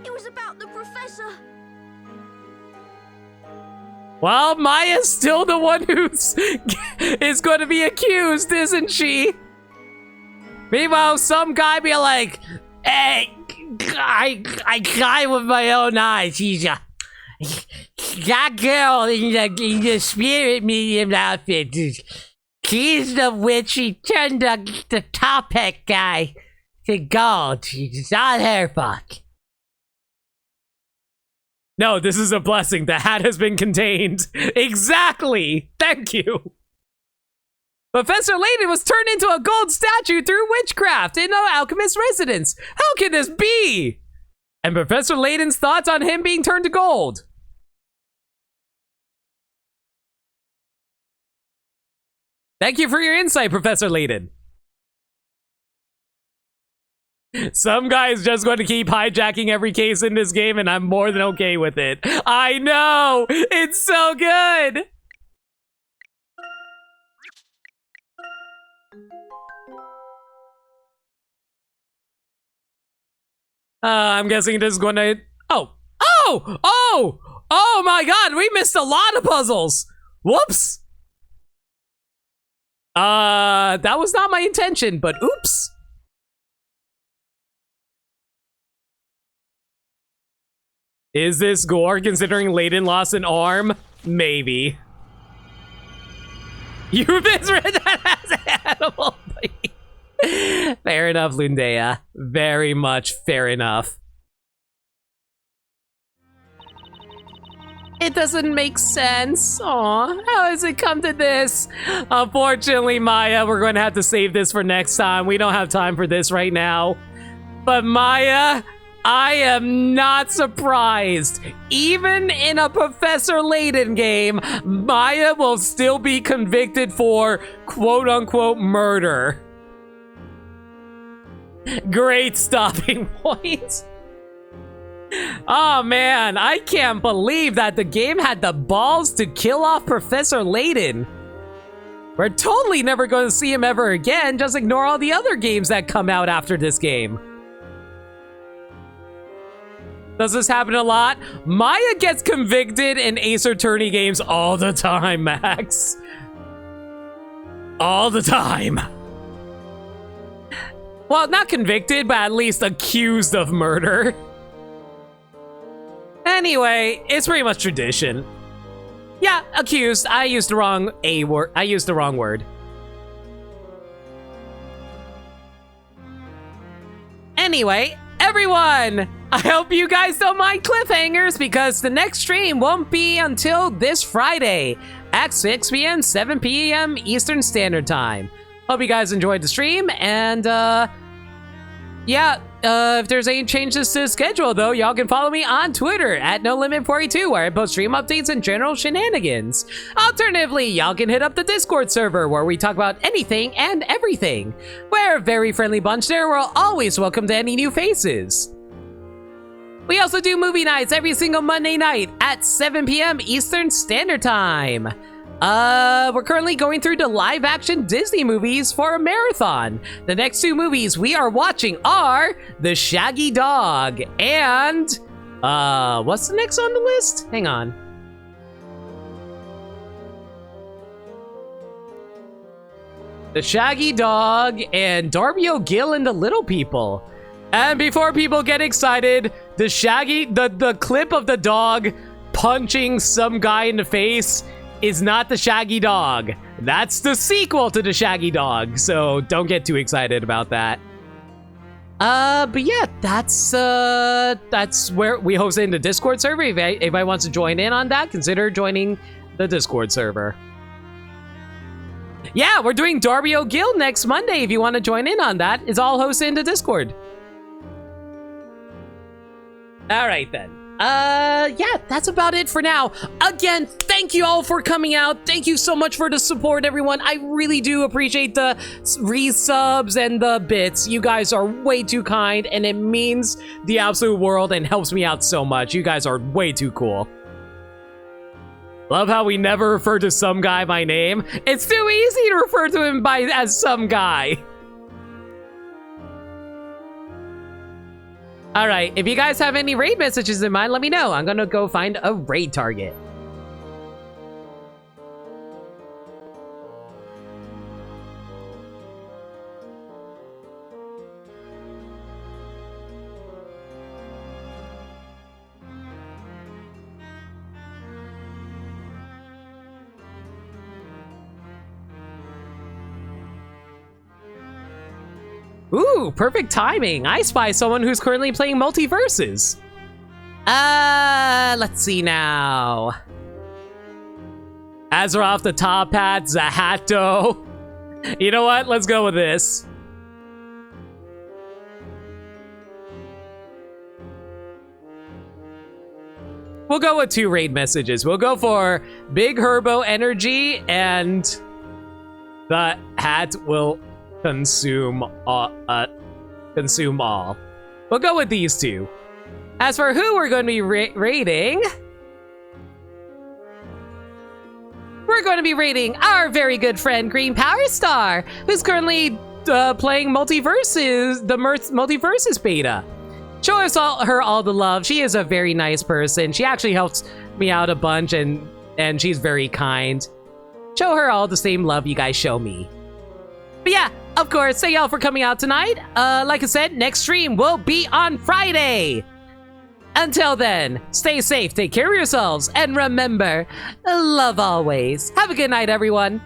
It was about the professor. Well, Maya's still the one who's is going to be accused, isn't she? Meanwhile, some guy be like, "Hey, I cried with my own eyes. She's that girl in the spirit medium outfit. She's the witch. She turned the top hat guy to gold. It's not her fault." No, this is a blessing. The hat has been contained. Exactly. Thank you. Professor Layton was turned into a gold statue through witchcraft in an alchemist's residence. How can this be? And Professor Layton's thoughts on him being turned to gold. Thank you for your insight, Professor Layton. Some guy's just going to keep hijacking every case in this game, and I'm more than okay with it. I know! It's so good! I'm guessing this is going to... Oh my god, we missed a lot of puzzles! Whoops! That was not my intention, but oops. Is this gore considering Layton lost an arm? Maybe. You misread that as an animal. Fair enough, Lundea. Very much fair enough. It doesn't make sense. Aw, how has it come to this? Unfortunately, Maya, we're going to have to save this for next time. We don't have time for this right now. But Maya, I am not surprised. Even in a Professor Layton game, Maya will still be convicted for quote-unquote murder. Great stopping point. Oh man, I can't believe that the game had the balls to kill off Professor Layton. We're totally never going to see him ever again. Just ignore all the other games that come out after this game. Does this happen a lot? Maya gets convicted in Ace Attorney games all the time, Max. All the time. Well, not convicted, but at least accused of murder. Anyway, it's pretty much tradition. Yeah, accused. I used the wrong word. I used the wrong word. Anyway, everyone, I hope you guys don't mind cliffhangers because the next stream won't be until this Friday at 6 p.m., 7 p.m. Eastern Standard Time. Hope you guys enjoyed the stream, and if there's any changes to the schedule, though, y'all can follow me on Twitter at NoLimit42, where I post stream updates and general shenanigans. Alternatively, y'all can hit up the Discord server, where we talk about anything and everything. We're a very friendly bunch there. We're always welcome to any new faces. We also do movie nights every single Monday night at 7 p.m. Eastern Standard Time. We're currently going through the live-action Disney movies for a marathon. The next two movies we are watching are The Shaggy Dog and What's the next on the list? Hang on. The Shaggy Dog and Darby O'Gill and the Little People. And before people get excited, the clip of the dog punching some guy in the face is not the Shaggy Dog. That's the sequel to the Shaggy Dog, so don't get too excited about that. But yeah, that's where we host it in the Discord server. If anybody wants to join in on that, consider joining the Discord server. Yeah, we're doing Darby O'Gill next Monday. If you want to join in on that, it's all hosted in the Discord. All right then. Yeah, that's about it for now. Again, thank you all for coming out. Thank you so much for the support, everyone. I really do appreciate the resubs and the bits. You guys are way too kind, and it means the absolute world and helps me out so much. You guys are way too cool. Love how we never refer to some guy by name. It's too easy to refer to him as some guy. All right, if you guys have any raid messages in mind, let me know. I'm gonna go find a raid target. Ooh, perfect timing. I spy someone who's currently playing Multiverses. Let's see now. Azeroth the Top Hat, Zahato. You know what? Let's go with this. We'll go with 2 raid messages. We'll go for Big Herbo Energy, and the hat will consume all. We'll go with these 2. As for who we're going to be raiding, we're going to be raiding our very good friend Green Power Star, who's currently playing Multiverses, the Multiverses beta. Show her all the love. She is a very nice person. She actually helps me out a bunch, and she's very kind. Show her all the same love you guys show me. But yeah, of course, thank y'all for coming out tonight. Like I said, next stream will be on Friday. Until then, stay safe, take care of yourselves, and remember, love always. Have a good night, everyone.